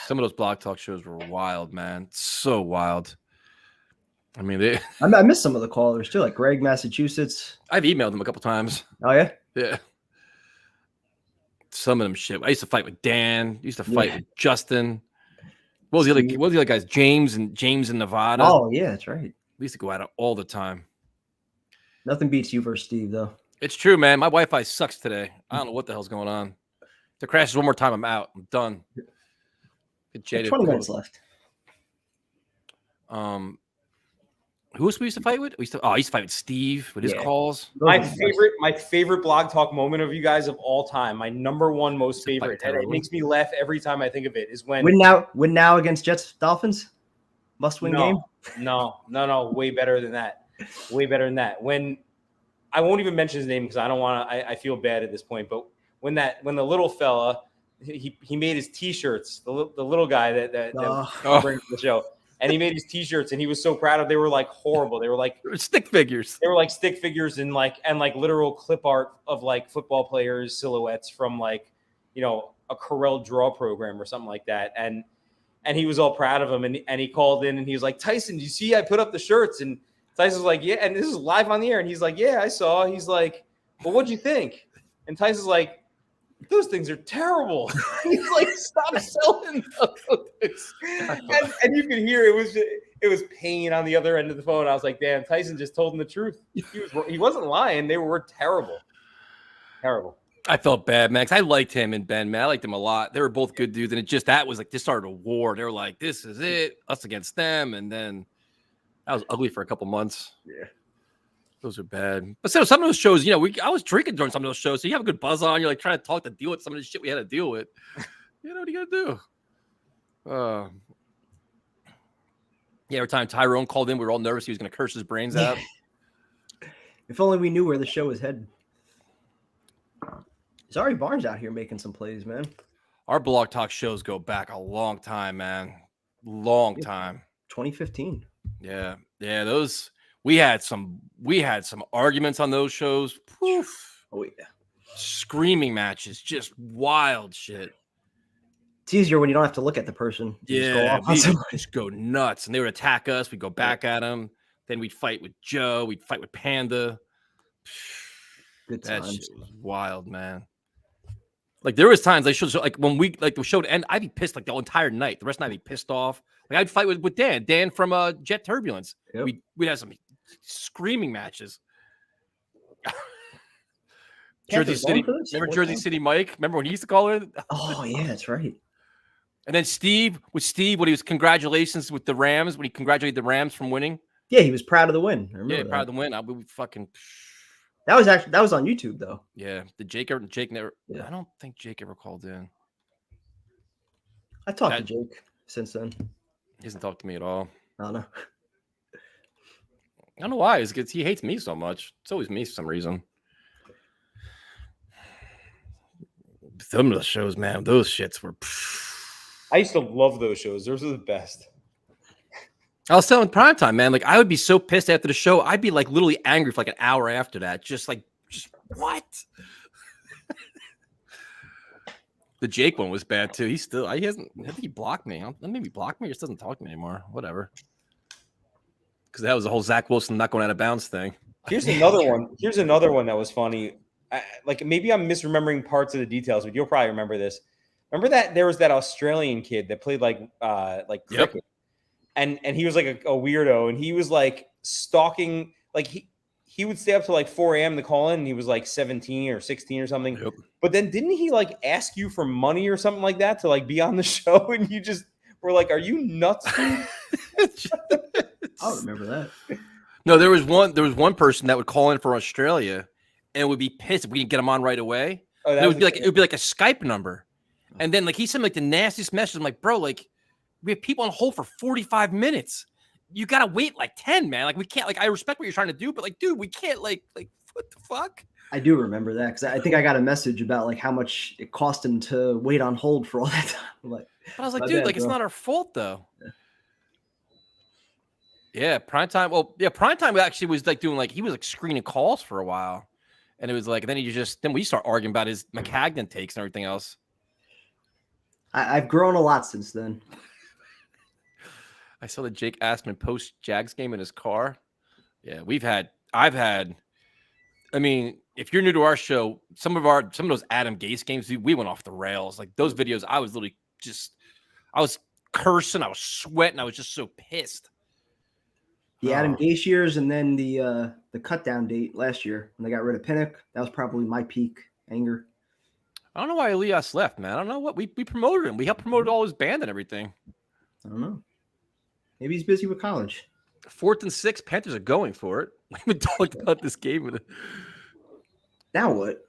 Some of those blog talk shows were wild, man. So wild. I mean, I missed some of the callers too, like Greg, Massachusetts. I've emailed them a couple times. Oh yeah, yeah. Some of them shit. I used to fight with Dan. Used to fight with Justin. What was the other guys? James in Nevada. Oh yeah, that's right. We used to go at it all the time. Nothing beats you versus Steve though. It's true, man. My Wi-Fi sucks today. I don't know what the hell's going on. If it crashes one more time, I'm out. I'm done. Get jaded. 20 minutes left. Who else we used to fight with? I used to fight with Steve with his calls. My favorite blog talk moment of you guys of all time, my number one most favorite, and it makes me laugh every time I think of it, is when win now against Jets Dolphins, must win game. No, way better than that. Way better than that. When I won't even mention his name because I don't want to. I feel bad at this point, but when the little fella he made his T-shirts, the little guy that brings the show. And he made his T-shirts, and he was so proud of. They were like horrible. They were like stick figures. They were like stick figures and literal clip art of like football players' silhouettes from like a Corel Draw program or something like that. And he was all proud of them. And he called in and he was like, Tyson, do you see I put up the shirts? And Tyson's like, yeah. And this is live on the air. And he's like, yeah, I saw. He's like, well, what'd you think? And Tyson's like, those things are terrible. He's like, stop selling those. And you could hear it was pain on the other end of the phone. I was like, damn, Tyson just told him the truth. He wasn't lying. They were terrible. Terrible. I felt bad, man, 'cause I liked him and Ben, man. I liked them a lot. They were both good dudes. And that was like, this started a war. They were like, this is it, us against them. And then that was ugly for a couple months. Yeah. Those are bad. But so some of those shows, I was drinking during some of those shows. So you have a good buzz on. You're like trying to talk to deal with some of the shit we had to deal with. What are you going to do? Every time Tyrone called in, we were all nervous he was going to curse his brains out. If only we knew where the show was headed. Zari Barnes out here making some plays, man. Our blog talk shows go back a long time, man. Long time. 2015. Yeah. Yeah. Those. We had some arguments on those shows. Poof. Oh yeah. screaming matches, just wild shit. It's easier when you don't have to look at the person. You just go off on we somebody. just go nuts, and they would attack us. We'd go back at them. Then we'd fight with Joe. We'd fight with Panda. Good That times. shit was wild, man. Like there was times I showed like when we like the show to end, I'd be pissed like the entire night. The rest of the night I'd be pissed off. Like I'd fight with Dan from Jet Turbulence. Yep. We'd have some screaming matches. Panthers Jersey City. going for this? Remember What Jersey time? City Mike? Remember when he used to call in? Oh yeah, that's right. And then Steve when he was congratulations with the Rams, when he congratulated the Rams from winning. Yeah, he was proud of the win. I remember Yeah, that. proud of the win. I would fucking That was on YouTube though. yeah. Did Jake never? Yeah. I don't think Jake ever called in. I talked to Jake since then. He hasn't talked to me at all. I don't know. I don't know why. It's because he hates me so much. It's always me for some reason. Some of the shows, man, those shits were. I used to love those shows. Those are the best. I was telling primetime, man. Like I would be so pissed after the show. I'd be like literally angry for like an hour after that. Just what? The Jake one was bad too. He hasn't. I think he blocked me. Maybe blocked me. He just doesn't talk to me anymore. Whatever. Because that was the whole Zach Wilson not going out of bounds thing. Here's another one. Here's another one that was funny. Like maybe I'm misremembering parts of the details, but you'll probably remember this. Remember that there was that Australian kid that played like cricket, and he was like a weirdo, and he was like stalking. Like he would stay up till like 4 a.m. to call in, and he was like 17 or 16 or something. Yep. But then didn't he like ask you for money or something like that to like be on the show, and you just were like, "Are you nuts?" I don't remember that. No, there was one person that would call in for Australia and would be pissed if we didn't get him on right away. Oh, it would be like a Skype number. And then like he sent like the nastiest message. I'm like, bro, like we have people on hold for 45 minutes. You gotta wait like 10, man. Like we can't, like I respect what you're trying to do, but like, dude, we can't like what the fuck? I do remember that because I think I got a message about like how much it cost him to wait on hold for all that time. Like, but I was like, dude, like it's not our fault though. Yeah, primetime. Well, yeah, primetime actually was like doing like he was like screening calls for a while, and it was like then we start arguing about his McCagnon takes and everything else. I've grown a lot since then. I saw the Jake Asman post Jags game in his car. Yeah, I've had. I mean, if you're new to our show, some of those Adam Gase games, dude, we went off the rails. Like those videos, I was literally I was cursing, I was sweating, I was just so pissed. The Adam Gase years, and then the cut down date last year when they got rid of Pinnock. That was probably my peak anger. I don't know why Elias left, man. I don't know what we promoted him. We helped promote all his band and everything. I don't know. Maybe he's busy with college. 4th and 6, Panthers are going for it. We haven't talked about this game. Now what?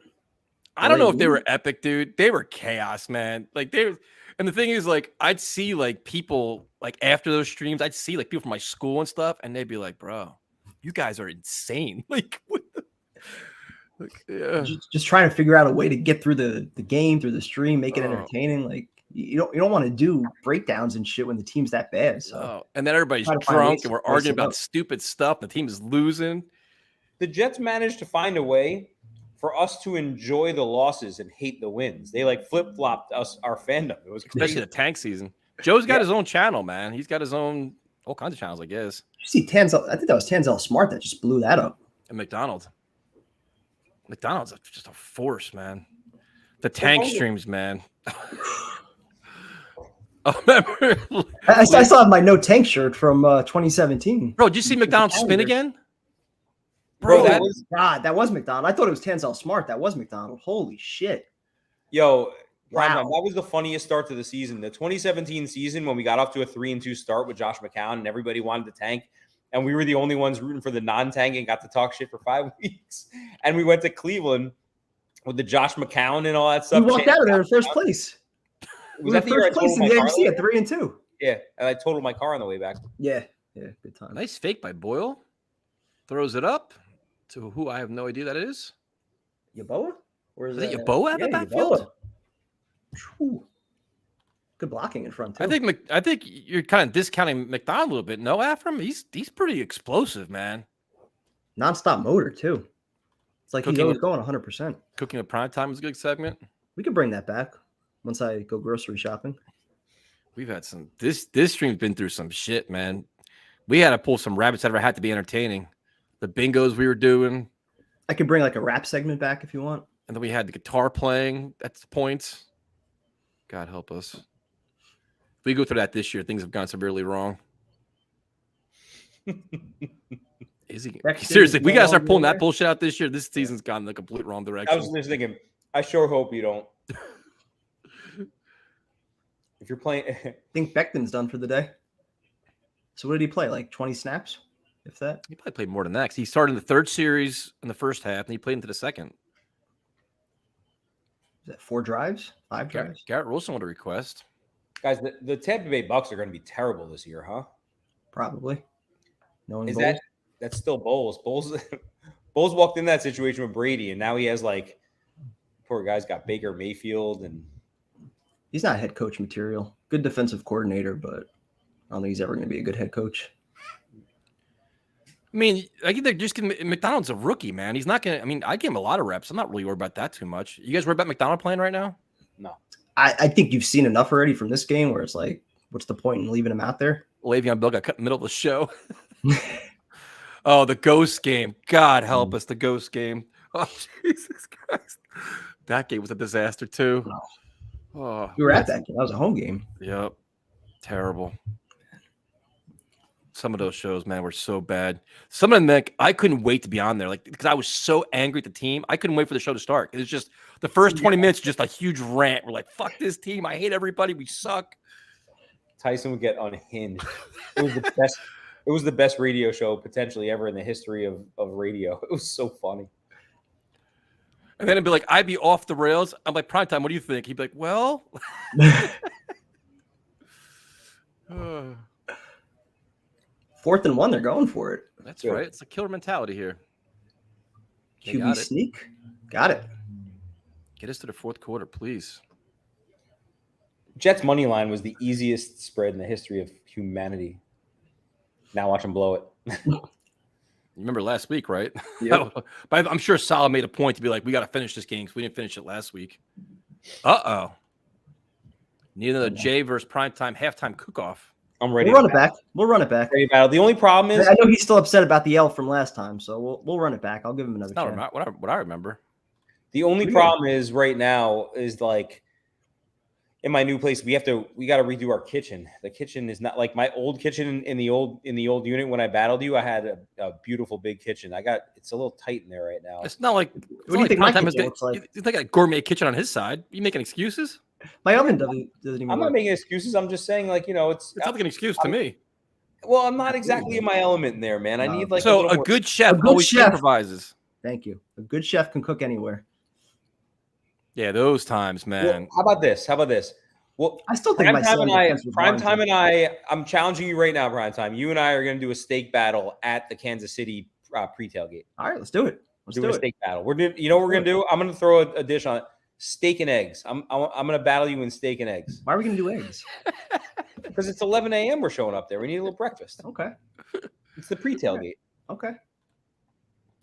I don't know if they were epic, dude. They were chaos, man. Like and the thing is, like, I'd see like people like after those streams, I'd see like people from my school and stuff, and they'd be like, "Bro, you guys are insane!" Like, what the... like yeah. Just trying to figure out a way to get through the game, through the stream, make it entertaining. Like you don't want to do breakdowns and shit when the team's that bad. So and then everybody's drunk and we're arguing about stupid stuff. The team is losing. The Jets managed to find a way for us to enjoy the losses and hate the wins. They like flip-flopped our fandom. It was crazy. Especially the tank season. Joe's got his own channel, man. He's got his own all kinds of channels, I guess. You see Tanzel, I think that was Tanzel Smart that just blew that up. And McDonald's just a force, man. The tank streams, man. Oh, remember? I still have my no tank shirt from 2017. Bro, did you see McDonald's spin again? Bro, that was McDonald. I thought it was Tanzel Smart. That was McDonald. Holy shit. Yo, wow. That was the funniest start to the season. The 2017 season when we got off to a 3-2 start with Josh McCown and everybody wanted to tank. And we were the only ones rooting for the non-tank and got to talk shit for 5 weeks. And we went to Cleveland with the Josh McCown and all that stuff. We walked out of there in first place. Was that the year I totaled my car? AFC at 3-2. Yeah, and I totaled my car on the way back. Yeah, good time. Nice fake by Boyle. Throws it up to who I have no idea that is. Yaboa? Or is it Yaboa at the backfield? Good blocking in front too. I think you're kind of discounting McDonald a little bit. No, Afram, he's pretty explosive, man. Non-stop motor too. It's like he's always going 100%. Cooking at prime time was a good segment. We could bring that back once I go grocery shopping. We've had some. This stream's been through some shit, man. We had to pull some rabbits out of our hat to be entertaining. The bingos we were doing. I could bring like a rap segment back if you want. And then we had the guitar playing at the points. God help us. If we go through that this year, things have gone severely wrong. Is he seriously? If we gotta start pulling that bullshit out this year, this season's gone in the complete wrong direction. I was just thinking, I sure hope you don't. If you're playing, I think Becton's done for the day. So what did he play? Like 20 snaps, if that? He probably played more than that. 'Cause he started in the third series in the first half, and he played into the second. Is that 4 drives? 5 drives? Garrett Wilson would a request. guys, the Tampa Bay Bucks are going to be terrible this year, huh? Probably. No, is that's still Bowles? Bowles walked in that situation with Brady, and now he has like poor guy's got Baker Mayfield, and he's not head coach material. Good defensive coordinator, but I don't think he's ever going to be a good head coach. I mean, I think they're just gonna, McDonald's a rookie, man. He's not gonna. I mean, I give him a lot of reps. I'm not really worried about that too much. You guys worried about McDonald playing right now? No. I think you've seen enough already from this game where it's like, what's the point in leaving him out there? Le'Veon Bell got cut in the middle of the show. Oh, the ghost game. God help us, the ghost game. Oh, Jesus Christ. That game was a disaster, too. Oh, you were at that game. That was a home game. Yep. Terrible. Some of those shows, man, were so bad. Some of them, like, I couldn't wait to be on there, like, because I was so angry at the team. I couldn't wait for the show to start. It was just the first 20 minutes, just a huge rant. We're like, "Fuck this team! I hate everybody. We suck." Tyson would get unhinged. It was the best. It was the best radio show potentially ever in the history of radio. It was so funny. And then it'd be like, I'd be off the rails. I'm like, "Primetime, what do you think?" He'd be like, "Well." 4th and 1, they're going for it. That's right. It's a killer mentality here. QB sneak. Got it. Get us to the fourth quarter, please. Jets money line was the easiest spread in the history of humanity. Now watch them blow it. You remember last week, right? Yeah. But I'm sure Salah made a point to be like, we got to finish this game because we didn't finish it last week. Uh-oh. Need another Jay versus primetime halftime cook-off. I'm ready. We'll run it back. We'll run it back. Ready battle. The only problem is I know he's still upset about the L from last time, so we'll run it back. I'll give him another chance. Not what I remember. The only problem is right now is like in my new place we got to redo our kitchen. The kitchen is not like my old kitchen in the old unit when I battled you. I had a beautiful big kitchen. It's a little tight in there right now. It's not like what do you think my kitchen looks like? It's like a gourmet kitchen on his side. You making excuses? My oven doesn't even I'm work. not making excuses. I'm just saying, like, it's not like an excuse to me. Well, I'm not exactly in my element in there, man. I need like a good chef always improvises. Thank you. A good chef can cook anywhere. Yeah, those times, man. Well, how about this? Well, I still think Primetime and I, I'm challenging you right now, Primetime. You and I are going to do a steak battle at the Kansas City pre-tailgate. All right, let's do it. Let's do a steak battle. We're doing. You know what we're going to do? I'm going to throw a dish on it. Steak and eggs. I'm going to battle you in steak and eggs. Why are we going to do eggs? Because it's 11 a.m. We're showing up there. We need a little breakfast. Okay. It's the pre-tailgate. Okay.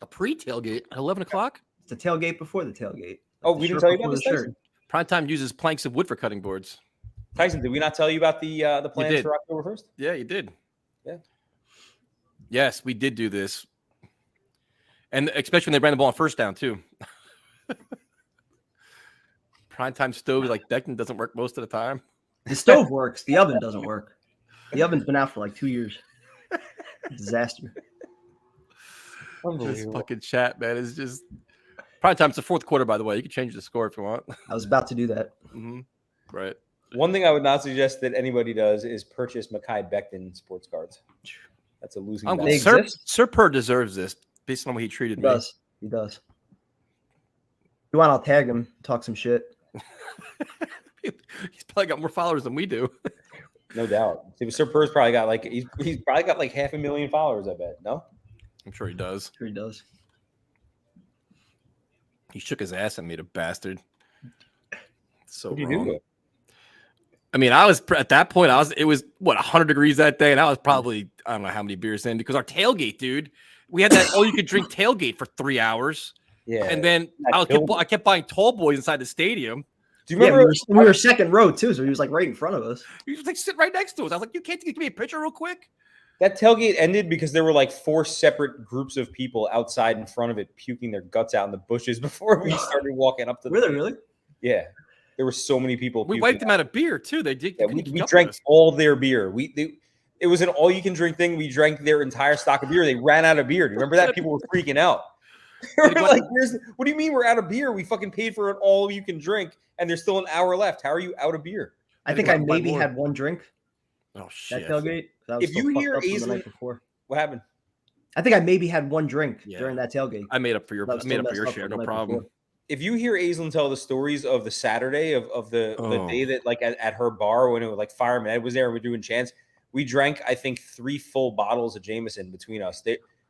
A pre-tailgate at 11 o'clock? It's the tailgate before the tailgate. Oh, we didn't tell you about this, Tyson? Primetime uses planks of wood for cutting boards. Tyson, did we not tell you about the plans for October 1st? Yeah, you did. Yeah. Yes, we did do this. And especially when they ran the ball on first down, too. Primetime stove like Declan doesn't work most of the time. The stove works. The oven doesn't work. The oven's been out for like 2 years. Disaster. This fucking chat, man, is just Primetime's the fourth quarter, by the way. You can change the score if you want. I was about to do that. Mm-hmm. Right. One thing I would not suggest that anybody does is purchase Mekhi Becton sports cards. That's a losing battle. Sir Purr deserves this based on the way he treated me. He does. If you want, I'll tag him, talk some shit. He's probably got more followers than we do. No doubt. Sir Purr's probably got like he's probably got like 500,000 followers, I bet. No? I'm sure he does. He does. He shook his ass at me, the bastard. So what did wrong. You do? I mean, I was at that point, it was 100 degrees that day, and I was probably, I don't know how many beers in because our tailgate, dude, we had that all you could drink tailgate for 3 hours. Yeah. And then That I kept buying tall boys inside the stadium. Do you remember? we were second row too, so he was like right in front of us. He was like sitting right next to us. I was like, you can't give me a picture real quick? That tailgate ended because there were like 4 separate groups of people outside in front of it puking their guts out in the bushes before we started walking up to Were they really? Yeah. There were so many people. We wiped them out of beer too. They did. Yeah, we drank all their beer. It was an all-you-can-drink thing. We drank their entire stock of beer. They ran out of beer. Do you remember that? People were freaking out. They were like, what do you mean we're out of beer? We fucking paid for it all you can drink, and there's still an hour left. How are you out of beer? I think I maybe had one drink. Oh shit! That tailgate. If you hear Aislinn, what happened? I think I maybe had one drink during that tailgate. I made up for your share, no problem. If you hear Aislinn tell the stories of the Saturday of the day that like at her bar when it was like Fireman Ed was there and we were doing chants, we drank I think 3 full bottles of Jameson between us.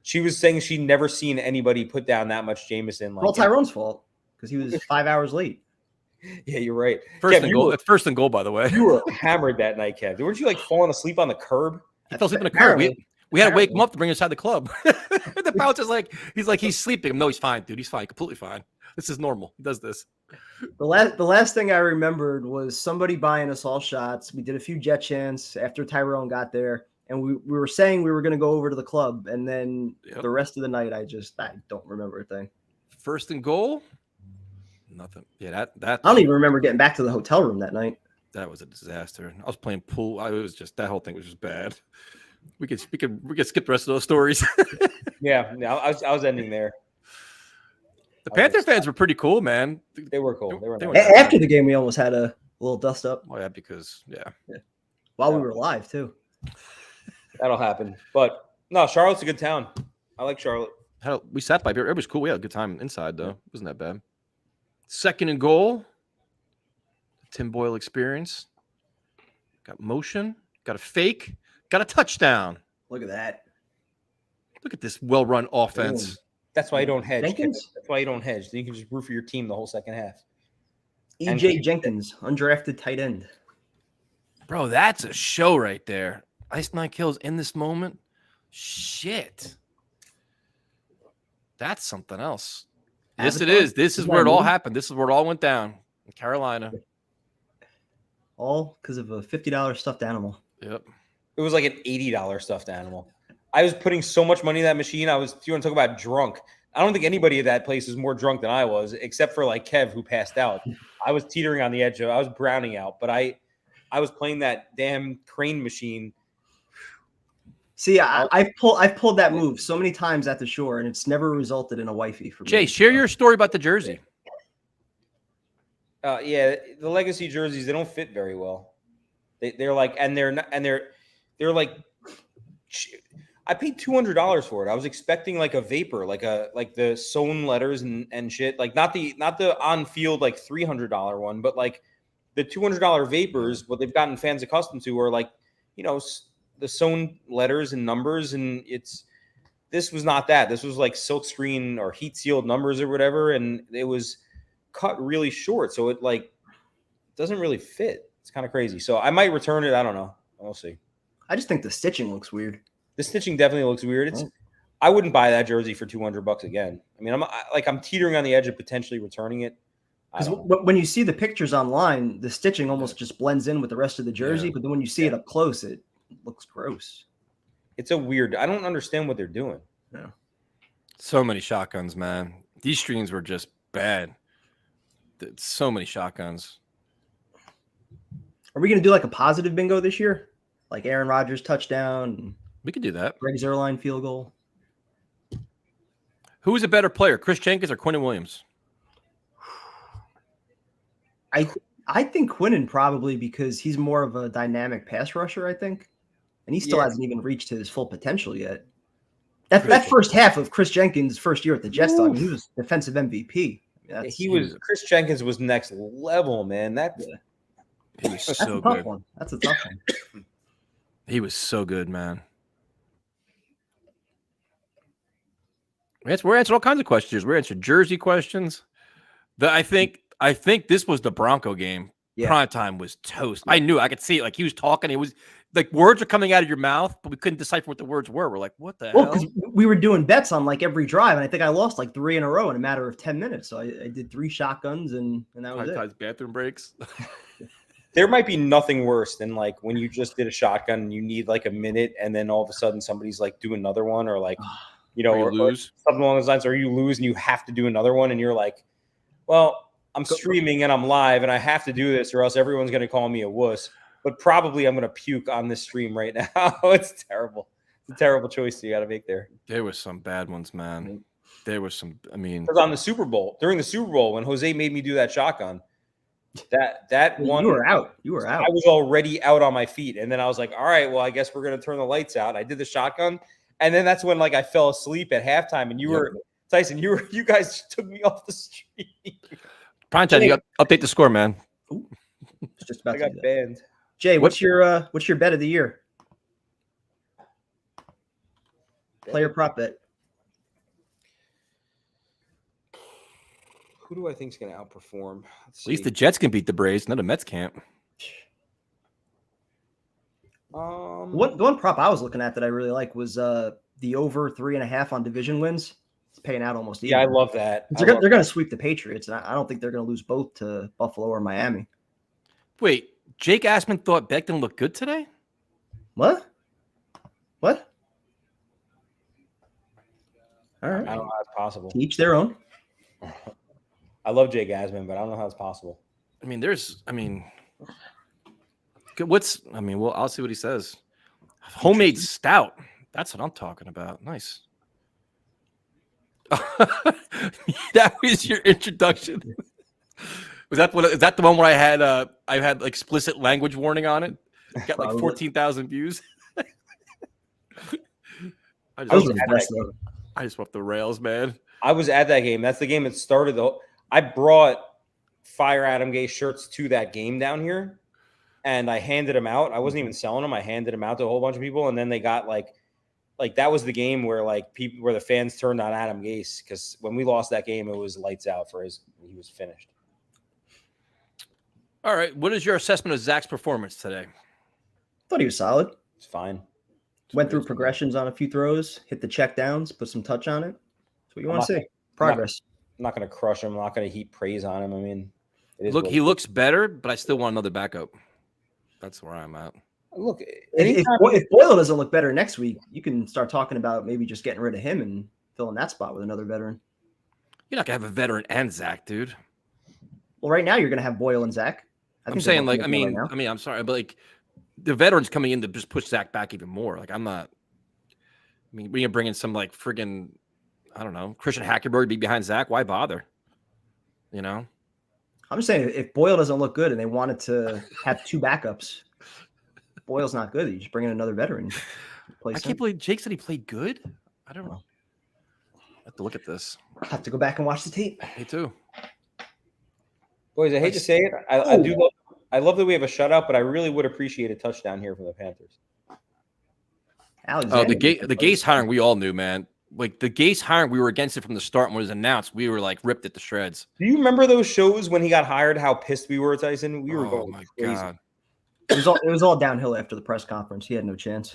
She was saying she'd never seen anybody put down that much Jameson. Like, well, Tyrone's fault because he was 5 hours late. Yeah, you're right. First and goal. That's first and goal, by the way. You were hammered that night, Kev. Weren't you like falling asleep on the curb? He fell asleep in the curb. We had to wake him up to bring him inside the club. The bouncer's like, he's sleeping. No, he's fine, dude. He's fine, completely fine. This is normal. He does this. The last thing I remembered was somebody buying us all shots. We did a few jet chants after Tyrone got there, and we were saying we were going to go over to the club, and then the rest of the night I don't remember a thing. First and goal, nothing. Yeah, that I don't even remember getting back to the hotel room that night. That was a disaster. I was playing pool. It was just that whole thing was just bad. We could skip the rest of those stories. Yeah, I was ending there. The Panther fans were pretty cool, man. They were cool. They were nice. After the game, we almost had a little dust up. Oh yeah, because while we were live too. That'll happen. But no, Charlotte's a good town. I like Charlotte. We sat by beer. It was cool. We had a good time inside though. It wasn't that bad. Second and goal. Tim Boyle experience. Got motion. Got a fake. Got a touchdown. Look at that. Look at this well-run offense. Ooh. That's why you don't hedge. Jenkins? That's why you don't hedge. You can just root for your team the whole second half. EJ Jenkins, undrafted tight end. Bro, that's a show right there. Ice Nine Kills in this moment. Shit. That's something else. Yes, it is. This is where it all happened. This is where it all went down in Carolina. All because of a $50 stuffed animal. Yep. It was like an $80 stuffed animal. I was putting so much money in that machine. You want to talk about drunk? I don't think anybody at that place is more drunk than I was, except for like Kev, who passed out. I was teetering on the edge of. I was browning out, but I was playing that damn crane machine. See, I've pulled that move so many times at the shore, and it's never resulted in a wifey for me. Jay, share your story about the jersey. Yeah, the legacy jerseys, they don't fit very well. They're like, and they're like. I paid $200 for it. I was expecting like a vapor, like the sewn letters and shit, like not the on field like $300 one, but like the $200 vapors. What they've gotten fans accustomed to are like, the sewn letters and numbers, and this was not that. This was like silk screen or heat sealed numbers or whatever, and it was cut really short, so it like doesn't really fit. It's kind of crazy. So I might return it. I don't know. We'll see. I just think the stitching looks weird. The stitching definitely looks weird. I wouldn't buy that jersey for $200 again. I mean, I'm teetering on the edge of potentially returning it. Because when you see the pictures online, the stitching almost just blends in with the rest of the jersey. But then when you see it up close, it looks gross. It's a weird. I don't understand what they're doing. Yeah. So many shotguns, man. These streams were just bad. So many shotguns. Are we going to do like a positive bingo this year? Like Aaron Rodgers touchdown? We could do that. Greg Zuerlein field goal. Who is a better player, Chris Jenkins or Quinnen Williams? I think Quinnen probably because he's more of a dynamic pass rusher, I think. And he still hasn't even reached his full potential yet. That first half of Chris Jenkins' first year at the Jets, I mean, he was defensive MVP. Chris Jenkins was next level, man. He was so good. One. That's a tough one. He was so good, man. We're answering all kinds of questions. We're answering jersey questions. I think this was the Bronco game. Primetime was toast. I knew. I could see it. Like he was talking. It was like words are coming out of your mouth, but we couldn't decipher what the words were. We're like, what the hell? Because we were doing bets on like every drive, and I think I lost like 3 in a row in a matter of 10 minutes. So I did 3 shotguns, and that was it. Bathroom breaks. There might be nothing worse than like when you just did a shotgun and you need like a minute, and then all of a sudden somebody's like do another one, or like or lose something along those lines, or you lose and you have to do another one, and you're like, well, I'm streaming and I'm live and I have to do this or else everyone's going to call me a wuss. But probably I'm going to puke on this stream right now. It's terrible. It's a terrible choice you got to make there. There was some bad ones, man. There was some. I mean, because on the Super Bowl, during the Super Bowl, when Jose made me do that shotgun, that one, you were out. You were out. I was already out on my feet, and then I was like, all right, well, I guess we're going to turn the lights out. I did the shotgun, and then that's when like I fell asleep at halftime, and you were Tyson. You guys took me off the street. Primetime, you got update the score, man. Ooh, it's just about I got banned. Jay, what's your bet of the year? Player prop bet. Who do I think is going to outperform? At least the Jets can beat the Braves. No, the Mets can't. The one prop I was looking at that I really like was the over 3.5 on division wins. It's paying out almost even. Yeah, I love that. They're going to sweep the Patriots, and I don't think they're going to lose both to Buffalo or Miami. Wait, Jake Ashman thought Becton looked good today? What? All right. I don't know how it's possible. Each their own. I love Jake Asman, but I don't know how it's possible. I'll see what he says. Homemade stout. That's what I'm talking about. Nice. That was your introduction. Is that the one where I had explicit language warning on it? Got like 14,000 views. I just went off the rails, man. I was at that game. That's the game that started I brought Fire Adam Gay shirts to that game down here, and I handed them out. I wasn't even selling them. I handed them out to a whole bunch of people, and then they got like that was the game where where the fans turned on Adam Gase, because when we lost that game, it was lights out he was finished. All right, what is your assessment of Zach's performance today? Thought he was solid. It's fine. Went through progressions on a few throws, hit the check downs, put some touch on it. That's what you want to see. Progress. I'm not going to crush him. I'm not going to heap praise on him. I mean, he looks better, but I still want another backup. That's where I'm at. Look, if Boyle doesn't look better next week, you can start talking about maybe just getting rid of him and filling that spot with another veteran. You're not going to have a veteran and Zach, dude. Well, right now you're going to have Boyle and Zach. I'm saying, like, I'm sorry, but like the veterans coming in to just push Zach back even more. Like, I'm not. I mean, we can bring in some like friggin', I don't know, Christian Hackenberg to be behind Zach. Why bother? You know. I'm just saying, if Boyle doesn't look good and they wanted to have 2 backups, Boyle's not good. You just bring in another veteran. I can't believe Jake said he played good. I don't know. I have to look at this. I have to go back and watch the tape. Me too. Boys, I hate to say it. I love that we have a shutout, but I really would appreciate a touchdown here from the Panthers. Alexander, the Gase hiring, we all knew, man. Like the Gase hiring, we were against it from the start. When it was announced, we were like ripped at the shreds. Do you remember those shows when he got hired? How pissed we were, Tyson? We were going crazy. God. It was all downhill after the press conference. He had no chance.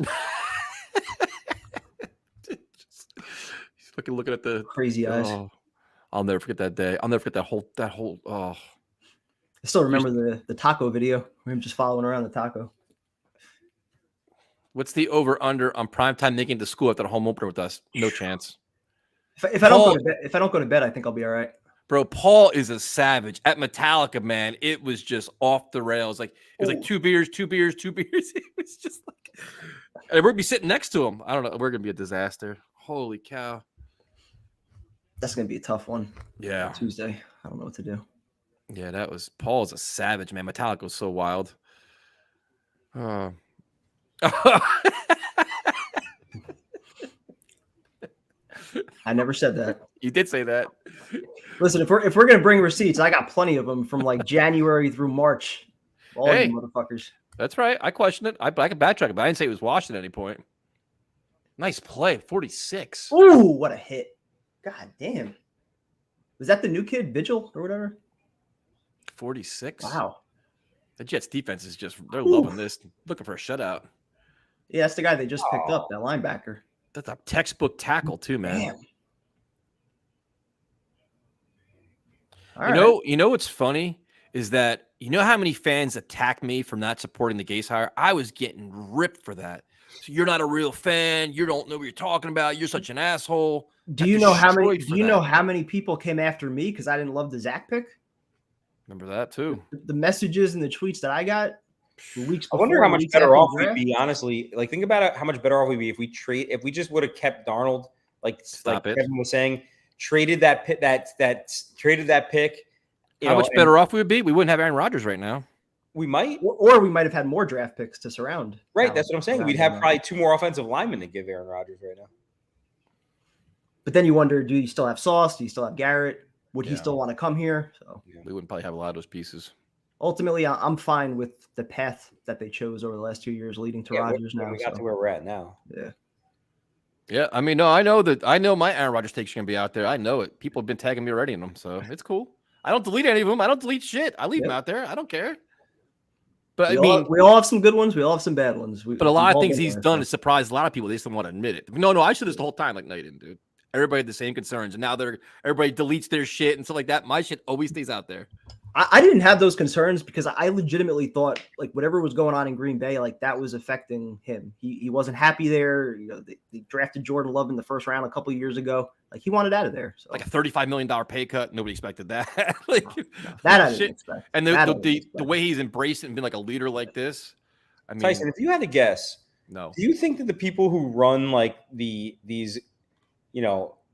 He's looking at the crazy eyes. Oh, I'll never forget that day. I'll never forget that whole. Oh, I still remember the taco video. Him just following around the taco. What's the over under on primetime making it to school after the home opener with us? No chance. If I don't go to bed, I think I'll be all right. Bro, Paul is a savage at Metallica, man. It was just off the rails. Like it was like 2 beers. It was just like, and we're gonna be sitting next to him. I don't know. We're gonna be a disaster. Holy cow. That's gonna be a tough one. Yeah. Tuesday. I don't know what to do. Yeah, Paul's a savage, man. Metallica was so wild. I never said that. You did say that. Listen, if we're gonna bring receipts, I got plenty of them from like January through March. All of you motherfuckers. That's right. I questioned it. I can backtrack it, but I didn't say it was washed at any point. Nice play, 46. Ooh, what a hit! God damn. Was that the new kid, Vigil or whatever? 46. Wow. The Jets defense is they're loving this, looking for a shutout. Yeah, that's the guy they just picked up, that linebacker. That's a textbook tackle too, man. Damn. You know what's funny is that you know how many fans attack me for not supporting the Gase hire? I was getting ripped for that. So you're not a real fan. You don't know what you're talking about. You're such an asshole. Do you know how many people came after me because I didn't love the Zach pick? Remember that too. The messages and the tweets that I got weeks before. I wonder how much better off we'd be, honestly. Like, think about it, how much better off we'd be if we just would have kept Darnold, like Kevin was saying, traded that pick. How much better off we would be? We wouldn't have Aaron Rodgers right now. We might, or we might have had more draft picks to surround. Right, that's what I'm saying. We'd have probably 2 more offensive linemen to give Aaron Rodgers right now. But then you wonder, do you still have Sauce? Do you still have Garrett? Would he still want to come here? So we wouldn't probably have a lot of those pieces. Ultimately, I'm fine with the path that they chose over the last 2 years, leading to Rodgers. Now we got to where we're at now. Yeah. I mean, no, I know my Aaron Rodgers takes are gonna be out there. I know it. People have been tagging me already in them, so it's cool. I don't delete any of them. I don't delete shit. I leave them out there. I don't care. But we all have some good ones. We all have some bad ones. But a lot of things he's done has surprised a lot of people. They just don't want to admit it. No, I should this the whole time. Like, no, you didn't, dude. Everybody had the same concerns, and now everybody deletes their shit and stuff like that. My shit always stays out there. I didn't have those concerns because I legitimately thought like whatever was going on in Green Bay, like that was affecting him. He wasn't happy there. You know, they drafted Jordan Love in the first round a couple of years ago. Like he wanted out of there. So. Like a $35 million pay cut. Nobody expected that. Like that I didn't expect. And the way he's embraced it and been like a leader like this. I mean, Tyson, if you had to guess, no. Do you think that the people who run like these,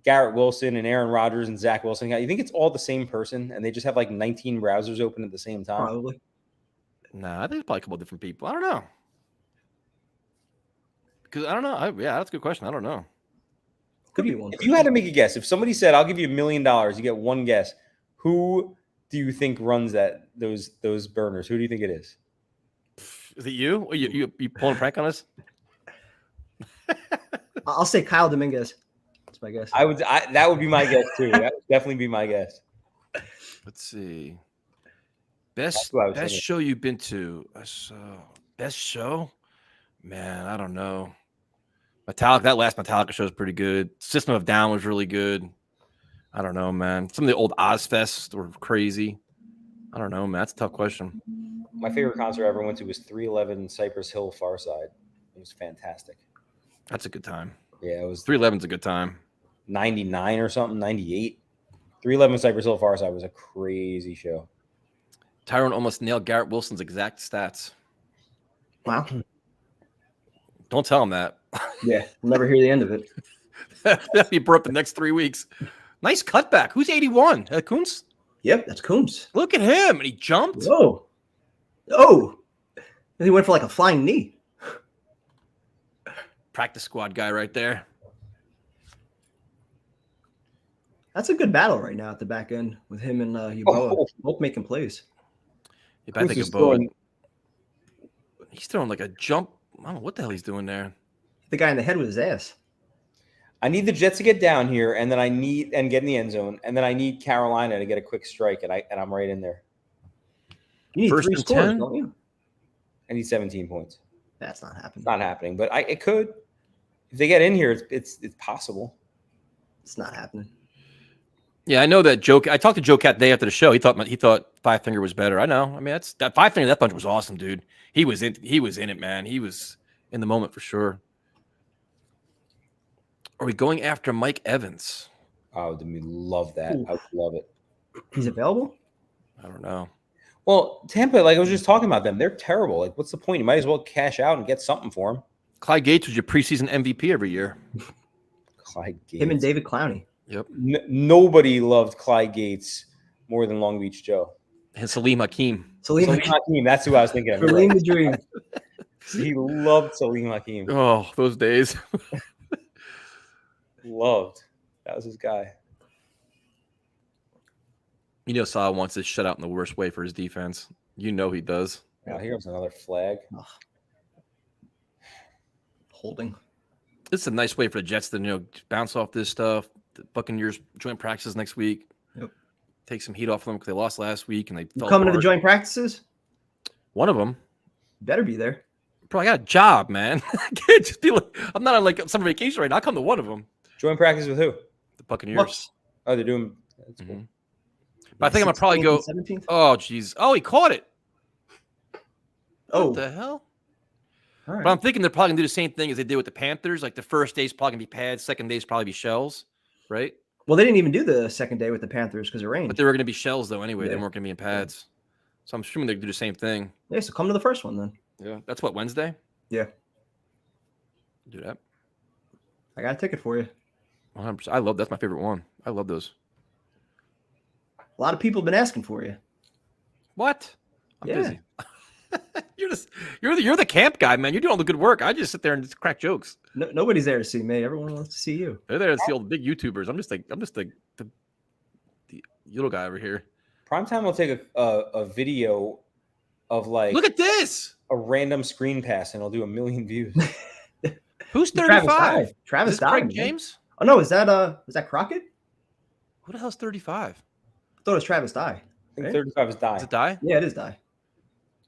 Garrett Wilson and Aaron Rodgers and Zach Wilson, you think it's all the same person and they just have like 19 browsers open at the same time? Probably. Nah, I think it's probably a couple of different people. I don't know. Because I don't know. That's a good question. I don't know. Could be one. If you had to make a guess, if somebody said, "I'll give you $1 million," you get one guess. Who do you think runs those burners? Who do you think it is? Is it you? Are you pulling a prank on us? I'll say Kyle Dominguez. That's my guess. That would be my guess too. That would definitely be my guess. Let's see. Best show you've been to? Best show? Man, I don't know. That last Metallica show was pretty good. System of Down was really good. I don't know, man. Some of the old Ozfests were crazy. I don't know, man. That's a tough question. My favorite concert I ever went to was 311 Cypress Hill Farside. It was fantastic. That's a good time. Yeah, it was. 311's a good time. 99 or something, 98. 311 Cypress Hill Farside was a crazy show. Tyrone almost nailed Garrett Wilson's exact stats. Wow. Don't tell him that. Yeah, we'll never hear the end of it. That'll be brought up the next 3 weeks. Nice cutback. Who's 81? Kuntz? Yep, that's Coombs. Look at him. And he jumped. Whoa. Oh. And he went for like a flying knee. Practice squad guy right there. That's a good battle right now at the back end with him and Yeboah both making plays. Yeah, I think Yeboah. He's throwing like a jump. I don't know what the hell he's doing there. The guy in the head with his ass. I need the Jets to get down here, and then get in the end zone, and then I need Carolina to get a quick strike, and I'm right in there. You need First 3 and scores, 10? don't you? I need 17 points. That's not happening. It's not happening, but it could. If they get in here, it's possible. It's not happening. Yeah, I know that Joe. I talked to Joe Cat the day after the show. He thought Five Finger was better. I know. I mean, that Five Finger, that punch was awesome, dude. He was in it, man. He was in the moment for sure. Are we going after Mike Evans? Oh, we love that. Ooh. I would love it. He's available? I don't know. Well, Tampa, like I was just talking about them, they're terrible. Like, what's the point? You might as well cash out and get something for him. Clyde Gates was your preseason MVP every year. Clyde Gates. Him and David Clowney. Yep. Nobody loved Clyde Gates more than Long Beach Joe. And Salim Hakeem. Salim Hakeem. That's who I was thinking of. Salim the Dream. He loved Salim Hakeem. Oh, those days. Loved. That was his guy. You know, Sal wants to shut out in the worst way for his defense. You know he does. Now here comes another flag. Ugh. Holding. This is a nice way for the Jets to bounce off this stuff. The Buccaneers joint practices next week. Yep. Take some heat off them because they lost last week and they fell Coming apart. to the joint practices? One of them. Better be there. Bro, I got a job, man. I can't just be like, I'm not on like summer vacation right now. I'll come to one of them. Join practice with who? The Buccaneers. Bucks. Oh, they're doing. That's cool. Mhm. But I think I'm gonna probably go. 17th? Oh, jeez. Oh, he caught it. Oh, What the hell? all right. But I'm thinking they're probably gonna do the same thing as they did with the Panthers. Like the first day's probably gonna be pads, second day's probably be shells, right? Well, they didn't even do the second day with the Panthers because it rained. But they were gonna be shells though anyway. They Yeah. weren't gonna be in pads. So I'm assuming they do the same thing. Yeah, so come to the first one then. Yeah. That's what, Wednesday? Yeah. Do that. I got a ticket for you. 100%. That's my favorite one. I love those. A lot of people have been asking for you. What? I'm Yeah. busy. you're the camp guy, man. You're doing all the good work. I just sit there and just crack jokes. No, nobody's there to see me. Everyone wants to see you. They're there to see all the big YouTubers. I'm just the little guy over here. Primetime will take a video of like Look at this. a random screen pass and it'll do 1 million views. Who's Travis 35? died. Travis Is this Craig died. man. James? Oh no, is that Crockett? Who the hell's 35? I thought it was Travis Die. I think Right? 35 is Is die. it Die? Yeah, it is Die.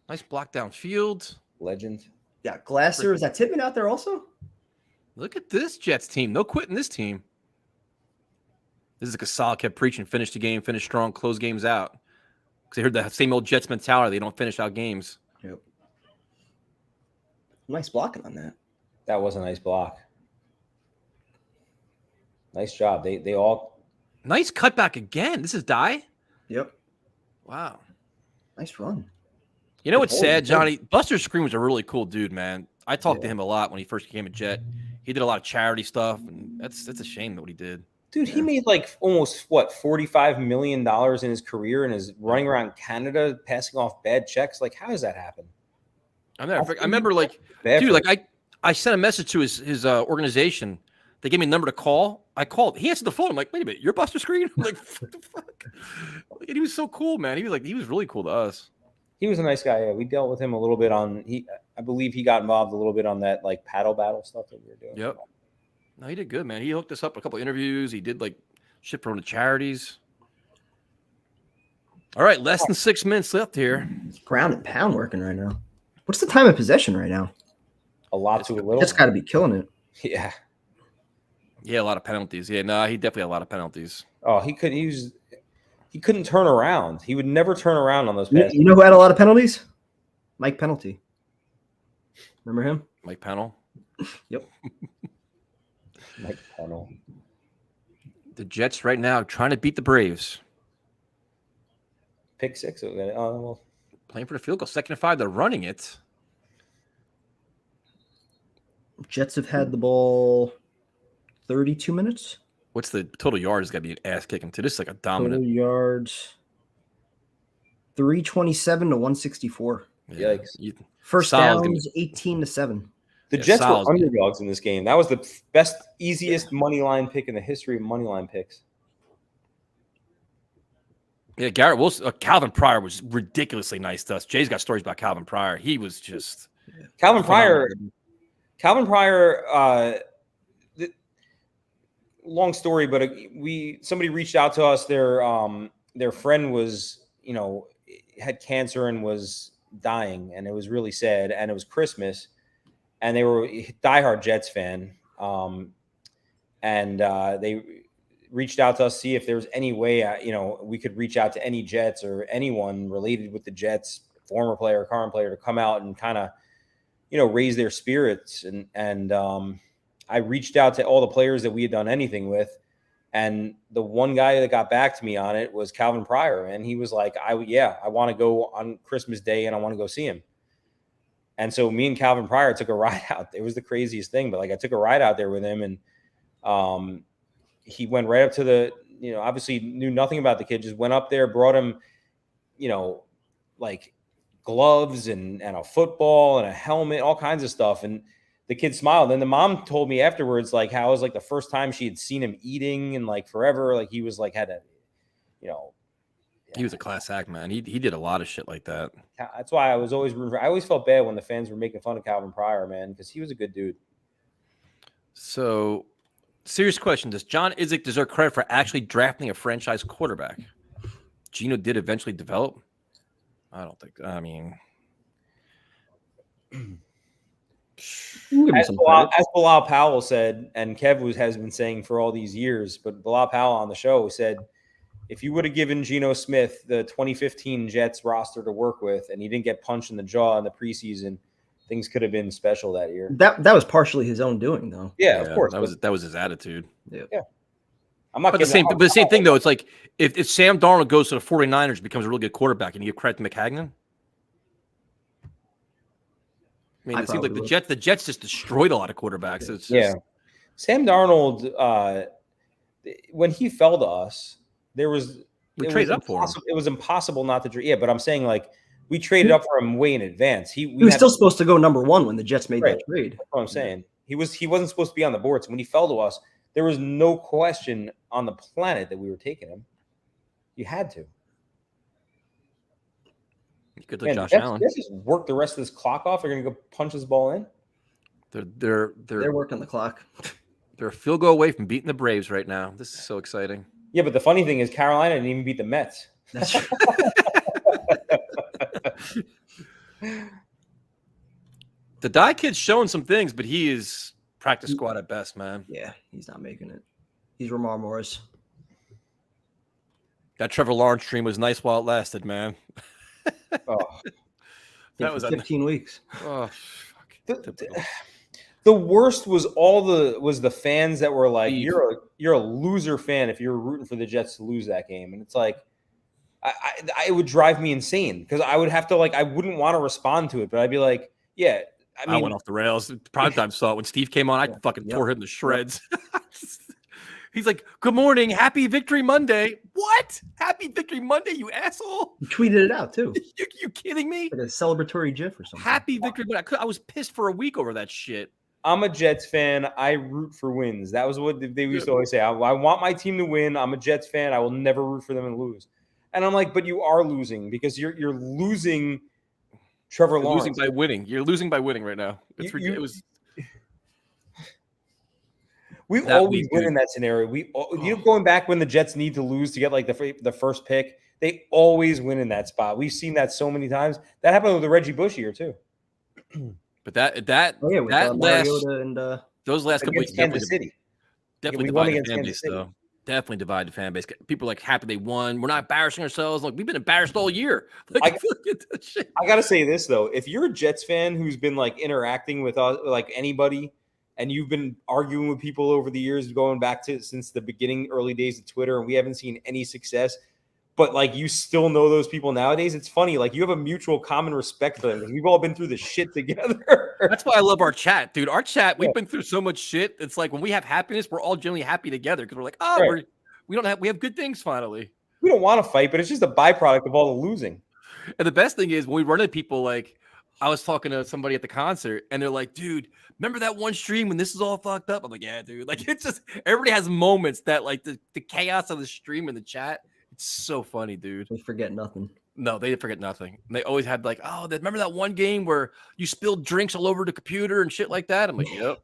Nice block down field. Legend. Yeah, Glasser. Is that Tippmann out there also? Look at this Jets team. No quitting this team. This is like a solid, kept preaching, finish the game, finish strong, close games out. Because they heard the same old Jets mentality. They don't finish out games. Yep. Nice blocking on that. That was a nice block. Nice job. They all Nice cutback again. This is Die? Yep. Wow. Nice run. You know what's Holy sad, shit. Johnny? Buster Screen was a really cool dude, man. I talked to Yeah. him a lot when he first became a Jet. He did a lot of charity stuff, and that's a shame what he did. dude, he made like almost $45 million in his career and is running around Canada passing off bad checks. Like, how does that happen? I remember like, Bad dude, for- like I sent a message to his organization. They gave me a number to call. I called. He answered the phone. I'm like, wait a minute, you're Buster Screen? I'm like, what the fuck? And he was so cool, man. He was really cool to us. He was a nice guy. Yeah, we dealt with him a little bit on. I believe he got involved a little bit on that like paddle battle stuff that we were doing. Yep. No, he did good, man. He hooked us up a couple interviews. He did like shit for him to charities. All right, less than 6 minutes left here. Ground and pound working right now. What's the time of possession right now? A lot to a little. That's got to be killing it. Yeah. Yeah, a lot of penalties. Yeah, no, he definitely had a lot of penalties. Oh, he couldn't turn around. He would never turn around on those passes. You know who had a lot of penalties? Mike Penalty. Remember him? Mike Pennell. Yep. Mike Pennell. The Jets right now trying to beat the Braves. Pick six. Oh, well, Playing for the field goal. 2nd and 5. They're running it. Jets have had the ball 32 minutes. What's the total yards? Got to be an ass kicking too. This is like a dominant. Total yards 327 to 164. Yeah. Yikes. First Solid. downs 18-7. The Yeah, Jets were Sal's good. underdogs in this game. That was the best, easiest money line pick in the history of money line picks. Yeah, Garrett Wilson, Calvin Pryor was ridiculously nice to us. Jay's got stories about Calvin Pryor. He was just Calvin Pryor. Long story, but somebody reached out to us. Their friend was, had cancer and was dying, and it was really sad. And it was Christmas, and they were a diehard Jets fan. And they reached out to us, see if there was any way, we could reach out to any Jets or anyone related with the Jets, former player, current player, to come out and kind of, raise their spirits. And I reached out to all the players that we had done anything with. And the one guy that got back to me on it was Calvin Pryor. And he was like, I want to go on Christmas Day and I want to go see him. And so me and Calvin Pryor took a ride out. It was the craziest thing, but I took a ride out there with him, and he went right up to the, obviously knew nothing about the kid, just went up there, brought him, gloves and a football and a helmet, all kinds of stuff. And the kid smiled. And the mom told me afterwards, how it was the first time she had seen him eating in forever. He was had a, he was a class act, man. He did a lot of shit like that. That's why I was always rooting for. I always felt bad when the fans were making fun of Calvin Pryor, man, because he was a good dude. So, serious question: does John Idzik deserve credit for actually drafting a franchise quarterback? Geno did eventually develop. I don't think. I mean, As Bilal Powell said, and Kev has been saying for all these years, but Bilal Powell on the show said, if you would have given Geno Smith the 2015 Jets roster to work with, and he didn't get punched in the jaw in the preseason, things could have been special that year. That was partially his own doing, though. Yeah, of course. That was his attitude. Yeah. I'm not. But the same thing though. It's like if Sam Darnold goes to the 49ers, and becomes a really good quarterback, and you give credit to McHagnon. I mean, it seems like the Jets just destroyed a lot of quarterbacks. It's just, Sam Darnold, when he fell to us, we traded up for him. It was impossible not to trade. Yeah, but I'm saying like we traded up for him way in advance. He was still supposed to go number 1 when the Jets made that trade. That's what I'm saying. He wasn't supposed to be on the board. So when he fell to us, there was no question on the planet that we were taking him. You had to. You could look Josh Allen. Just work the rest of this clock off. They're going to go punch this ball in. They're working the clock. They're a field goal away from beating the Braves right now. This is so exciting. Yeah, but the funny thing is Carolina didn't even beat the Mets. That's true. The Die Kid's showing some things, but he is practice squad at best, man. Yeah, he's not making it. He's Ramar Morris. That Trevor Lawrence stream was nice while it lasted, man. That was 15 weeks. Oh, fuck. The worst was the fans that were like, you're a loser fan if you're rooting for the Jets to lose that game, and it's like, it would drive me insane because I would have to I wouldn't want to respond to it, but I'd be like, yeah. I went off the rails. Primetime saw it when Steve came on. I fucking tore him to shreds. He's like, "Good morning, happy Victory Monday." What? Happy Victory Monday, you asshole! You tweeted it out too. You kidding me? Like a celebratory GIF or something. Happy Victory Monday. I was pissed for a week over that shit. I'm a Jets fan. I root for wins. That was what they used to always say. I want my team to win. I'm a Jets fan. I will never root for them and lose. And I'm like, but you are losing because you're losing Trevor Lawrence. Losing by winning. You're losing by winning right now. It's ridiculous. We always win in that scenario. Going back when the Jets need to lose to get the first pick, they always win in that spot. We've seen that so many times. That happened with the Reggie Bush year too. But those last couple weeks Kansas City definitely divided fan base though. Definitely divided fan base. People are happy they won. We're not embarrassing ourselves. We've been embarrassed all year. I gotta say this though: if you're a Jets fan who's been interacting with us, anybody, and you've been arguing with people over the years, going back to since the beginning, early days of Twitter, and we haven't seen any success, but you still know those people nowadays, it's funny. You have a mutual common respect for them because we've all been through the shit together. That's why I love our chat, dude. Our chat, we've been through so much shit. It's when we have happiness, we're all generally happy together because we're we have good things finally. We don't want to fight, but it's just a byproduct of all the losing. And the best thing is when we run into people I was talking to somebody at the concert and they're like, dude, remember that one stream when this is all fucked up? I'm like, yeah, dude. It's just everybody has moments that the chaos of the stream and the chat. It's so funny, dude. They forget nothing. No, they forget nothing. And they always had remember that one game where you spilled drinks all over the computer and shit like that? I'm like, yep.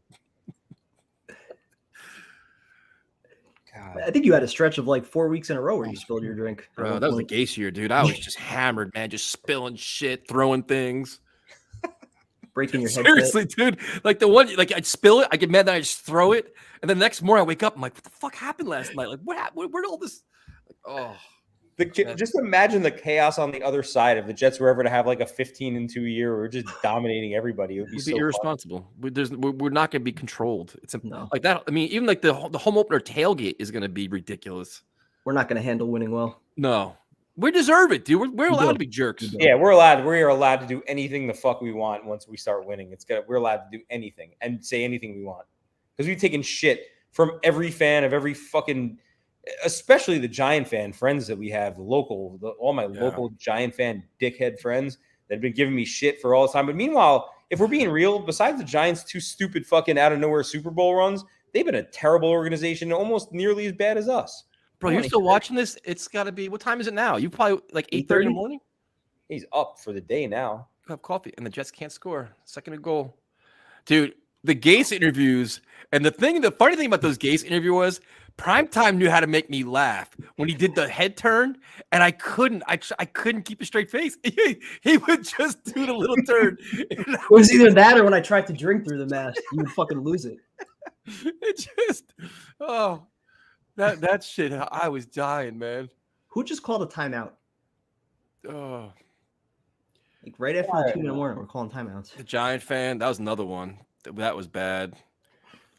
God. I think you had a stretch of 4 weeks in a row where you spilled your drink. Bro, that was the Gase year, dude. I was just hammered, man, just spilling shit, throwing things. Breaking your head. Seriously, dude. The one, I'd spill it, I get mad, then I just throw it. And then the next morning I wake up, I'm like, what the fuck happened last night? What happened? Where'd all this? Just imagine the chaos on the other side if the Jets were ever to have a 15-2 year where we're just dominating everybody. It would be so irresponsible. We're not going to be controlled. It's no. That. I mean, even the home opener tailgate is going to be ridiculous. We're not going to handle winning well. No, we deserve it, dude. We're allowed to be jerks. Yeah, we're allowed. We are allowed to do anything the fuck we want once we start winning. We're allowed to do anything and say anything we want because we've taken shit from every fan of every fucking. Especially the Giant fan friends that we have, all my local Giant fan dickhead friends that have been giving me shit for all this time. But meanwhile, if we're being real, besides the Giants' 2 stupid fucking out of nowhere Super Bowl runs, they've been a terrible organization, almost nearly as bad as us. Bro, you're still watching this? It's got to be, what time is it now? You probably 8:30 in the morning? He's up for the day now. You have coffee, and the Jets can't score. Second and goal. Dude, the Gase interviews, and the funny thing about those Gase interviews was Primetime knew how to make me laugh when he did the head turn, and I couldn't keep a straight face. He would just do the little turn. It was either that or when I tried to drink through the mask, you would fucking lose it. It just, that shit, I was dying, man. Who just called a timeout? Oh, like right after the 2-minute warning, we're calling timeouts. The Giant fan, that was another one. That was bad.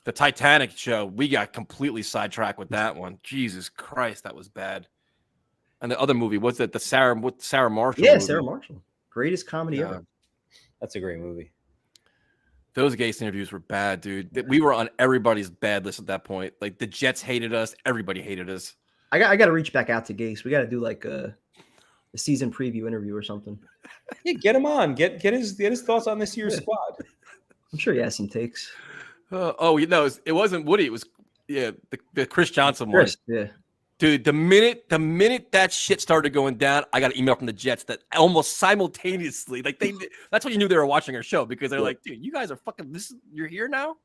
The Titanic show, we got completely sidetracked with that one. Jesus Christ, that was bad. And the other movie, what's it? The Sarah Marshall. Yeah, movie. Sarah Marshall. Greatest comedy ever. That's a great movie. Those Gase interviews were bad, dude. We were on everybody's bad list at that point. Like the Jets hated us. Everybody hated us. I got to reach back out to Gase. We got to do like a season preview interview or something. Yeah, get him on. Get his thoughts on this year's squad. I'm sure he has some takes. It wasn't Woody. It was the Chris Johnson one. Yeah. Dude, the minute that shit started going down, I got an email from the Jets that almost simultaneously, like that's when you knew they were watching our show because they're like, dude, you guys are fucking you're here now.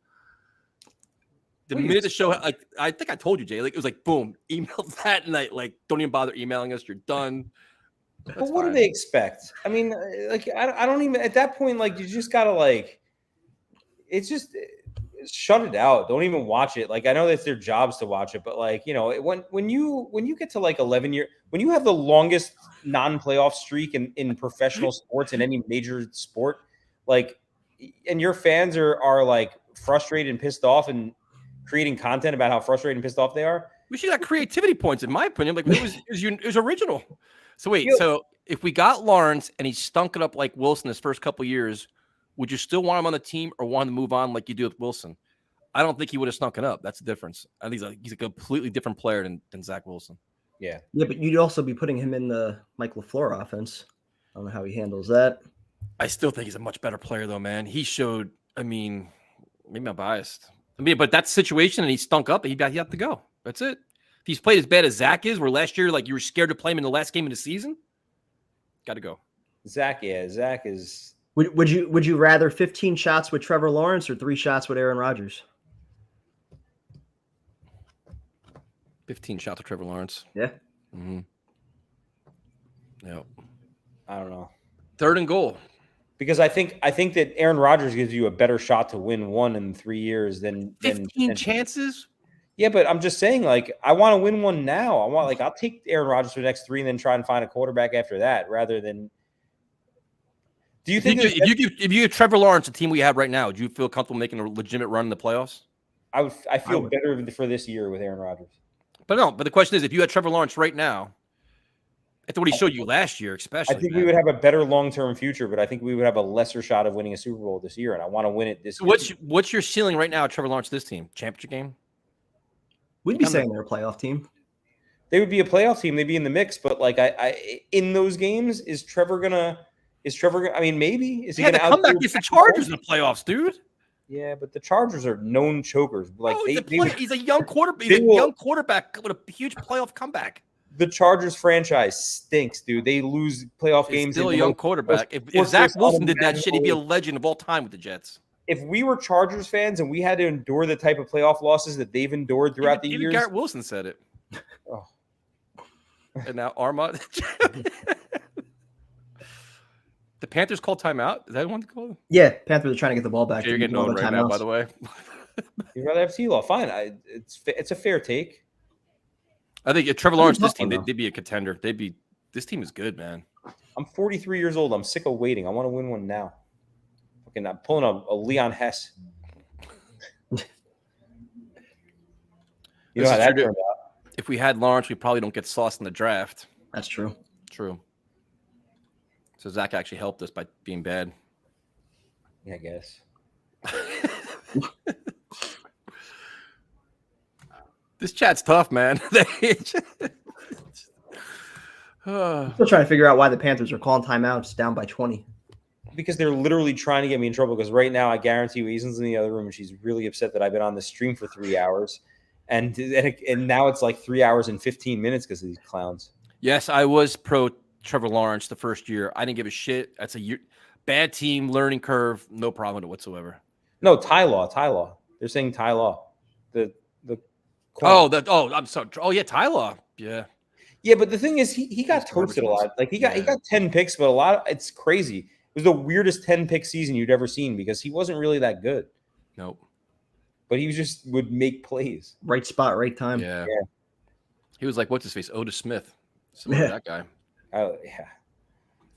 The minute the show, like I think I told you, Jay, like it was like boom, email that night, like don't even bother emailing us, you're done. But what do they expect? I mean, like I don't even at that point, like you just gotta like, it's just. Shut it out. Don't even watch it. Like I know that's their jobs to watch it, but like when you get to like 11 years, when you have the longest non-playoff streak in professional sports in any major sport, like, and your fans are like frustrated and pissed off and creating content about how frustrated and pissed off they are. We should have creativity points, in my opinion. Like it was original. So wait, so if we got Lawrence and he stunk it up like Wilson his first couple years, would you still want him on the team or want him to move on like you do with Wilson? I don't think he would have snuck it up. That's the difference. I think he's a completely different player than Zach Wilson. Yeah. Yeah, but you'd also be putting him in the Mike LaFleur offense. I don't know how he handles that. I still think he's a much better player, though, man. He showed, I mean, maybe I'm biased. But that situation and he stunk up, he had to go. That's it. If he's played as bad as Zach is, where last year, like you were scared to play him in the last game of the season, got to go. Zach is. Would you rather 15 shots with Trevor Lawrence or 3 shots with Aaron Rodgers? 15 shots with Trevor Lawrence. Yeah. Mm-hmm. Yeah. I don't know. 3rd and goal. Because I think that Aaron Rodgers gives you a better shot to win one in 3 years than 15 chances. Yeah, but I'm just saying, like, I want to win one now. I'll take Aaron Rodgers for the next 3 and then try and find a quarterback after that, rather than. Do you think if you give Trevor Lawrence a team we have right now, would you feel comfortable making a legitimate run in the playoffs? I feel better for this year with Aaron Rodgers. But the question is, if you had Trevor Lawrence right now, after what he showed you last year, especially, I think we would have a better long-term future, but I think we would have a lesser shot of winning a Super Bowl this year, and I want to win it this year. What's your ceiling right now, Trevor Lawrence? This team championship game? We'd be saying they're a playoff team. They would be a playoff team. They'd be in the mix, but like I in those games, is Trevor gonna? I mean, maybe is he gonna come back against the Chargers in the playoffs, dude? Yeah, but the Chargers are known chokers. Like he's a young quarterback. He's a young quarterback with a huge playoff comeback. The Chargers franchise stinks, dude. They lose playoff games. Still a young quarterback. If Zach Wilson did that shit, he'd be a legend of all time with the Jets. If we were Chargers fans and we had to endure the type of playoff losses that they've endured throughout the years, Garrett Wilson said it. Oh. And now Armand. The Panthers called timeout. Is that one called? Yeah, Panthers are trying to get the ball back. You're getting on right now, by the way. You'd rather have T-Law. Fine. It's a fair take. I think if Trevor Lawrence, this team, they'd be a contender. This team is good, man. I'm 43 years old. I'm sick of waiting. I want to win one now. Okay, I'm pulling a Leon Hess. You know how that turned out. If we had Lawrence, we probably don't get sauced in the draft. That's true. True. So Zach actually helped us by being bad. Yeah, I guess. This chat's tough, man. I'm still trying to figure out why the Panthers are calling timeouts down by 20. Because they're literally trying to get me in trouble. Because right now, I guarantee you, Aizen's in the other room, and she's really upset that I've been on the stream for 3 hours. And now it's like 3 hours and 15 minutes because of these clowns. Yes, I was pro Trevor Lawrence the first year. I didn't give a shit. That's a bad team, learning curve, no problem with it whatsoever. No, Ty Law. They're saying Ty Law. The corner. I'm sorry. Oh yeah, Tyler. Yeah. Yeah, but the thing is, he got Those toasted a garbage lot. Like he got 10 picks, but a lot. It's crazy. It was the weirdest 10 pick season you'd ever seen because he wasn't really that good. Nope. But he just would make plays. Right spot, right time. Yeah. He was like, what's his face? Otis Smith. Similar to that guy. Oh yeah,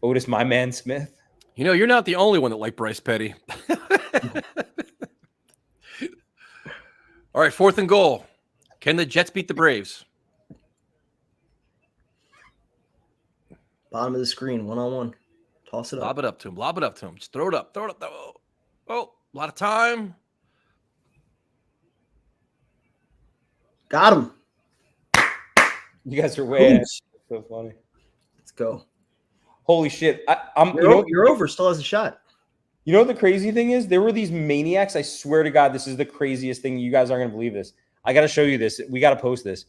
Otis, my man Smith. You know, you're not the only one that liked Bryce Petty. All right, 4th and goal. Can the Jets beat the Braves? Bottom of the screen, 1-on-1. Toss it up. Lob it up to him. Lob it up to him. Just throw it up. Throw it up. Oh, a lot of time. Got him. You guys are way ahead. So funny. Let's go. Holy shit! You're over. Still has a shot. You know what the crazy thing is? There were these maniacs. I swear to God, this is the craziest thing. You guys aren't going to believe this. I got to show you this. We got to post this.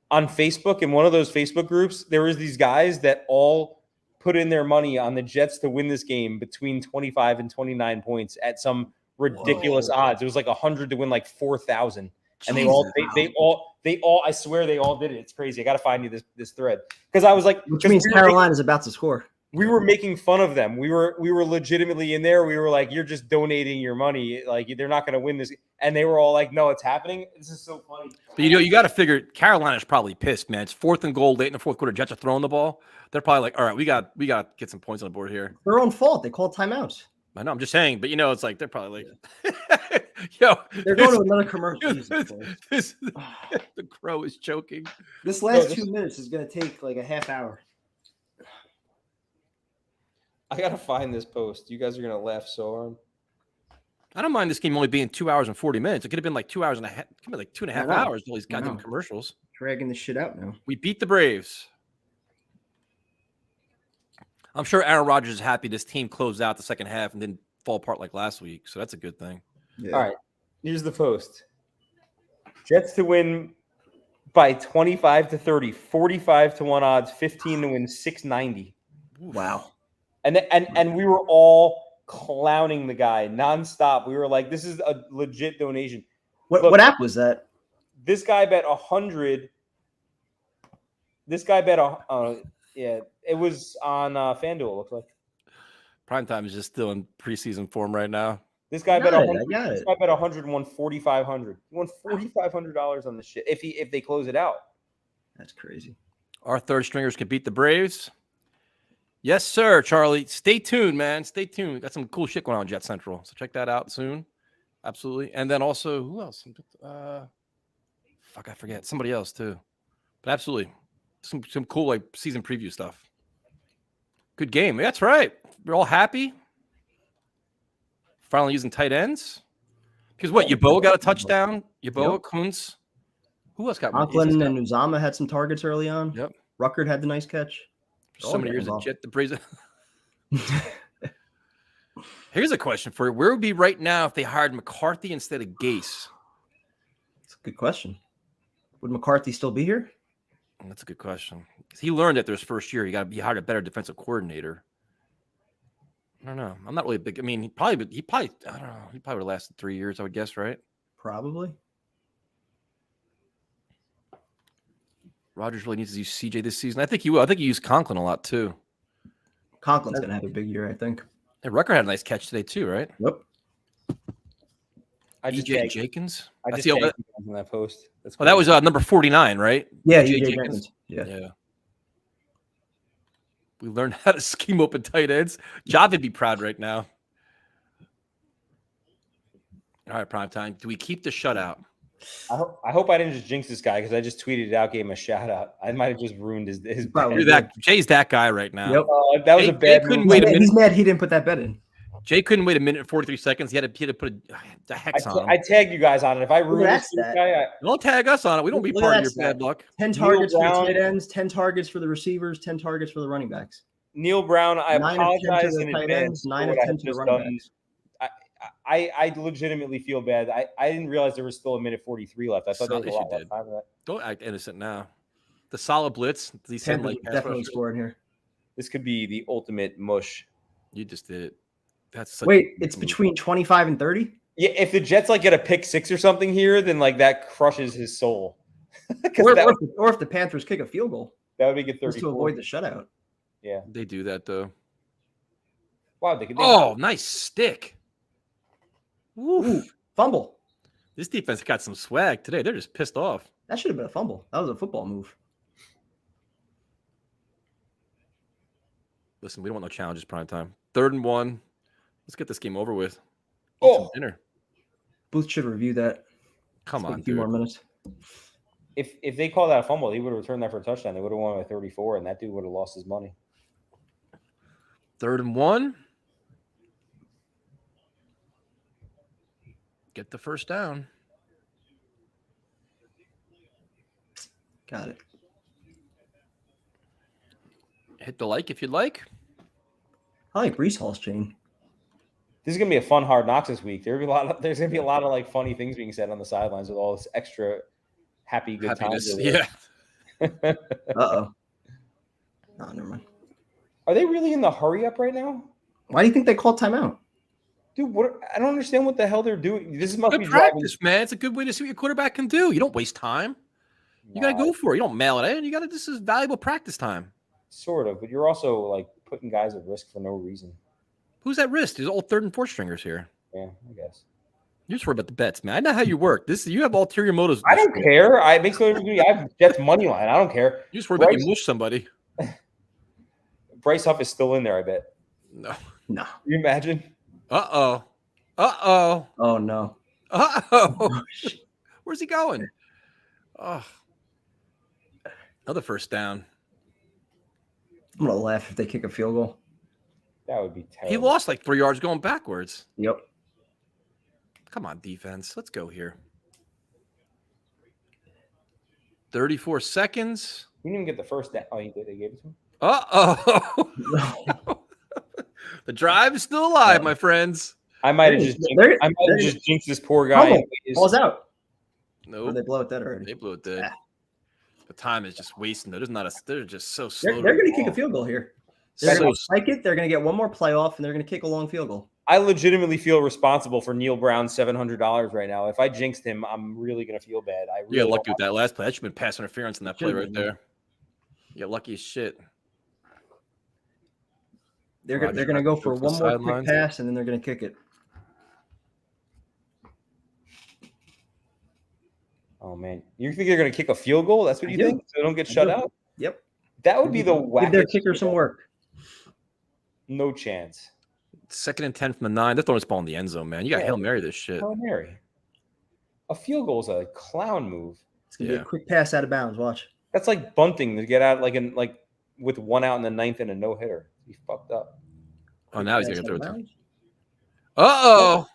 On Facebook, in one of those Facebook groups, there was these guys that all put in their money on the Jets to win this game between 25 and 29 points at some ridiculous odds. It was like 100 to win like 4,000. And they all, I swear they all did it. It's crazy. I got to find you this thread. Because I was like, which means Carolina's about to score. We were making fun of them. We were legitimately in there. We were like, you're just donating your money. Like, they're not going to win this. And they were all like, no, it's happening. This is so funny. But you got to figure Carolina's probably pissed, man. It's 4th and goal late in the 4th quarter. Jets are throwing the ball. They're probably like, all right, we got to get some points on the board here. Their own fault. They called timeouts. I know. I'm just saying, but it's like they're probably like, yo, they're going to another commercial. The crow is choking. This last 2 minutes is going to take like a half hour. I gotta find this post. You guys are gonna laugh so hard. I don't mind this game only being 2 hours and 40 minutes. It could have been like 2 hours and a half. It could be like 2.5 hours. All these goddamn commercials. Dragging this shit out now. We beat the Braves. I'm sure Aaron Rodgers is happy this team closed out the second half and didn't fall apart like last week. So that's a good thing. Yeah. All right. Here's the post. Jets to win by 25 to 30, 45 to 1 odds, 15 to win 690. Wow. And we were all clowning the guy nonstop. We were like, this is a legit donation. What app was that? This guy bet 100. This guy bet it was on FanDuel, it looks like. Primetime is just still in preseason form right now. This guy bet 100. This guy bet 100 and won 4,500. He won $4,500 on this shit if they close it out. That's crazy. Our third stringers can beat the Braves. Yes, sir, Charlie. Stay tuned, man. Stay tuned. We got some cool shit going on Jet Central. So check that out soon. Absolutely. And then also, who else? I forget. Somebody else too. But absolutely. Some cool like season preview stuff. Good game. That's right. We're all happy. Finally using tight ends. Because what? Yeboah got a touchdown. Yeboah, Kuntz. Who else got one? Conklin and Uzama had some targets early on. Yep. Ruckert had the nice catch. For so many years of Jet the Braves. Here's a question for you. Where would be right now if they hired McCarthy instead of Gase? That's a good question. Would McCarthy still be here? That's a good question. He learned after his first year, he hired a better defensive coordinator. I don't know. I'm not really big. I mean, he probably I don't know. He probably would have lasted 3 years, I would guess, right? Probably. Rodgers really needs to use CJ this season. I think he will. I think he used Conklin a lot too. Conklin's gonna have a big year, I think. And Rucker had a nice catch today too, right? Yep. EJ Jenkins. I just tagged on that post. That's cool. That was number 49, right? Yeah, EJ Jenkins. Yeah. We learned how to scheme open tight ends. Job would be proud right now. All right, prime time. Do we keep the shutout? I hope I didn't just jinx this guy because I just tweeted it out, gave him a shout out. I might have just ruined his Jay's that guy right now. Yep. That was a bad move. He's mad he didn't put that bet in. Jay couldn't wait a minute and 43 seconds. He had to put a hex on him. I tagged you guys on it. If I ruined this guy, don't tag us on it. We don't be part of your bad luck. 10 targets for the tight ends, 10 targets for the receivers, 10 targets for the running backs. Neil Brown, I apologize in advance. 9 of 10 to the running backs. I legitimately feel bad. I didn't realize there was still a minute 43 left. I thought there was a lot less time for that. Don't act innocent now. The solid blitz. Definitely scoring here. This could be the ultimate mush. You just did it. That's Wait, it's between 25 and 30? Yeah, if the Jets like get a pick 6 or something here, then like that crushes his soul. Or if the Panthers kick a field goal, that would make it 34 just to avoid the shutout. Yeah, They do that though. wow. Oh, nice stick. Ooh, fumble. This defense got some swag today. They're just pissed off. That should have been a fumble. That was a football move. Listen, we don't want no challenges prime time. 3rd and 1. Let's get this game over with. Eat Oh, some dinner. Booth should review that. Come Let's on, take a few more dude. minutes. if they call that a fumble, he would have returned that for a touchdown. They would have won by 34, and that dude would have lost his money. 3rd and 1. Get the first down. Got it. Hit the like if you'd like. I like Brees Hall's chain. This is gonna be a fun Hard Knocks this week. There's gonna be a lot of like funny things being said on the sidelines with all this extra happy good Happiness. times. Yeah. Uh-oh. No, never mind. Are they really in the hurry up right now? Why do you think they called timeout? Dude, I don't understand what the hell they're doing. This must Good be driving. practice, man. It's a good way to see what your quarterback can do. You don't waste time. You got to go for it. You don't mail it in. You got to. This is valuable practice time. Sort of, but you're also like putting guys at risk for no reason. Who's at risk? There's all 3rd and 4th stringers here. Yeah, I guess. You're just worried about the bets, man. I know how you work. You have ulterior motives. I don't care. It makes no difference. I have Jets money line. I don't care. You just worried about you mush somebody. Bryce Huff is still in there. I bet. No. No. Can you imagine? Uh-oh. Uh-oh. Oh, no. Uh-oh. Where's he going? Oh. Another first down. I'm going to laugh if they kick a field goal. That would be terrible. He lost like 3 yards going backwards. Yep. Come on, defense. Let's go here. 34 seconds. He didn't even get the first down. Oh, he did. They gave it to him. Uh-oh. The drive is still alive, my friends. I might have just jinxed this poor guy. Ball's out. No, Or they blow it dead already. they blew it dead. Yeah. The time is just wasting. They're just so slow. They're going to kick a field goal here. They're So going to spike it. They're going to get one more playoff, and they're going to kick a long field goal. I legitimately feel responsible for Neil Brown's $700 right now. If I jinxed him, I'm really going to feel bad. I really you got lucky with that last play. That should have been pass interference in that play right Should've there. You got lucky as shit. They're Roger going to go for goes to one the more sidelines. quick pass, and then they're going to kick it. Oh, man. You think they're going to kick a field goal? That's what you I do. think? So they don't get I shut do. out? Yep. That would be the Give their wackest kicker shit some ever. work. No chance. 2nd and 10 from the 9. They're throwing this ball in the end zone, man. You got Yeah. Hail Mary this shit. Hail Mary. A field goal is a clown move. It's going to Yeah. be a quick pass out of bounds. Watch. That's like bunting to get out like with 1 out in the 9th and a no hitter. He fucked up. Oh, now he's Pass going to out throw of it. bounds? Uh-oh.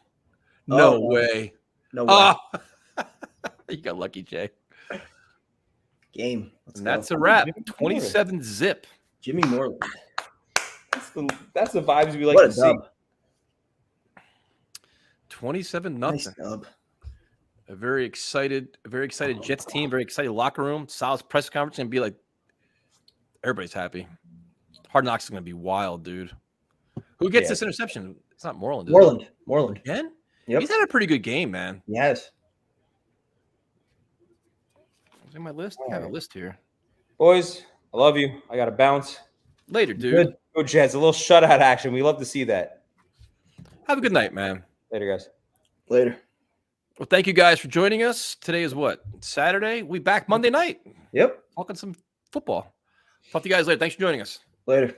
No Oh, way. No way. Oh. You got lucky, Jay. Game. Let's And go. that's a wrap. Jimmy 27 zip. Jimmy Moreland. That's the vibes we like What to a see. dub. 27 Nice nothing. dub. A very excited Jets team, very excited locker room. Sal's press conference going to be like, everybody's happy. Hard Knocks is going to be wild, dude. Who gets this interception? It's not Moreland. Is it? Moreland. Again? Yep. He's had a pretty good game, man. Yes. Is it in my list? I have a list here. Boys, I love you. I got to bounce. Later, dude. Good. Go Jets. A little shutout action. We love to see that. Have a good night, man. Later, guys. Later. Well, thank you guys for joining us. Today is what? Saturday? We back Monday night. Yep. Talking some football. Talk to you guys later. Thanks for joining us. Later.